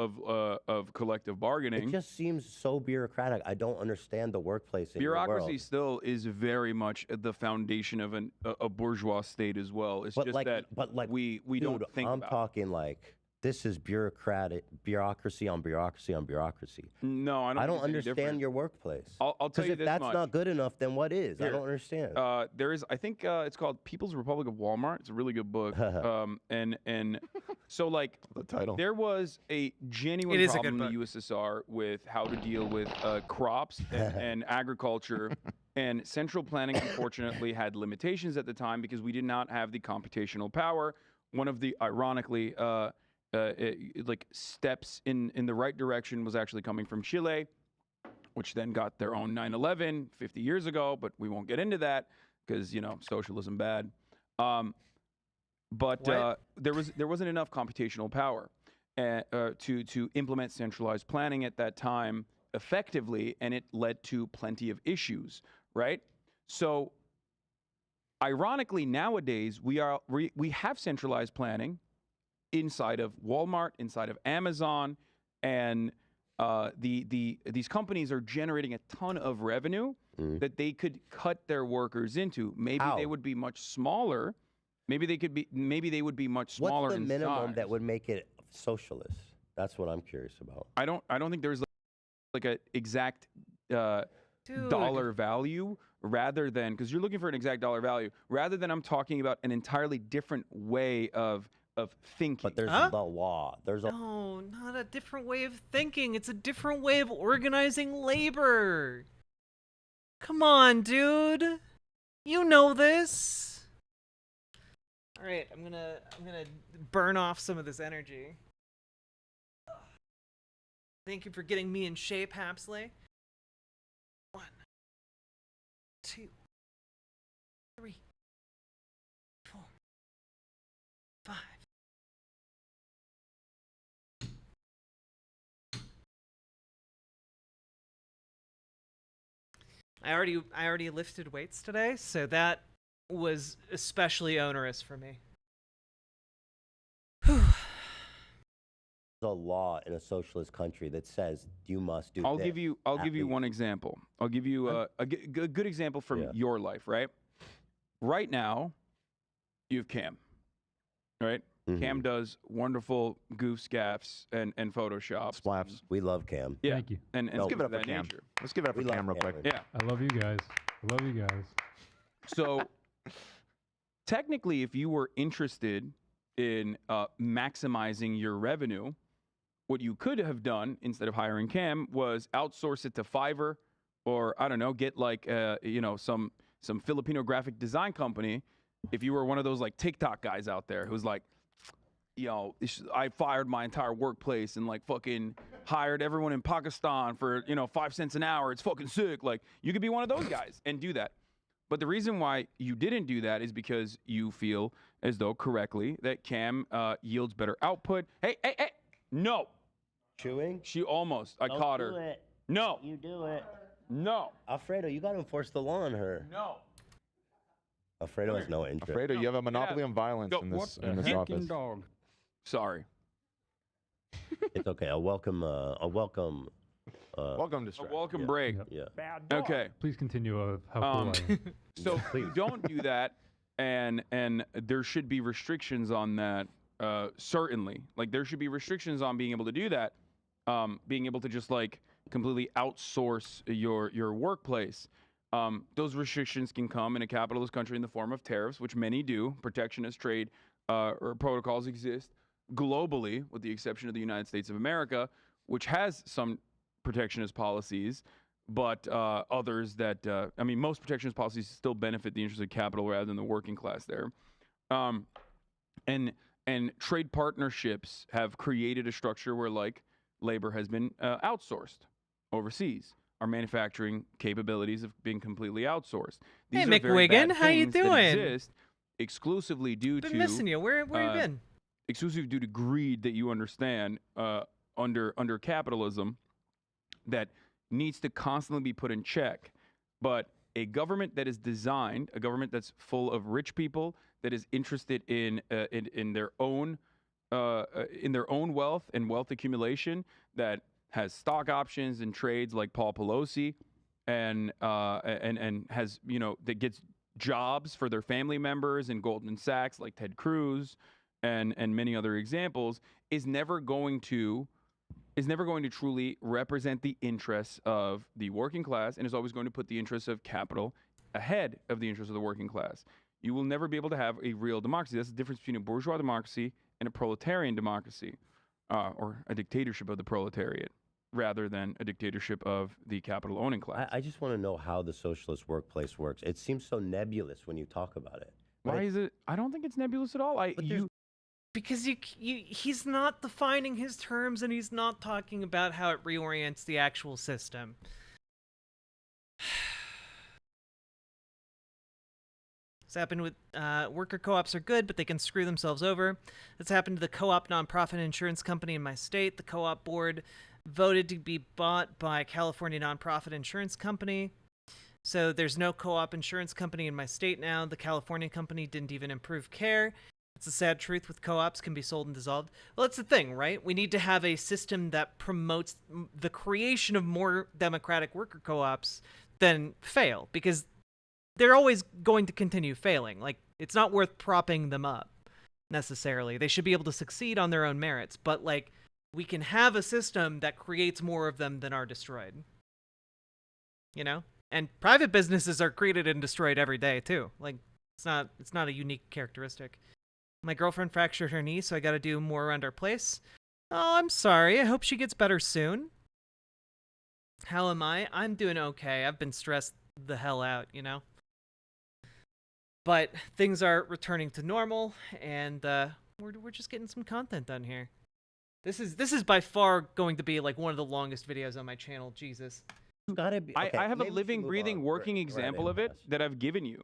of collective bargaining. It just seems so bureaucratic. I don't understand the workplace in your Bureaucracy world. still is very much the foundation of a bourgeois state as well. It's just that we don't think I'm about. talking like, this is bureaucracy on bureaucracy on bureaucracy. No, I don't understand your workplace. I'll tell you if this that's much. not good enough, then what is? I don't understand. There is, I think it's called People's Republic of Walmart. It's a really good book. And so like the title. There was a genuine problem in the USSR with how to deal with crops and agriculture. And central planning, unfortunately, had limitations at the time because we did not have the computational power. One of the, ironically, steps in the right direction was actually coming from Chile, which then got their own 9/11 50 years ago, but we won't get into that because, you know, socialism bad. But there wasn't enough computational power to implement centralized planning at that time effectively, and it led to plenty of issues, right? So ironically, nowadays we have centralized planning inside of Walmart, inside of Amazon, and these companies are generating a ton of revenue that they could cut their workers into. Maybe they would be much smaller. Maybe they would be much smaller. What's the minimum size. that would make it socialist? That's what I'm curious about. I don't think there's like an exact dollar value, rather than, because you're looking for an exact dollar value, rather than I'm talking about an entirely different way of thinking. But there's the law. No, not a different way of thinking. It's a different way of organizing labor. Come on, dude. You know this. All right, I'm gonna burn off some of this energy. Thank you for getting me in shape, Hapsley. 1, 2, 3, 4, 5. I already lifted weights today, so that was especially onerous for me. There's a law in a socialist country that says you must do I'll this. give you one example. I'll give you a good example from your life, right? Right now, you have Cam, right? Cam does wonderful goofs, gaffs, and Photoshop. Splaps. We love Cam. Yeah. Thank you. And Let's give it up for that Cam. nature. Let's give it up for Cam real quick. Yeah. I love you guys. I love you guys. So technically, if you were interested in maximizing your revenue, what you could have done instead of hiring Cam was outsource it to Fiverr, or I don't know, get like some Filipino graphic design company. If you were one of those like TikTok guys out there who's like, I fired my entire workplace and like fucking hired everyone in Pakistan for 5 cents an hour. It's fucking sick. Like, you could be one of those guys and do that. But the reason why you didn't do that is because you feel as though correctly that Cam yields better output. Hey, no. Chewing? She almost. I caught her. Do it. No. You do it. No. Alfredo, you gotta enforce the law on her. No. Alfredo has no interest. Alfredo, you have a monopoly on violence Go. in this What in the this heck office. in dog? Sorry. It's okay. A welcome. Welcome A distraction. welcome Yeah. break. Yep. Yeah. Bad dog. Okay. Please continue of how cool I am. So you don't do that, and there should be restrictions on that. Certainly, like there should be restrictions on being able to do that. Being able to just like completely outsource your workplace. Those restrictions can come in a capitalist country in the form of tariffs, which many do. Protectionist trade or protocols exist globally, with the exception of the United States of America, which has some protectionist policies, but others that, I mean, most protectionist policies still benefit the interests of capital rather than the working class there. And trade partnerships have created a structure where, like, labor has been outsourced overseas. Our manufacturing capabilities have been completely outsourced. These Hey, are very bad McWiggin, how you things that doing? exist exclusively due Been to missing you. Where you been? exclusively due to greed that you understand under capitalism that needs to constantly be put in check. But a government that is designed, a government that's full of rich people, that is interested in their own wealth and wealth accumulation, that has stock options and trades like Paul Pelosi, and has, you know, that gets jobs for their family members in Goldman Sachs like Ted Cruz and many other examples, is never going to truly represent the interests of the working class, and is always going to put the interests of capital ahead of the interests of the working class. You will never be able to have a real democracy. That's the difference between a bourgeois democracy and a proletarian democracy, or a dictatorship of the proletariat, rather than a dictatorship of the capital owning class. I just want to know how the socialist workplace works. It seems so nebulous when you talk about it. Why is it? I don't think it's nebulous at all. Because he's not defining his terms, and he's not talking about how it reorients the actual system. It's happened with worker co-ops are good, but they can screw themselves over. That's happened to the co-op nonprofit insurance company in my state. The co-op board voted to be bought by a California nonprofit insurance company. So there's no co-op insurance company in my state now. The California company didn't even improve care. It's a sad truth with co-ops can be sold and dissolved. Well, that's the thing, right? We need to have a system that promotes the creation of more democratic worker co-ops than fail, because they're always going to continue failing. Like, it's not worth propping them up necessarily. They should be able to succeed on their own merits, but like, we can have a system that creates more of them than are destroyed. You know? And private businesses are created and destroyed every day too. Like, it's not a unique characteristic. My girlfriend fractured her knee, so I gotta do more around our place. Oh, I'm sorry. I hope she gets better soon. How am I? I'm doing okay. I've been stressed the hell out, you know? But things are returning to normal, and we're just getting some content done here. This is by far going to be like one of the longest videos on my channel. Jesus. Gotta be, okay, I have a maybe we should living, move breathing, on. working Right example in, of it Wes. that I've given you.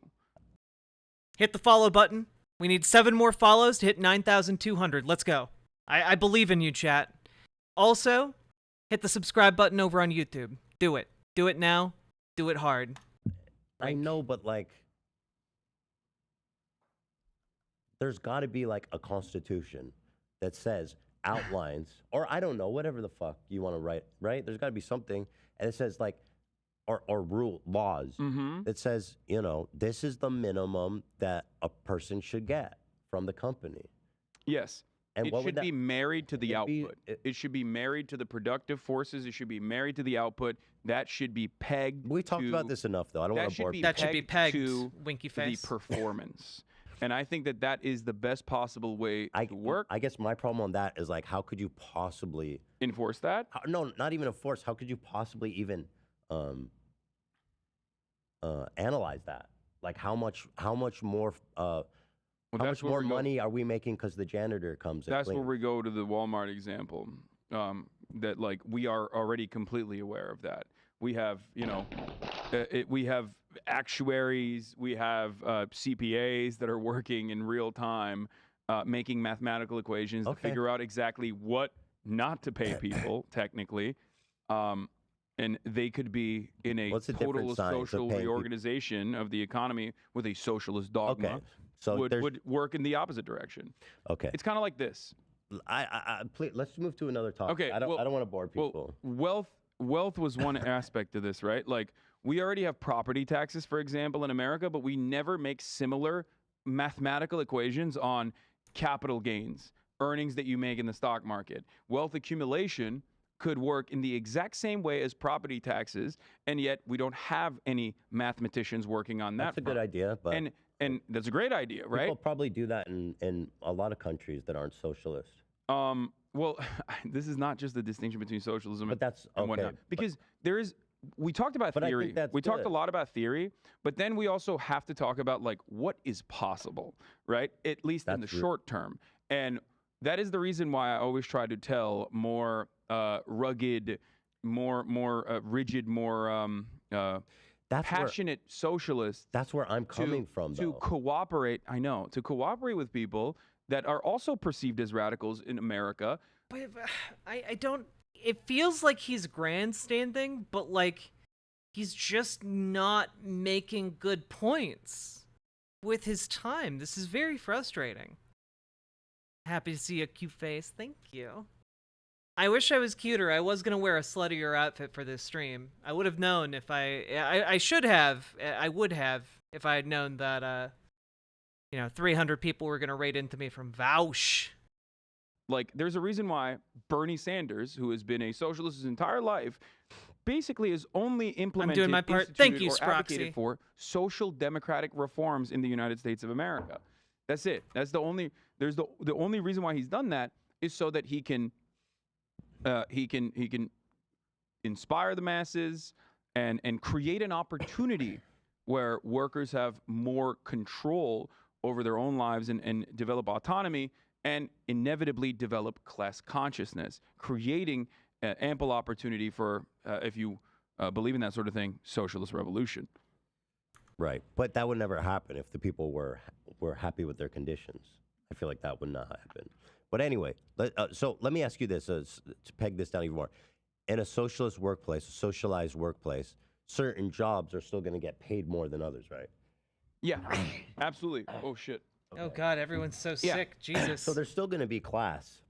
Hit the follow button. We need 7 more follows to hit 9,200. Let's go. I believe in you, chat. Also, hit the subscribe button over on YouTube. Do it. Do it now. Do it hard. I know, but like, there's got to be like a constitution that says, outlines, or I don't know, whatever the fuck you want to write, right? There's got to be something, and it says like, or rule laws that says, you know, this is the minimum that a person should get from the company. Yes. And it what would should that be married to the it'd be- output. It should be married to the productive forces. It should be married to the output. That should be pegged. We talked about this enough, though. I don't want to bore people. That should be pegged, to winky the face. performance. And I think that that is the best possible way to work. I guess my problem on that is like, how could you possibly enforce that? no, not even enforce. How could you possibly even analyze that? Like, how much more how much more money are we making because the janitor comes in? That's where we go to the Walmart example. That like we are already completely aware of that. We have, you know, we have actuaries, we have CPAs that are working in real time, making mathematical equations to figure out exactly what not to pay people, technically. and they could be in a What's the total different science of social paying people? reorganization of the economy with a socialist dogma. Okay, so would work in the opposite direction. Okay, It's kind of like this. please, let's move to another topic. Okay, I don't want to bore people. Well, wealth was one aspect of this, right? Like we already have property taxes, for example, in America, but we never make similar mathematical equations on capital gains, earnings that you make in the stock market. Wealth accumulation could work in the exact same way as property taxes, and yet we don't have any mathematicians working on that. That's a good idea, but and that's a great idea, right? people probably do that in a lot of countries that aren't socialist. Well, this is not just the distinction between socialism But that's and okay. whatnot, because there is. We talked about But I theory. think that's We talked a good. lot about theory, but then we also have to talk about like what is possible, right? At least in the That's short term, and that is the reason why I always try to tell more rugged, more rigid, more That's passionate socialists That's where I'm coming from, to though. cooperate. I know, to cooperate with people that are also perceived as radicals in America. But I don't. It feels like he's grandstanding, but like he's just not making good points with his time. This is very frustrating. Happy to see a cute face. Thank you. I wish I was cuter. I was gonna wear a sluttier outfit for this stream. I would have known if I should have. I would have if I had known that 300 people were gonna raid into me from Vaush. Like, there's a reason why Bernie Sanders, who has been a socialist his entire life, basically has only implemented, my part. Thank you, instituted, or advocated Sproxy. for social democratic reforms in the United States of America. That's it. That's the only. There's the only reason why he's done that is so that he can inspire the masses and create an opportunity where workers have more control over their own lives and develop autonomy and inevitably develop class consciousness, creating ample opportunity for, if you believe in that sort of thing, socialist revolution. Right, but that would never happen if the people were happy with their conditions. I feel like that would not happen. But anyway, so let me ask you this to peg this down even more. In a socialist workplace, a socialized workplace, certain jobs are still going to get paid more than others, right? Yeah, absolutely. Oh, shit. Oh God, everyone's so Yeah. sick. Jesus. So there's still going to be class.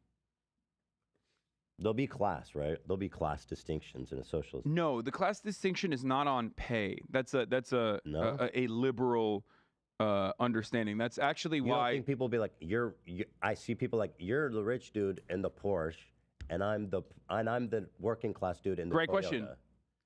There'll be class, right? There'll be class distinctions in a socialist. No, the class distinction is not on pay. That's a No? a liberal understanding. That's actually You don't why. think people will be like, I see people like, you're the rich dude in the Porsche, and I'm the working class dude in the Great Toyota. question.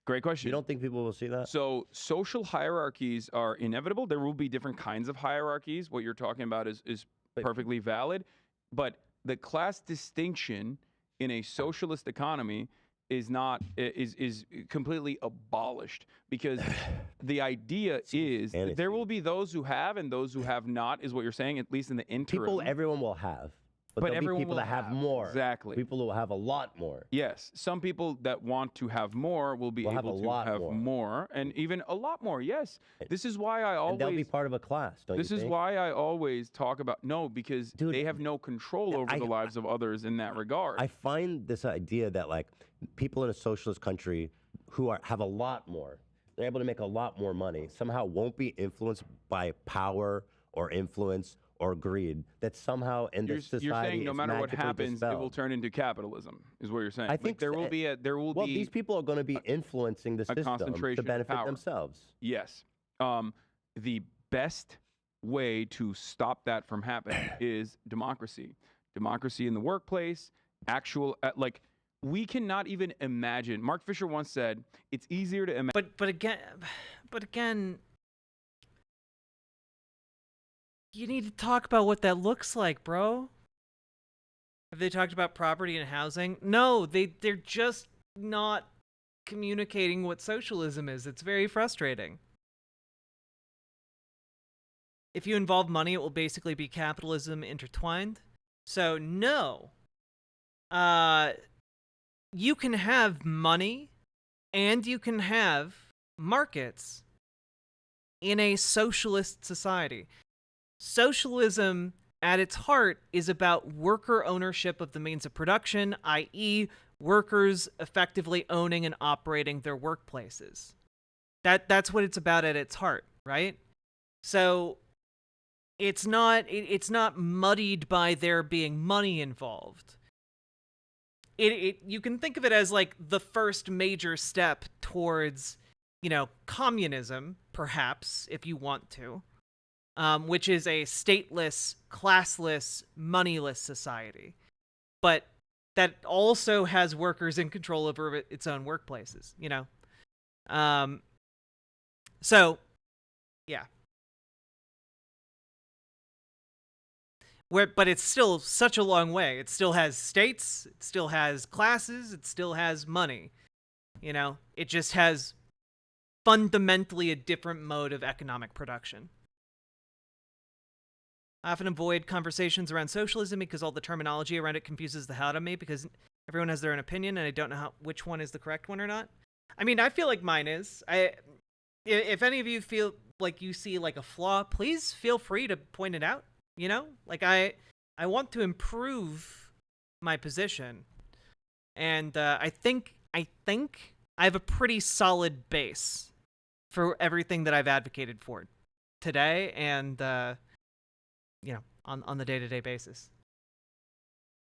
Great question. You don't think people will see that? So social hierarchies are inevitable. There will be different kinds of hierarchies. What you're talking about is But- perfectly valid, but the class distinction in a socialist economy is not is completely abolished, because the idea is that there will be those who have and those who have not, is what you're saying, at least in the interim. Everyone will have. But there'll be everyone people will that have more. Exactly. People who will have a lot more. Yes, some people that want to have more will be Will have able a to lot have more. more, and even a lot more. Yes, this is why I And they'll be always. part of a class, don't This you is think? why I always talk about because Dude, they have no control over the lives of others in that regard. I find this idea that like people in a socialist country who have a lot more, they're able to make a lot more money, somehow won't be influenced by power or influence or greed. That somehow in this society you're saying no is matter what magically happens, it will dispelled. turn into capitalism, is what you're saying. I Like, think there so- will be Well, these people are going to be influencing the system concentration to of benefit power. themselves. Yes. The best way to stop that from happening is democracy. Democracy in the workplace, actual, we cannot even imagine. Mark Fisher once said, it's easier to imagine. But again, you need to talk about what that looks like, bro. Have they talked about property and housing? No, they're just not communicating what socialism is. It's very frustrating. If you involve money, it will basically be capitalism intertwined. So no. You can have money and you can have markets in a socialist society. Socialism, at its heart, is about worker ownership of the means of production, i.e., workers effectively owning and operating their workplaces. That's what it's about at its heart, right? So it's not muddied by there being money involved. You can think of it as like the first major step towards, communism, perhaps, if you want to, which is a stateless, classless, moneyless society. But that also has workers in control over its own workplaces, So, yeah. But it's still such a long way. It still has states, it still has classes, it still has money. It just has fundamentally a different mode of economic production. I often avoid conversations around socialism because all the terminology around it confuses the hell out of me, because everyone has their own opinion and I don't know which one is the correct one or not. I mean, I feel like mine is. If any of you feel like you see like a flaw, please feel free to point it out. Like I want to improve my position, and I think I have a pretty solid base for everything that I've advocated for today, and on the day-to-day basis.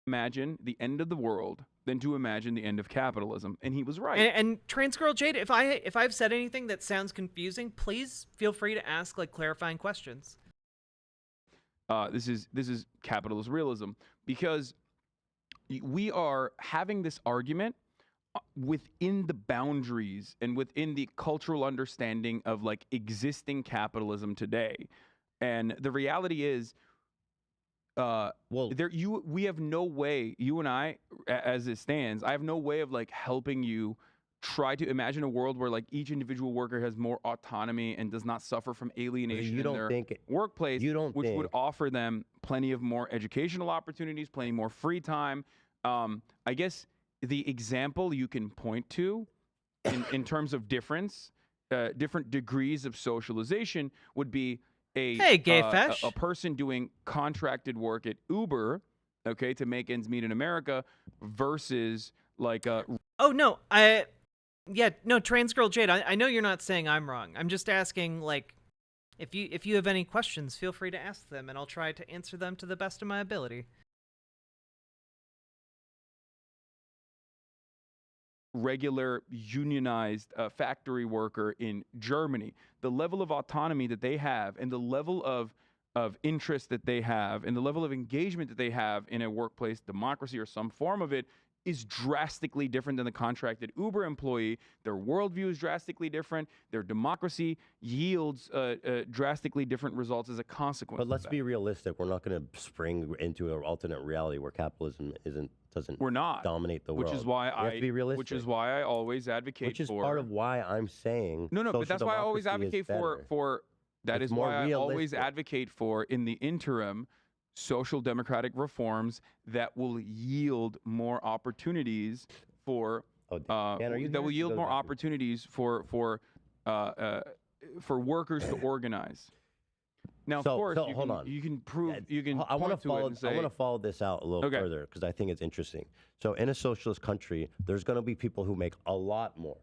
Imagine the end of the world than to imagine the end of capitalism, and he was right. And Trans Girl Jade, if I've said anything that sounds confusing, please feel free to ask like clarifying questions. This is capitalist realism, because we are having this argument within the boundaries and within the cultural understanding of like existing capitalism today. And the reality is, we have no way, you and I, as it stands, I have no way of like helping you try to imagine a world where like each individual worker has more autonomy and does not suffer from alienation in their workplace, which would offer them plenty of more educational opportunities, plenty more free time. I guess the example you can point to in terms of different degrees of socialization would be a person doing contracted work at Uber, okay, to make ends meet in America, versus like Trans Girl Jade, I know you're not saying I'm wrong. I'm just asking, like, if you have any questions, feel free to ask them, and I'll try to answer them to the best of my ability. Regular unionized factory worker in Germany, the level of autonomy that they have and the level of interest that they have and the level of engagement that they have in a workplace democracy or some form of it is drastically different than the contracted Uber employee. Their worldview is drastically different. Their democracy yields drastically different results as a consequence. But let's be realistic. We're not going to spring into an alternate reality where capitalism doesn't dominate the world. Which is why we have to be realistic. Which is why I always advocate for. Which is part of why I'm saying. No, but that's why I always advocate for. That is why I always advocate for, in the interim, social democratic reforms that will yield more opportunities for for workers to organize. Now, of course, you can prove you can. I want to follow this out a little further because I think it's interesting. So, in a socialist country, there's going to be people who make a lot more,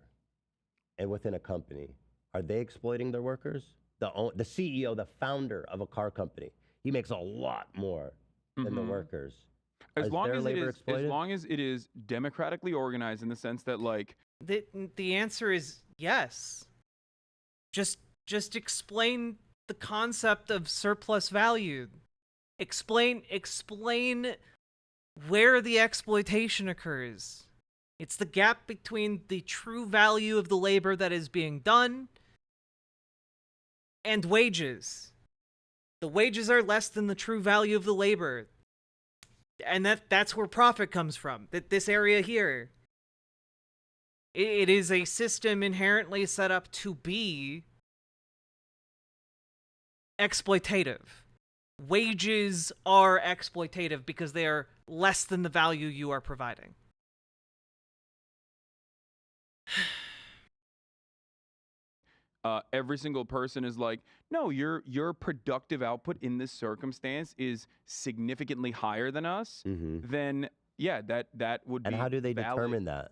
and within a company, are they exploiting their workers? The CEO, the founder of a car company, he makes a lot more than the workers. As long as it is democratically organized, in the sense that, like, the answer is yes. Just explain the concept of surplus value. Explain where the exploitation occurs. It's the gap between the true value of the labor that is being done and wages. The wages are less than the true value of the labor. And that's where profit comes from. This area here. It is a system inherently set up to be exploitative. Wages are exploitative because they are less than the value you are providing. Every single person is like, no, your productive output in this circumstance is significantly higher than us, then yeah, that would be And how do they valid determine that?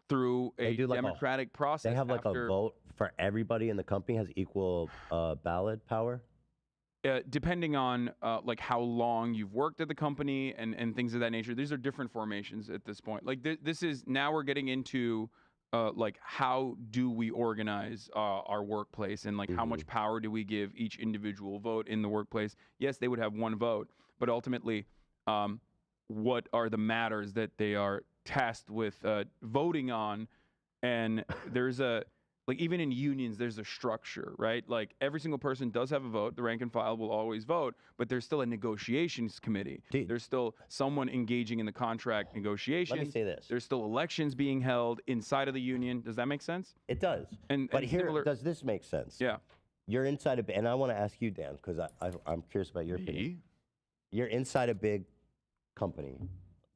through They a do like democratic process. They have like after, a vote for everybody in the company has equal ballot power. depending on like how long you've worked at the company and things of that nature. These are different formations at this point. Like this is now we're getting into like how do we organize our workplace and like how much power do we give each individual vote in the workplace? Yes, they would have one vote, but ultimately, what are the matters that they are tasked with voting on? And there's a like even in unions there's a structure, right? Like every single person does have a vote, the rank and file will always vote, but there's still a negotiations committee. There's still someone engaging in the contract negotiations. Let me say this. There's still elections being held inside of the union. Does that make sense? It does. But here, does this make sense? Yeah. You're inside a, and I want to ask you, Dan, because I'm curious about your opinion. You're inside a big company.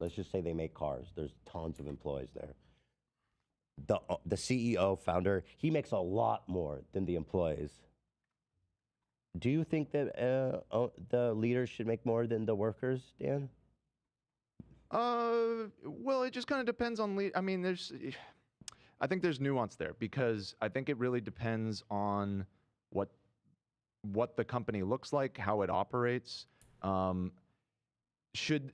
Let's just say they make cars. There's tons of employees there. The CEO, founder, he makes a lot more than the employees. Do you think that the leaders should make more than the workers, Dan? Well, it just kind of depends on I mean, I think there's nuance there because I think it really depends on what the company looks like, how it operates. Should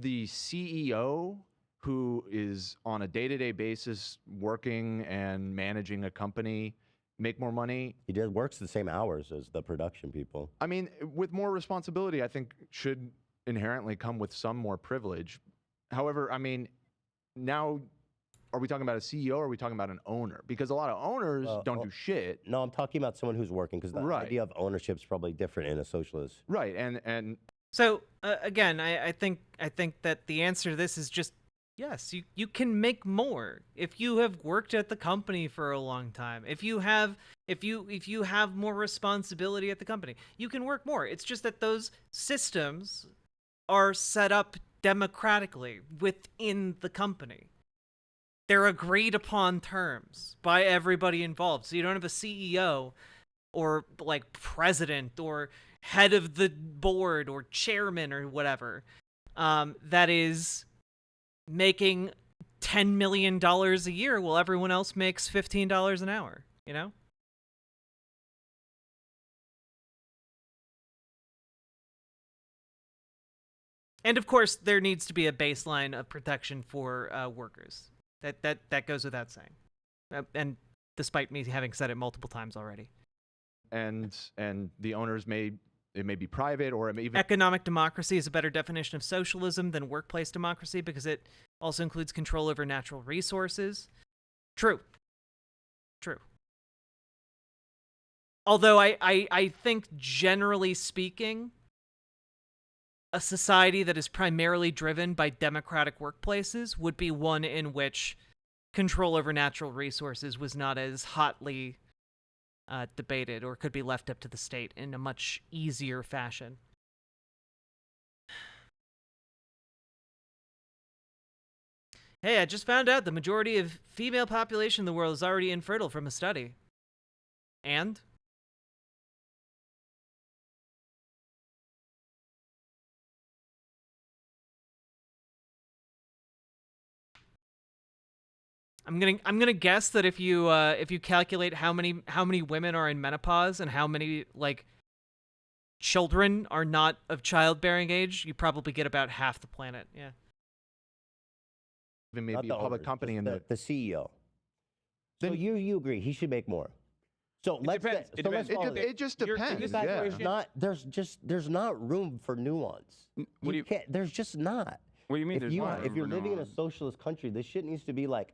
the CEO who is on a day-to-day basis working and managing a company make more money? He works the same hours as the production people. I mean, with more responsibility, I think should inherently come with some more privilege. However, I mean, now are we talking about a CEO or are we talking about an owner? Because a lot of owners don't do shit. No, I'm talking about someone who's working because the idea of ownership is probably different in a socialist. Right, and so again, I think that the answer to this is just yes. You can make more if you have worked at the company for a long time. If you have more responsibility at the company, you can work more. It's just that those systems are set up democratically within the company. They're agreed upon terms by everybody involved. So you don't have a CEO or like president or head of the board or chairman or whatever that is making $10 million a year while everyone else makes $15 an hour, you know? And of course, there needs to be a baseline of protection for workers. That goes without saying. And despite me having said it multiple times already. And the owners may be private or it may even... Economic democracy is a better definition of socialism than workplace democracy because it also includes control over natural resources. True. Although I think generally speaking, a society that is primarily driven by democratic workplaces would be one in which control over natural resources was not as hotly debated or could be left up to the state in a much easier fashion. Hey, I just found out the majority of female population in the world is already infertile from a study. And? I'm gonna guess that if you calculate how many women are in menopause and how many like children are not of childbearing age, you probably get about half the planet. Yeah. Even maybe a public company and the CEO. So you agree he should make more. So let's depends. It depends. It just depends. Yeah. There's not room for nuance. There's just not. What do you mean? If you're living in a socialist country, this shit needs to be like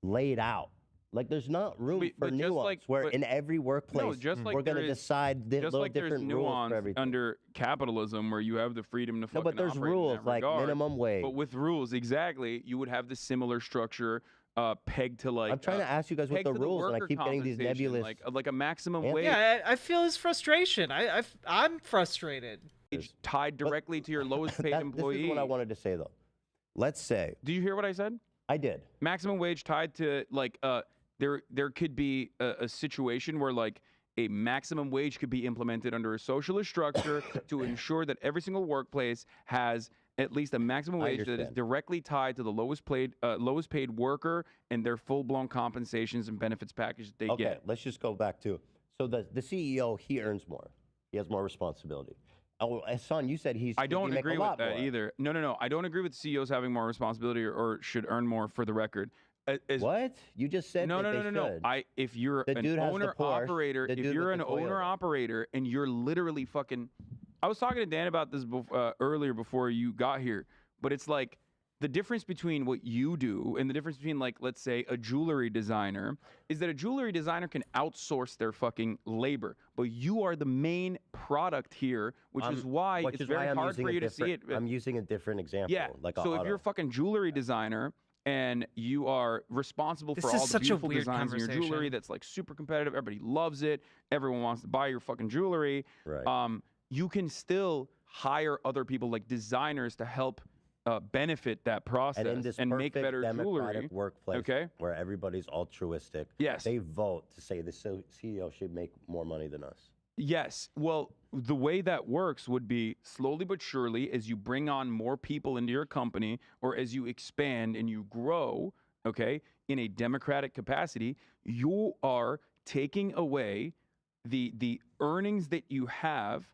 laid out. Like there's not room for nuance. In every workplace, we're going to decide little different rules for everything. Under capitalism, where you have the freedom to fucking but there's operate rules in that like regard. minimum wage. But with rules, exactly, you would have the similar structure pegged to like. I'm trying to ask you guys what the rules, and I keep getting these nebulous. Like a maximum wage. Yeah, I feel his frustration. I'm frustrated. Tied directly to your lowest paid employee. This is what I wanted to say though. Let's say. Do you hear what I said? I did. Maximum wage tied to like there could be a situation where like a maximum wage could be implemented under a socialist structure to ensure that every single workplace has at least a maximum I wage that is understand. directly tied to the lowest paid worker and their full-blown compensations and benefits package that they Okay, get. let's just go back to so the CEO, he earns more. He has more responsibility. Oh, Hasan, you said I don't make agree a with lot that more. either. No. I don't agree with CEOs having more responsibility or should earn more, for the record. What? You just said No. that they should. If you're The an dude has the owner Porsche, operator, the if dude you're with an the owner Toyota. operator and you're literally fucking, I was talking to Dan about this earlier before you got here, but it's like the difference between what you do and the difference between, like, let's say a jewelry designer is that a jewelry designer can outsource their fucking labor, but you are the main product here, which is why it's very hard for you to see it. I'm using a different example. Yeah. Like So if you're a fucking jewelry designer and you are responsible This for is all the such a beautiful weird designs in your jewelry conversation. that's like super competitive, everybody loves it, everyone wants to buy your fucking jewelry, right. You can still hire other people like designers to help benefit that process And in this and make perfect better democratic jewelry. workplace, Okay. where everybody's altruistic, Yes. they vote to say the CEO should make more money than us. Yes. Well, the way that works would be slowly but surely, as you bring on more people into your company or as you expand and you grow, okay, in a democratic capacity, you are taking away the earnings that you have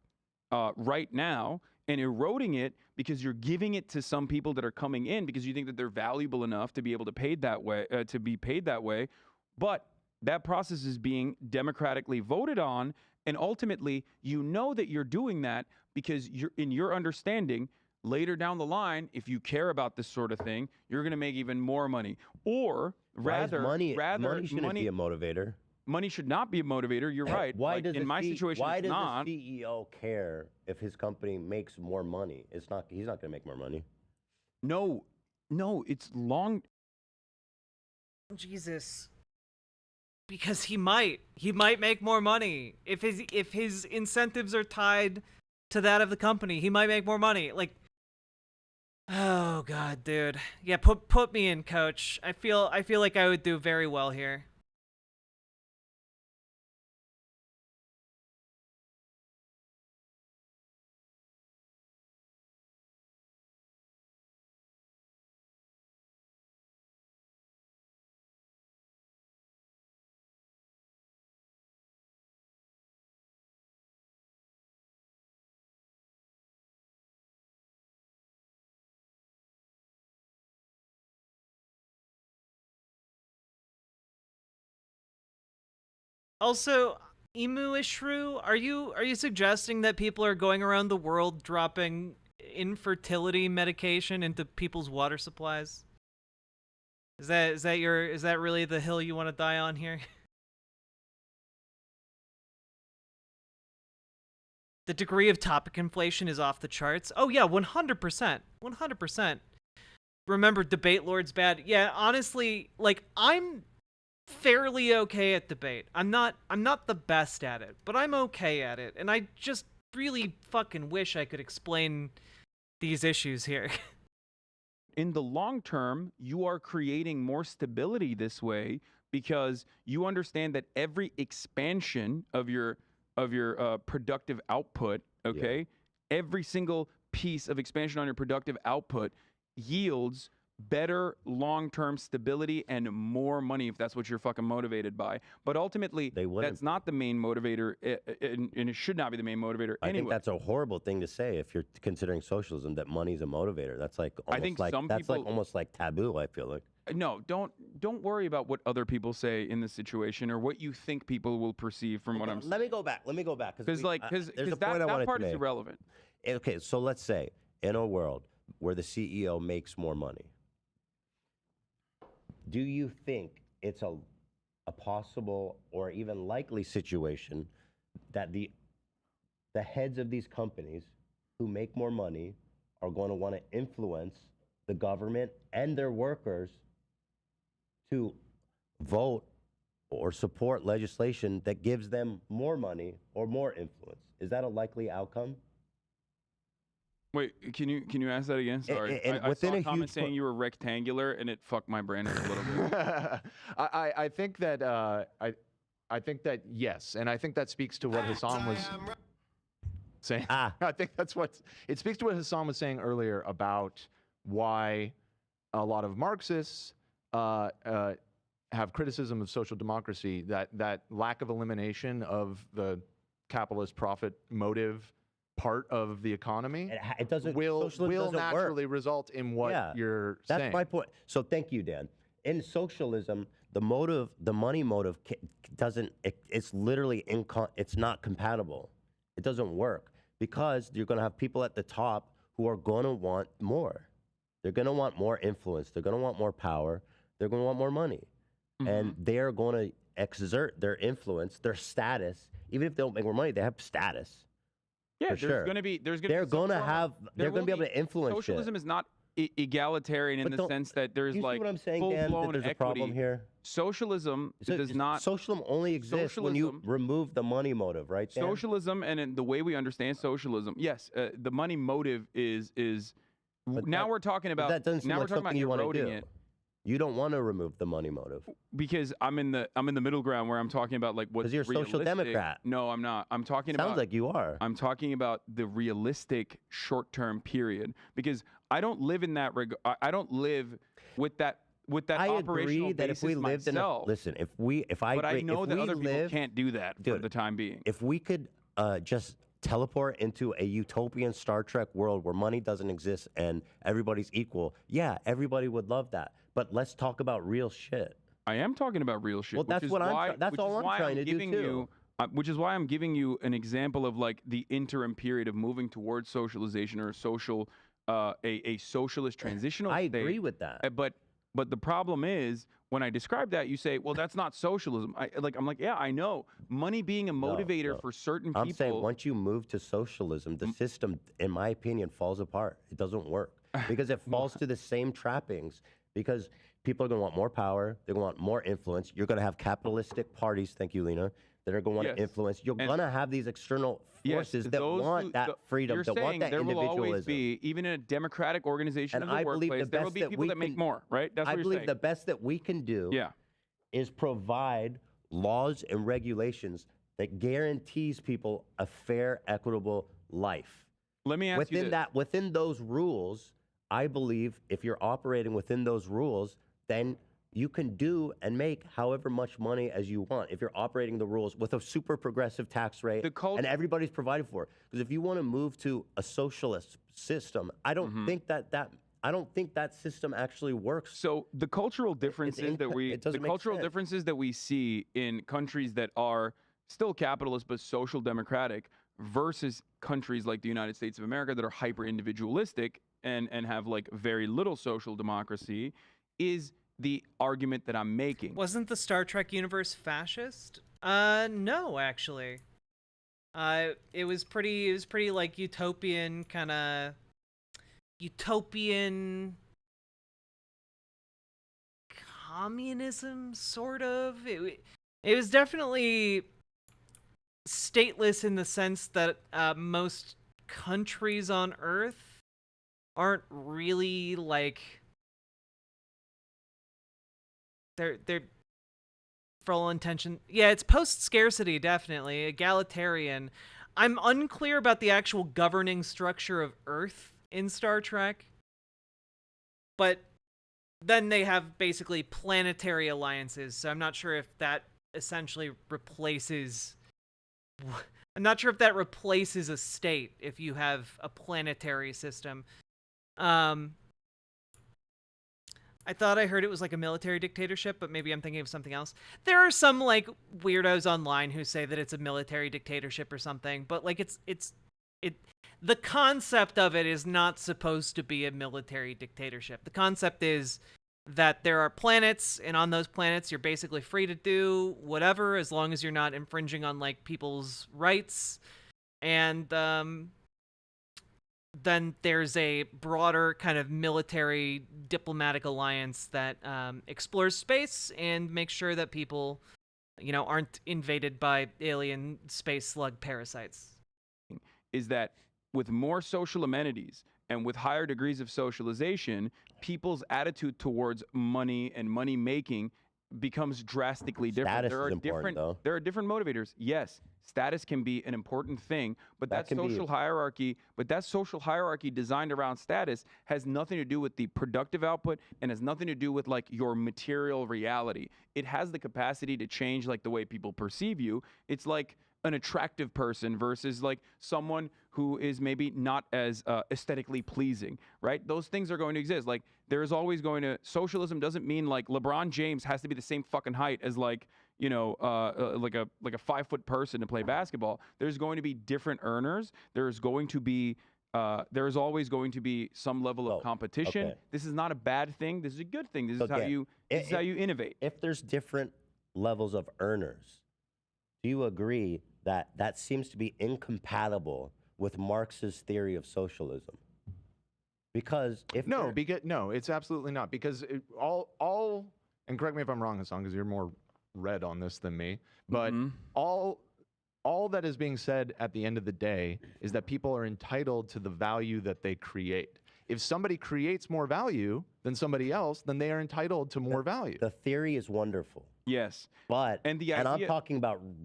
right now and eroding it because you're giving it to some people that are coming in because you think that they're valuable enough to be able to paid that way, to be paid that way. But that process is being democratically voted on. And ultimately, you know that you're doing that because you're in your understanding later down the line, if you care about this sort of thing, you're going to make even more money. Or rather, money shouldn't be a motivator. Money should not be a motivator. You're right. Why like, does in my situation, why it's does not. the CEO care if his company makes more money? It's not. He's not going to make more money. No, it's long. Jesus. Because he might make more money if his incentives are tied to that of the company. He might make more money. Like, oh god, dude. Yeah, put me in, coach. I feel like I would do very well here. Also, Emu Ishru, are you suggesting that people are going around the world dropping infertility medication into people's water supplies? Is that really the hill you want to die on here? The degree of topic inflation is off the charts. Oh yeah, 100%. 100%. Remember, debate lord's bad. Yeah, honestly, like, I'm fairly okay at debate. I'm not the best at it, but I'm okay at it. And I just really fucking wish I could explain these issues here. In the long term, you are creating more stability this way because you understand that every expansion of your productive output, okay, every single piece of expansion on your productive output yields better long-term stability and more money if that's what you're fucking motivated by. But ultimately, that's not the main motivator, and it should not be the main motivator anyway. I think that's a horrible thing to say if you're considering socialism, that money's a motivator. That's like almost almost like taboo, I feel like. No, don't worry about what other people say in this situation or what you think people will perceive from what I'm saying. Let me go back because that part is irrelevant. Okay, so let's say in a world where the CEO makes more money, do you think it's a possible or even likely situation that the heads of these companies who make more money are going to want to influence the government and their workers to vote or support legislation that gives them more money or more influence? Is that a likely outcome? Wait, can you ask that again? Sorry, I saw a comment saying you were rectangular, and it fucked my brain up a little bit. I think that I think that yes, and I think that speaks to what Hasan was. saying. Ah. I think that's what it speaks to what Hasan was saying earlier about why a lot of Marxists have criticism of social democracy. That lack of elimination of the capitalist profit motive part of the economy It doesn't. will Socialism doesn't naturally work. result in what Yeah, you're That's saying. my point. So thank you, Dan. In socialism, the motive, the money motive, doesn't. It's literally it's not compatible. It doesn't work because you're going to have people at the top who are going to want more. They're going to want more influence. They're going to want more power. They're going to want more money, and they're going to exert their influence, their status. Even if they don't make more money, they have status. Yeah, For there's sure. going to be They're going to have. They're going to be able to influence. Socialism shit. is not egalitarian in But the don't- sense that there's You see like what I'm saying, Dan? That full-blown there's a equity. problem here. Socialism does not. Socialism only exists when you Socialism- remove the money motive, right? Dan? Socialism, and in the way we understand socialism, yes, the money motive is. But Now that- we're talking but about. that doesn't seem Now like we're talking something about you want to eroding do. it. You don't want to remove the money motive. Because I'm in the middle ground where I'm talking about like what's 'Cause you're a social realistic. democrat. No, I'm not. I'm talking Sounds about like you are. I'm talking about the realistic short-term period because I don't live in that I don't live with that I operational agree that if we basis lived myself. in a But I agree, know if that we other people lived, can't do that for Dude, the time being. if we could just teleport into a utopian Star Trek world where money doesn't exist and everybody's equal, yeah, everybody would love that. But let's talk about real shit. I am talking about real shit. Well, that's which is what I'm why, try- that's which all is I'm why trying to do, giving too. you, which is why I'm giving you an example of like the interim period of moving towards socialization or a social, a socialist transitional I state. agree with that. But the problem is when I describe that, you say, well, that's not socialism. I'm like, yeah, I know. Money being a motivator no. for certain I'm people. saying once you move to socialism, the system, in my opinion, falls apart. It doesn't work because it falls to the same trappings. Because people are going to want more power, they're going to want more influence. You're going to have capitalistic parties, thank you, Lena, that are going to want Yes. to influence. You're And- going to have these external Yes, forces that those want who- that freedom, You're that want saying that there will individualism. always be, even in a democratic organization And in the I believe the workplace, there will best be that people we that make can- more, right? That's what I you're believe saying. the best that we can do Yeah. is provide laws and regulations that guarantees people a fair, equitable life. Let me ask you this. Within those rules, I believe if you're operating within those rules, then you can do and make however much money as you want if you're operating the rules with a super progressive tax rate and everybody's provided for. Because if you want to move to a socialist system, I don't think that system actually works. So the cultural differences sense. differences that we see in countries that are still capitalist but social democratic versus countries like the United States of America that are hyper individualistic and have like very little social democracy is the argument that I'm making. Wasn't the Star Trek universe fascist? No, actually. It was pretty like utopian communism, sort of. It was definitely stateless in the sense that most countries on Earth aren't really like they're for all intention. Yeah, it's post scarcity, definitely egalitarian. I'm unclear about the actual governing structure of Earth in Star Trek, but then they have basically planetary alliances. So I'm not sure if that essentially replaces. I'm not sure if that replaces a state if you have a planetary system. I thought I heard it was like a military dictatorship, but maybe I'm thinking of something else. There are some like weirdos online who say that it's a military dictatorship or something, but like the concept of it is not supposed to be a military dictatorship. The concept is that there are planets, and on those planets you're basically free to do whatever as long as you're not infringing on like people's rights. And then there's a broader kind of military diplomatic alliance that explores space and makes sure that people, aren't invaded by alien space slug parasites. Is that with more social amenities and with higher degrees of socialization, people's attitude towards money and money making becomes drastically different. Status is important, though. There are different motivators. Yes, status can be an important thing, but That that can be- social hierarchy, designed around status has nothing to do with the productive output and has nothing to do with like your material reality. It has the capacity to change like the way people perceive you. It's like an attractive person versus like someone who is maybe not as aesthetically pleasing, right? Those things are going to exist. Like there's always going to, socialism doesn't mean like LeBron James has to be the same fucking height as like, you know, like a 5-foot person to play basketball. There's going to be different earners. There's always going to be some level of competition. okay. This is not a bad thing. This is a good thing. This is Okay. how you innovate. If there's different levels of earners, do you agree that that seems to be incompatible with Marx's theory of socialism? Because if No, it's absolutely not. Because all, and correct me if I'm wrong, Hasan, because you're more read on this than me, but all that is being said at the end of the day is that people are entitled to the value that they create. If somebody creates more value than somebody else, then they are entitled to more value. the theory is wonderful, Yes. but And the I'm idea-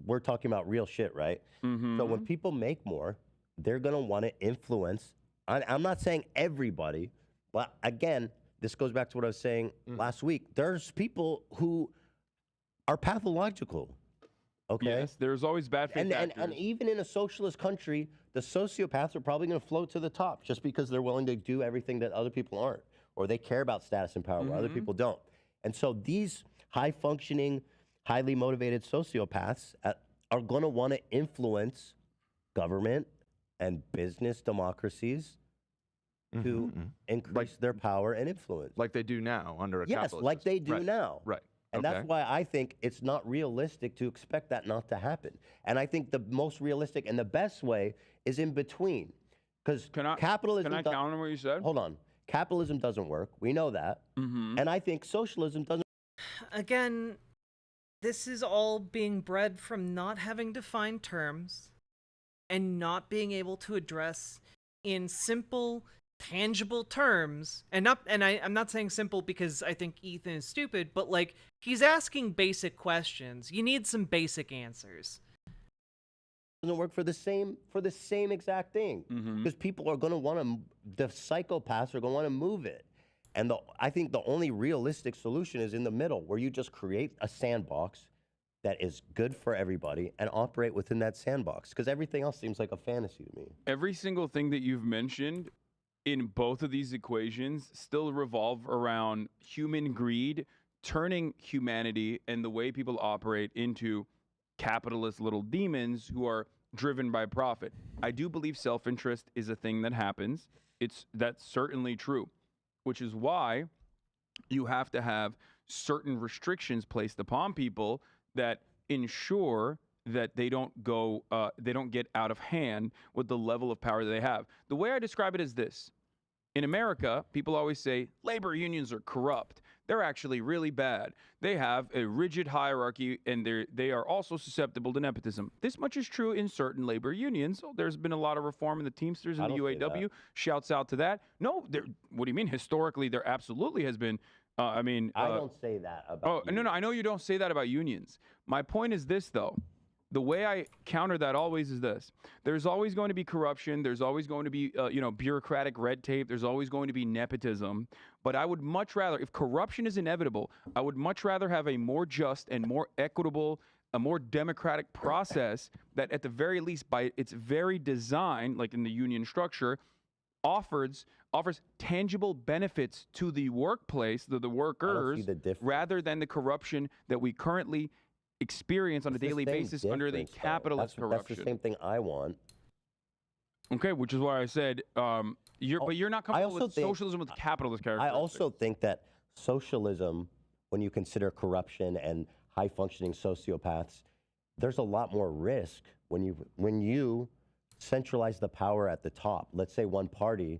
we're talking about real shit, right? So when people make more, they're gonna want to influence. I'm not saying everybody, but again, this goes back to what I was saying last week. There's people who are pathological. Okay. Yes, there's always bad faith And actors. even in a socialist country, the sociopaths are probably going to float to the top just because they're willing to do everything that other people aren't, or they care about status and power where other people don't. And so these high-functioning, highly motivated sociopaths are going to want to influence government and business democracies to increase their power and influence. Like they do now under a Yes, capitalist like they system. do now. Right. And that's why I think it's not realistic to expect that not to happen. And I think the most realistic and the best way is in between. Because capitalism... Can I counter what you said? Hold on. Capitalism doesn't work. We know that. And I think socialism doesn't... Again, this is all being bred from not having defined terms and not being able to address in simple, tangible terms. And I'm not saying simple because I think Ethan is stupid, but like he's asking basic questions. You need some basic answers. doesn't work for the same exact thing. Because people are going to want to... The psychopaths are going to want to move it. And I think the only realistic solution is in the middle, where you just create a sandbox that is good for everybody and operate within that sandbox. Because everything else seems like a fantasy to me. Every single thing that you've mentioned in both of these equations still revolve around human greed, turning humanity and the way people operate into capitalist little demons who are driven by profit. I do believe self-interest is a thing that happens. That's certainly true, which is why you have to have certain restrictions placed upon people that ensure that they don't get out of hand with the level of power that they have. The way I describe it is this. In America, people always say labor unions are corrupt. They're actually really bad. They have a rigid hierarchy, and they are also susceptible to nepotism. This much is true in certain labor unions. So there's been a lot of reform in the Teamsters and the UAW. Shouts out to that. No, what do you mean? Historically, there absolutely has been. I don't say that about no, I know you don't say that about unions. My point is this, though. The way I counter that always is this. There's always going to be corruption. There's always going to be, bureaucratic red tape. There's always going to be nepotism. But I would much rather, if corruption is inevitable, I would much rather have a more just and more equitable, a more democratic process that at the very least by its very design, like in the union structure, offers tangible benefits to the workplace, to the workers, rather than the corruption that we currently experience on a daily basis under the capitalist corruption. That's the same thing I want. Okay, which is why I said, but you're not comfortable with socialism with capitalist characteristics. I also think that socialism, when you consider corruption and high-functioning sociopaths, there's a lot more risk when you centralize the power at the top. Let's say one party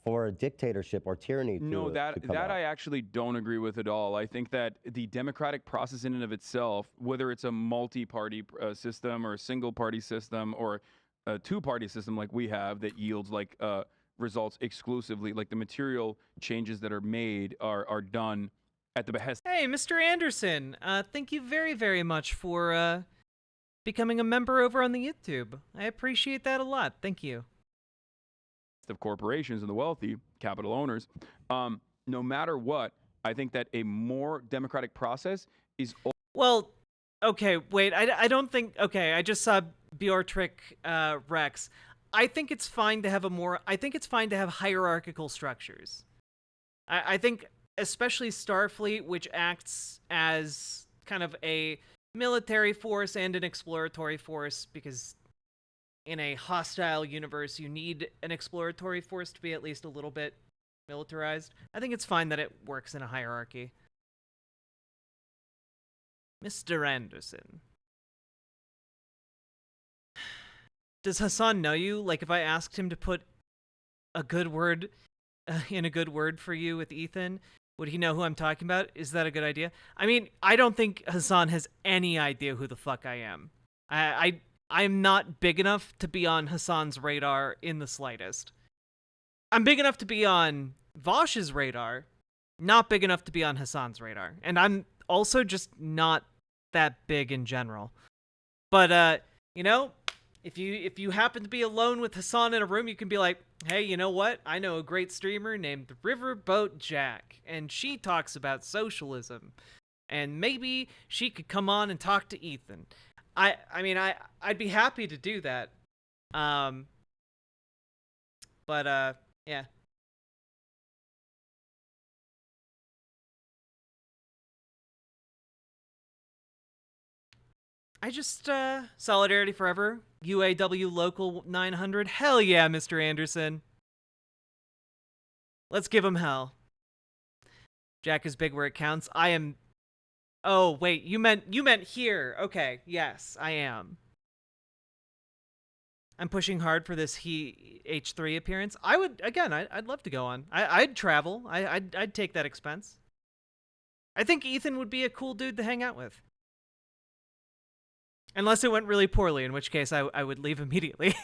for a dictatorship or tyranny. That I actually don't agree with at all. I think that the democratic process in and of itself, whether it's a multi-party system or a single-party system or a two-party system like we have that yields like results exclusively, like the material changes that are made are done at the behest. Hey, Mr. Anderson, thank you very, very much for becoming a member over on the YouTube. I appreciate that a lot. Thank you. Of corporations and the wealthy, capital owners, no matter what, I think that a more democratic process is. Well, okay, wait. I don't think. Okay, I just saw Bjortrick Rex. I think it's fine to have I think it's fine to have hierarchical structures. I think, especially Starfleet, which acts as kind of a military force and an exploratory force, because in a hostile universe, you need an exploratory force to be at least a little bit militarized. I think it's fine that it works in a hierarchy. Mr. Anderson. Does Hasan know you? Like, if I asked him to put a good word in a good word for you with Ethan, would he know who I'm talking about? Is that a good idea? I mean, I don't think Hasan has any idea who the fuck I am. I'm not big enough to be on Hasan's radar in the slightest. I'm big enough to be on Vosh's radar, not big enough to be on Hasan's radar. And I'm also just not that big in general. But you know, if you happen to be alone with Hasan in a room, you can be like, hey, you know what? I know a great streamer named Riverboat Jack, and she talks about socialism. And maybe she could come on and talk to Ethan. I mean, I'd be happy to do that. But yeah. I just, Solidarity Forever, UAW Local 900, hell yeah, Mr. Anderson. Let's give him hell. Jack is big where it counts. I am... Oh, wait, you meant here. Okay, yes, I am. I'm pushing hard for this H3 appearance. I would, again, I'd love to go on. I'd travel. I'd take that expense. I think Ethan would be a cool dude to hang out with. Unless it went really poorly, in which case I would leave immediately.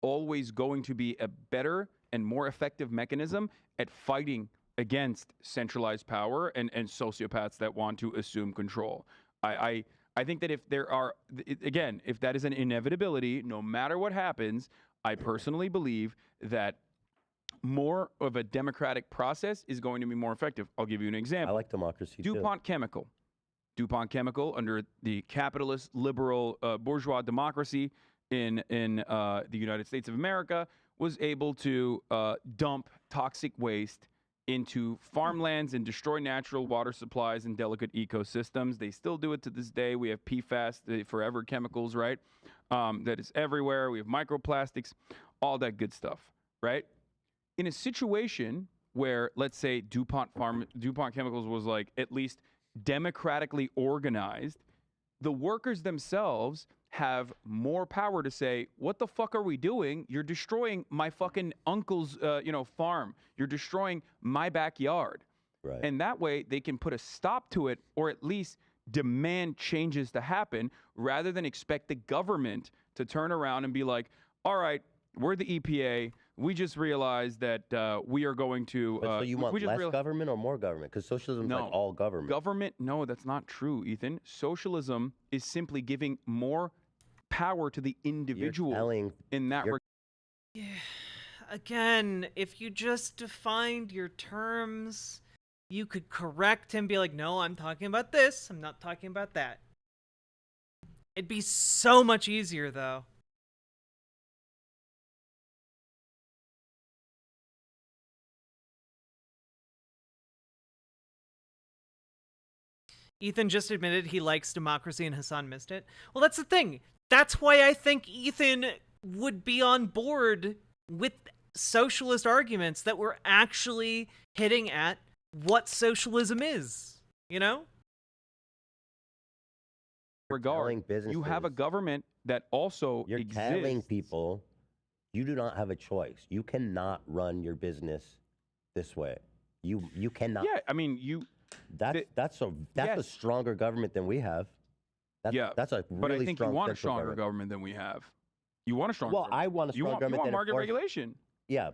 Always going to be a better and more effective mechanism at fighting against centralized power and sociopaths that want to assume control. I think that if there are, again, if that is an inevitability, no matter what happens, I personally believe that more of a democratic process is going to be more effective. I'll give you an example. I like democracy too. DuPont Chemical. DuPont Chemical, under the capitalist, liberal, bourgeois democracy in the United States of America, was able to dump toxic waste into farmlands and destroy natural water supplies and delicate ecosystems. They still do it to this day. We have PFAS, the forever chemicals, right? That is everywhere. We have microplastics, all that good stuff, right? In a situation where, let's say, DuPont Chemicals was like at least democratically organized, the workers themselves have more power to say, what the fuck are we doing? You're destroying my fucking uncle's farm. You're destroying my backyard. Right. And that way they can put a stop to it, or at least demand changes to happen, rather than expect the government to turn around and be like, all right, we're the EPA. We just realized that we are going to... so you want less government or more government? Because socialism is like all government. Government, no, that's not true, Ethan. Socialism is simply giving more power to the individual in that regard. Yeah. Again, if you just defined your terms, you could correct him, be like, no, I'm talking about this. I'm not talking about that. It'd be so much easier, though. Ethan just admitted he likes democracy and Hasan missed it. Well, that's the thing. That's why I think Ethan would be on board with socialist arguments that were actually hitting at what socialism is, you know? Regard, you have a government that also You're exists. telling people you do not have a choice. You cannot run your business this way. You cannot. Yeah, I mean, That's a stronger government than we have. That's a really but I think you want a stronger government. government than we have. You want a stronger. Well, I want a stronger government. You want that market regulation. Yeah,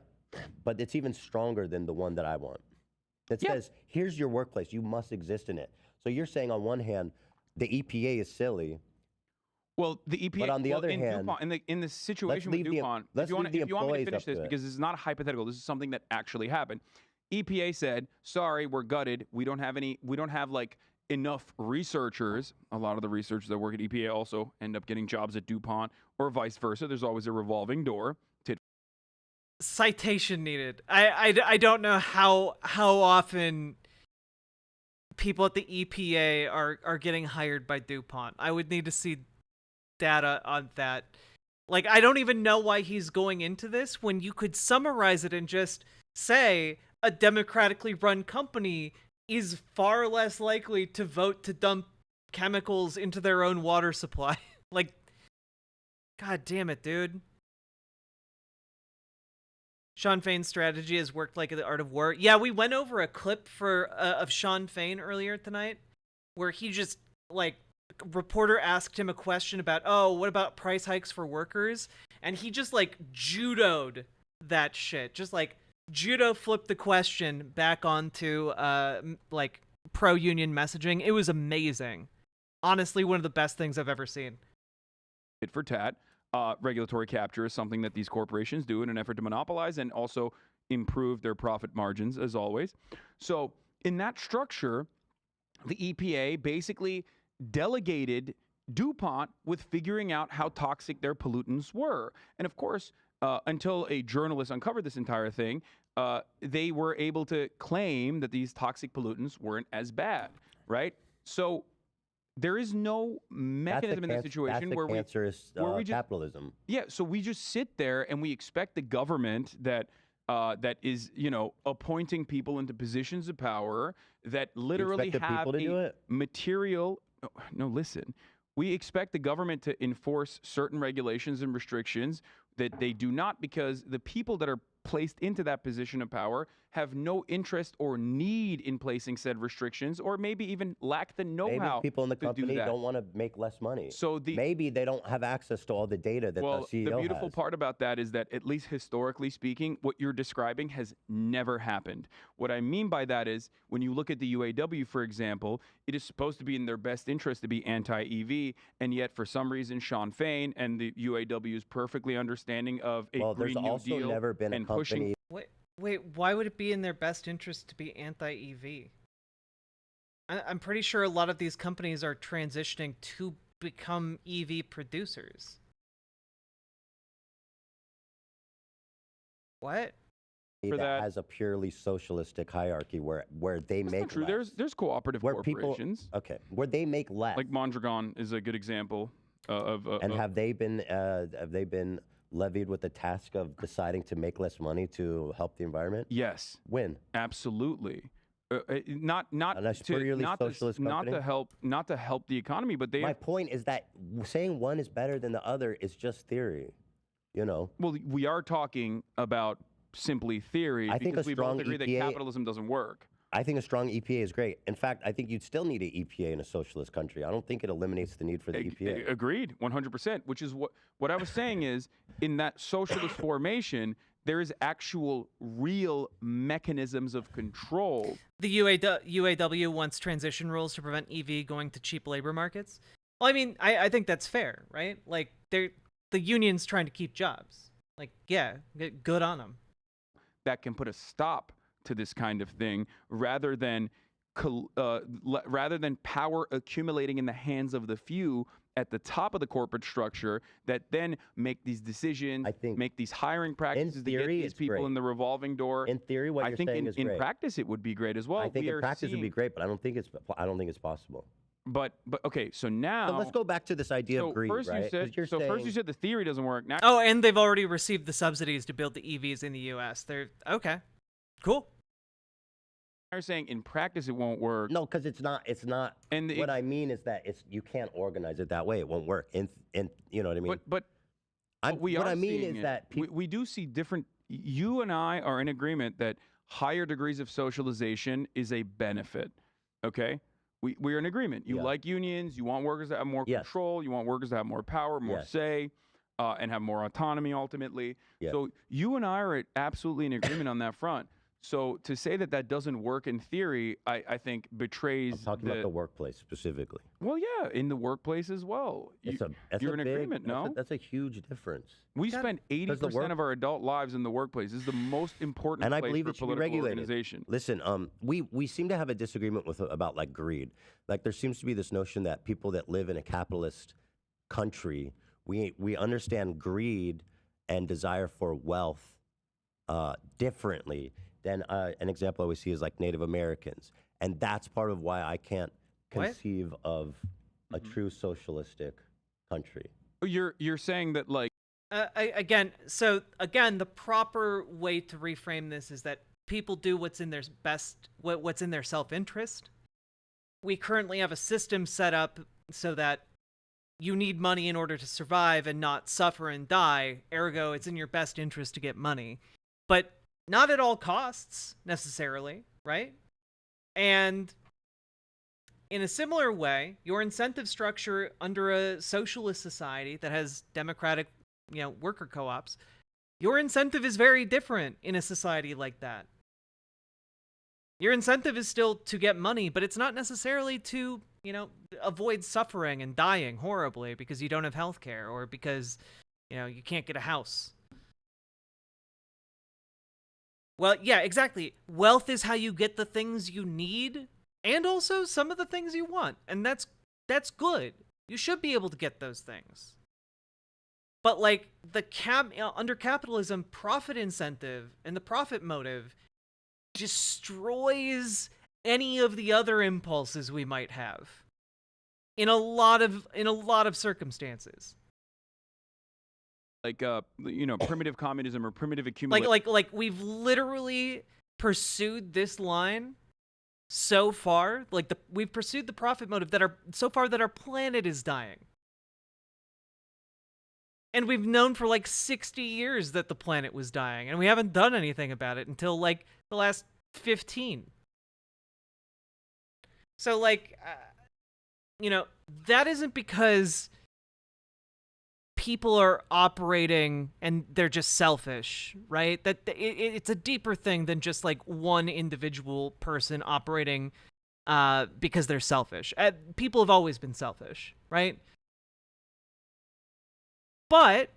but it's even stronger than the one that I want. That says, here's your workplace. You must exist in it. So you're saying on one hand, the EPA is silly. Well, the EPA. But on the other in hand, DuPont, in the situation with leave the- DuPont, let's if you want leave the me to employees finish up this, to it. because this is not hypothetical, this is something that actually happened. EPA said, "Sorry, we're gutted. We don't have like enough researchers." A lot of the researchers that work at EPA also end up getting jobs at DuPont, or vice versa. There's always a revolving door. Citation needed. I don't know how often people at the EPA are getting hired by DuPont. I would need to see data on that. Like, I don't even know why he's going into this when you could summarize it and just say a democratically run company is far less likely to vote to dump chemicals into their own water supply. Like, god damn it, dude. Sean Fain's strategy has worked like the art of war. Yeah, we went over a clip of Sean Fain earlier tonight where he just, like, reporter asked him a question about, oh, what about price hikes for workers? And he just, like, judoed that shit. Just, like, judo flipped the question back onto, like, pro-union messaging. It was amazing. Honestly, one of the best things I've ever seen. Tit for tat. Regulatory capture is something that these corporations do in an effort to monopolize and also improve their profit margins, as always. So in that structure, the EPA basically delegated DuPont with figuring out how toxic their pollutants were. And of course, until a journalist uncovered this entire thing, they were able to claim that these toxic pollutants weren't as bad, right? So there is no mechanism in that situation where we just capitalism. Yeah, so we just sit there and we expect the government that that is, appointing people into positions of power that literally have a material. No, listen. We expect the government to enforce certain regulations and restrictions that they do not, because the people that are placed into that position of power have no interest or need in placing said restrictions, or maybe even lack the know-how. Maybe people in the to company do that. don't want to make less money. So maybe they don't have access to all the data that the CEO the beautiful has. part about that is that, at least historically speaking, what you're describing has never happened. What I mean by that is, when you look at the UAW, for example, it is supposed to be in their best interest to be anti-EV, and yet for some reason, Sean Fain and the UAW is perfectly understanding of a Green New Deal. There's also never been a company. Wait, why would it be in their best interest to be anti-EV? I'm pretty sure a lot of these companies are transitioning to become EV producers. What? That has a purely socialistic hierarchy where they That's make not true. less. There's cooperative People, corporations. okay, where they make less. Like Mondragon is a good example of. And have they been levied with the task of deciding to make less money to help the environment? Yes. When? Absolutely. Not to help the economy, but they. My point is that saying one is better than the other is just theory, Well, we are talking about simply theory. I think because a we strong both agree that EPA capitalism doesn't work. I think a strong EPA is great. In fact, I think you'd still need an EPA in a socialist country. I don't think it eliminates the need for the EPA. Agreed, 100%. Which is what I was saying is, in that socialist formation, there is actual, real mechanisms of control. The UAW wants transition rules to prevent EV going to cheap labor markets. Well, I mean, I think that's fair, right? Like, the union's trying to keep jobs. Like, yeah, good on them. That can put a stop to this kind of thing, rather than power accumulating in the hands of the few at the top of the corporate structure that then make these decisions, make these hiring practices to get these people in the revolving door. In theory, what you're saying is great. In practice, it would be great as well. I think in practice it would be great, but I don't think it's possible. But okay, so now. So let's go back to this idea of greed, right? First you said the theory doesn't work. Now. Oh, and they've already received the subsidies to build the EVs in the U.S. They're okay, cool. You're saying in practice it won't work. No, because it's not. And what I mean is that you can't organize it that way. It won't work. And you know what I mean. But what I mean is that we do see different. You and I are in agreement that higher degrees of socialization is a benefit. Okay, we're in agreement. You like unions. You want workers to have more control. You want workers to have more power, more say, and have more autonomy ultimately. So you and I are absolutely in agreement on that front. So to say that that doesn't work in theory, I think betrays I'm talking about the workplace specifically. Well, yeah, in the workplace as well. You're in agreement, no? That's a huge difference. We spend 80% of our adult lives in the workplace. This is the most important And I place believe for it should be political regulated. organization. Listen, we seem to have a disagreement about like greed. Like there seems to be this notion that people that live in a capitalist country, we understand greed and desire for wealth differently than an example I always see is like Native Americans, and that's part of why I can't conceive of a true socialistic country. You're saying that like Again, the proper way to reframe this is that people do what's in their what's in their self-interest. We currently have a system set up so that you need money in order to survive and not suffer and die. Ergo, it's in your best interest to get money. But not at all costs, necessarily, right? And in a similar way, your incentive structure under a socialist society that has democratic, worker co-ops, your incentive is very different in a society like that. Your incentive is still to get money, but it's not necessarily to, avoid suffering and dying horribly because you don't have health care or because, you can't get a house. Well, yeah, exactly. Wealth is how you get the things you need and also some of the things you want. And that's good. You should be able to get those things. But like under capitalism, profit incentive and the profit motive destroys any of the other impulses we might have in a lot of circumstances. Like primitive communism or primitive accumulation. Like we've literally pursued this line so far. We've pursued the profit motive that our planet is dying. And we've known for like 60 years that the planet was dying, and we haven't done anything about it until like the last 15. So that isn't because people are operating and they're just selfish, right? That it's a deeper thing than just like one individual person operating because they're selfish. People have always been selfish, right? But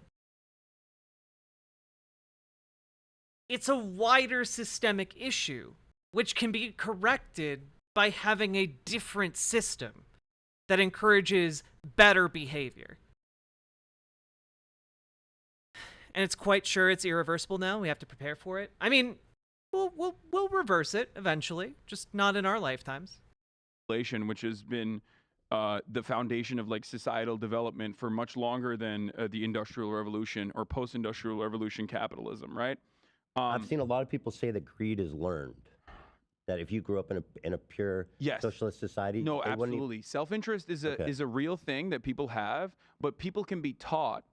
it's a wider systemic issue, which can be corrected by having a different system that encourages better behavior. And it's quite sure it's irreversible now. We have to prepare for it. I mean, we'll reverse it eventually, just not in our lifetimes. Which has been the foundation of like societal development for much longer than the Industrial Revolution or post-industrial revolution capitalism, right? I've seen a lot of people say that greed is learned. That if you grew up in a pure socialist society, no, absolutely. Self-interest is a real thing that people have, but people can be taught,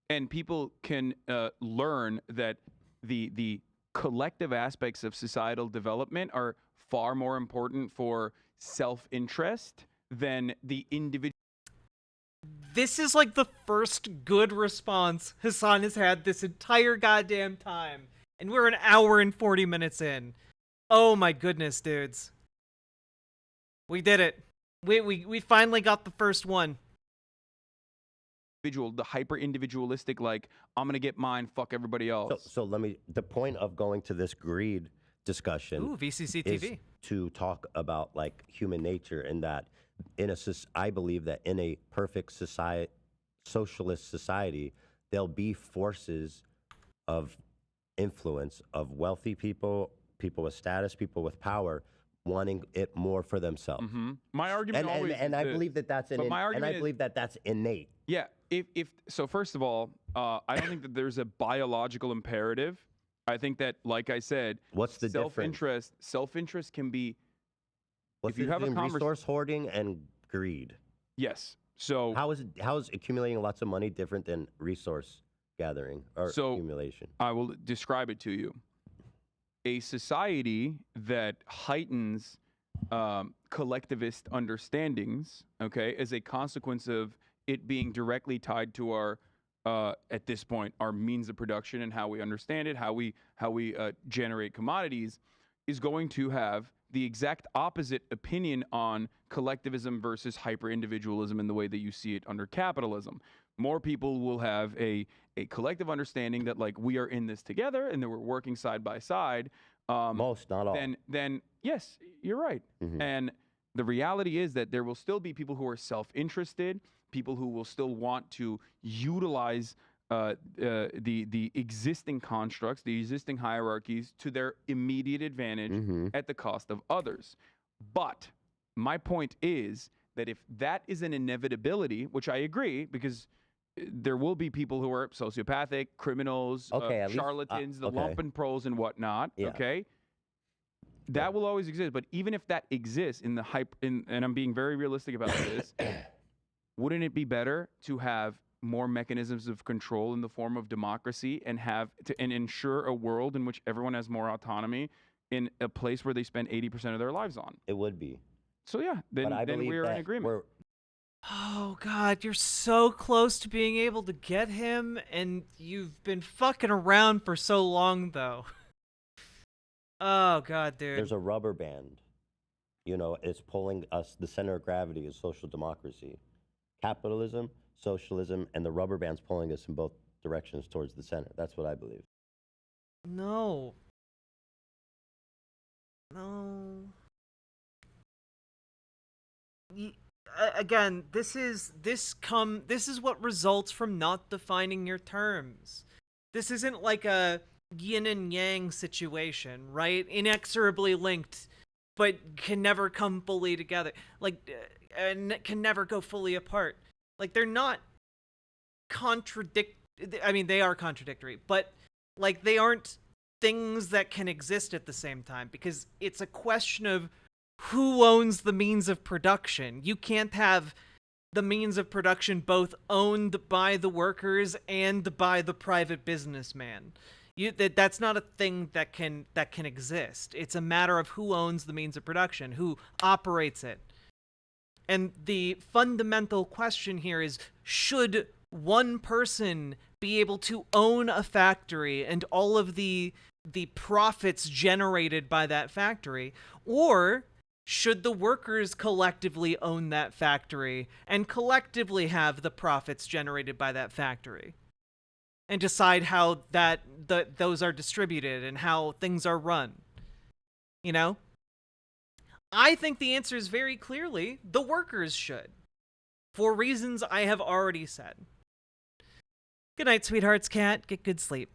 and people can learn that the collective aspects of societal development are far more important for self-interest than the individual. This is like the first good response Hasan has had this entire goddamn time. And we're an hour and 40 minutes in. Oh my goodness, dudes. We did it. We finally got the first one. The hyper-individualistic, like, I'm going to get mine, fuck everybody else. So the point of going to this greed discussion VCC is TV. to talk about like human nature, and that I believe that in a perfect socialist society, there'll be forces of influence of wealthy people, people with status, people with power, wanting it more for themselves. Mm-hmm. My argument I believe that that's that's innate. Yeah. If so, first of all, I don't think that there's a biological imperative. I think that, like I said, what's the difference? Self-interest can be. If you have a resource hoarding and greed. Yes. So how is accumulating lots of money different than resource gathering or accumulation? I will describe it to you. A society that heightens collectivist understandings, okay, as a consequence of it being directly tied to our, at this point, our means of production and how we understand it, how we generate commodities, is going to have the exact opposite opinion on collectivism versus hyper-individualism in the way that you see it under capitalism. More people will have a collective understanding that like we are in this together and that we're working side by side. Most, not all. Then yes, you're right. And the reality is that there will still be people who are self-interested, people who will still want to utilize the existing constructs, the existing hierarchies to their immediate advantage at the cost of others. But my point is that if that is an inevitability, which I agree, because there will be people who are sociopathic, criminals, charlatans, the lumpen pros and whatnot, okay? That will always exist. But even if that exists in the and I'm being very realistic about this, wouldn't it be better to have more mechanisms of control in the form of democracy and ensure a world in which everyone has more autonomy in a place where they spend 80% of their lives on? It would be. So yeah, then we're in agreement. Oh God, you're so close to being able to get him, and you've been fucking around for so long, though. Oh God, dude. There's a rubber band. You know, it's pulling us. The center of gravity is social democracy. Capitalism, socialism, and the rubber band's pulling us in both directions towards the center. That's what I believe. No. No. Again, this is what results from not defining your terms. This isn't like a yin and yang situation, right? Inexorably linked, but can never come fully together. Like, and can never go fully apart. Like, they're not I mean, they are contradictory, but like they aren't things that can exist at the same time, because it's a question of who owns the means of production. You can't have the means of production both owned by the workers and by the private businessman. That's not a thing that can exist. It's a matter of who owns the means of production, who operates it. And the fundamental question here is, should one person be able to own a factory and all of the profits generated by that factory, or should the workers collectively own that factory and collectively have the profits generated by that factory and decide how those are distributed and how things are run? You know? I think the answer is very clearly the workers should, for reasons I have already said. Good night, sweethearts, cat. Get good sleep.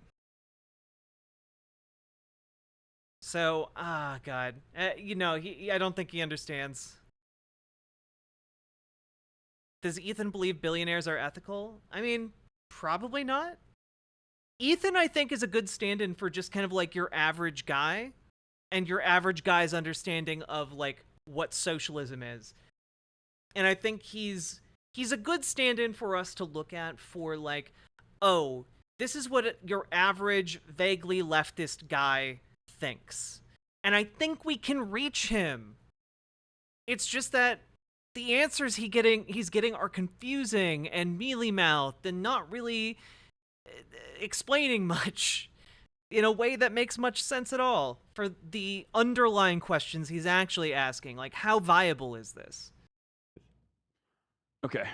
So, God. You know, I don't think he understands. Does Ethan believe billionaires are ethical? I mean, probably not. Ethan, I think, is a good stand-in for just kind of like your average guy and your average guy's understanding of like what socialism is. And I think he's a good stand-in for us to look at for like, oh, this is what your average vaguely leftist guy thinks. And I think we can reach him. It's just that the answers he's getting are confusing and mealy-mouthed and not really explaining much in a way that makes much sense at all for the underlying questions he's actually asking. Like, how viable is this? Okay.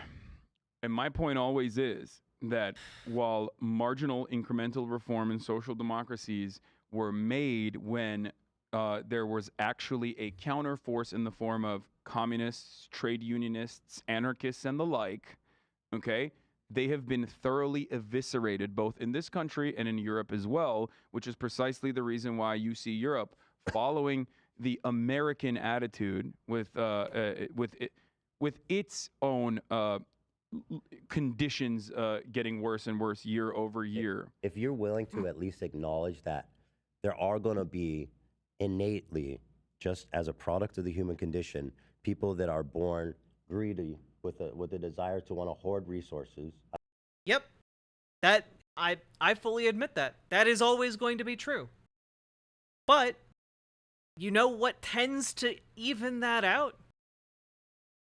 And my point always is that while marginal incremental reform in social democracies were made when there was actually a counterforce in the form of communists, trade unionists, anarchists, and the like, okay, they have been thoroughly eviscerated both in this country and in Europe as well, which is precisely the reason why you see Europe following the American attitude with its own conditions getting worse and worse year over year. If you're willing to at least acknowledge that there are going to be innately, just as a product of the human condition, people that are born greedy with a desire to want to hoard resources. Yep. That I fully admit that. That is always going to be true. But you know what tends to even that out?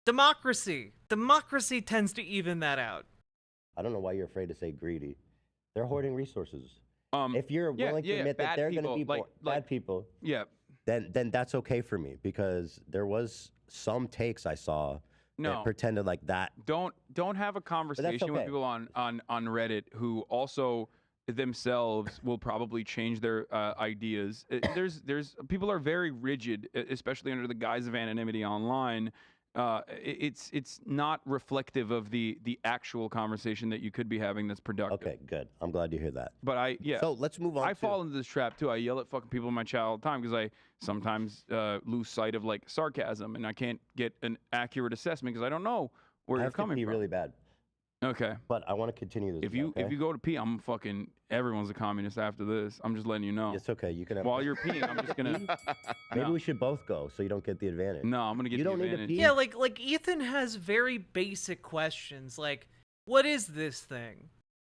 Democracy. Democracy tends to even that out. I don't know why you're afraid to say greedy. They're hoarding resources. If you're Yeah, willing to admit that bad they're going to people, be bad people. Yeah. then that's okay for me because there was some takes I saw No. that pretended like that. Don't have a conversation with okay. people on Reddit who also themselves will probably change their ideas. There's people are very rigid, especially under the guise of anonymity online. It's not reflective of the actual conversation that you could be having that's productive. Okay, good. I'm glad to hear that. But So let's move on. I fall into this trap too. I yell at fucking people in my chat all the time because I sometimes lose sight of like sarcasm and I can't get an accurate assessment because I don't know where I you're have to coming pee from. really bad, Okay. but I want to continue this. If you go to pee, I'm fucking everyone's a communist after this. I'm just letting you know. It's okay. You can have. While you're peeing, I'm just gonna. Maybe No. we should both go so you don't get the advantage. No, I'm gonna get You the don't need to advantage. pee? Yeah, like Ethan has very basic questions like, what is this thing?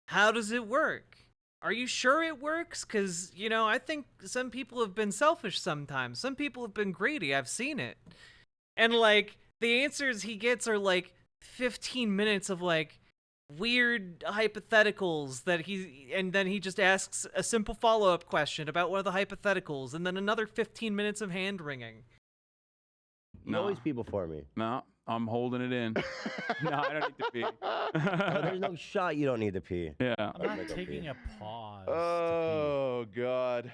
How does it work? Are you sure it works? Because, you know, I think some people have been selfish sometimes. Some people have been greedy. I've seen it. And, like, the answers he gets are, like, 15 minutes of, like, weird hypotheticals and then he just asks a simple follow-up question about one of the hypotheticals, and then another 15 minutes of hand-wringing. You always pee before me. No, I'm holding it in. No, I don't need to pee. Oh, there's no shot you don't need to pee. Yeah. I'm I'd not make 'em taking pee. a pause. Oh God.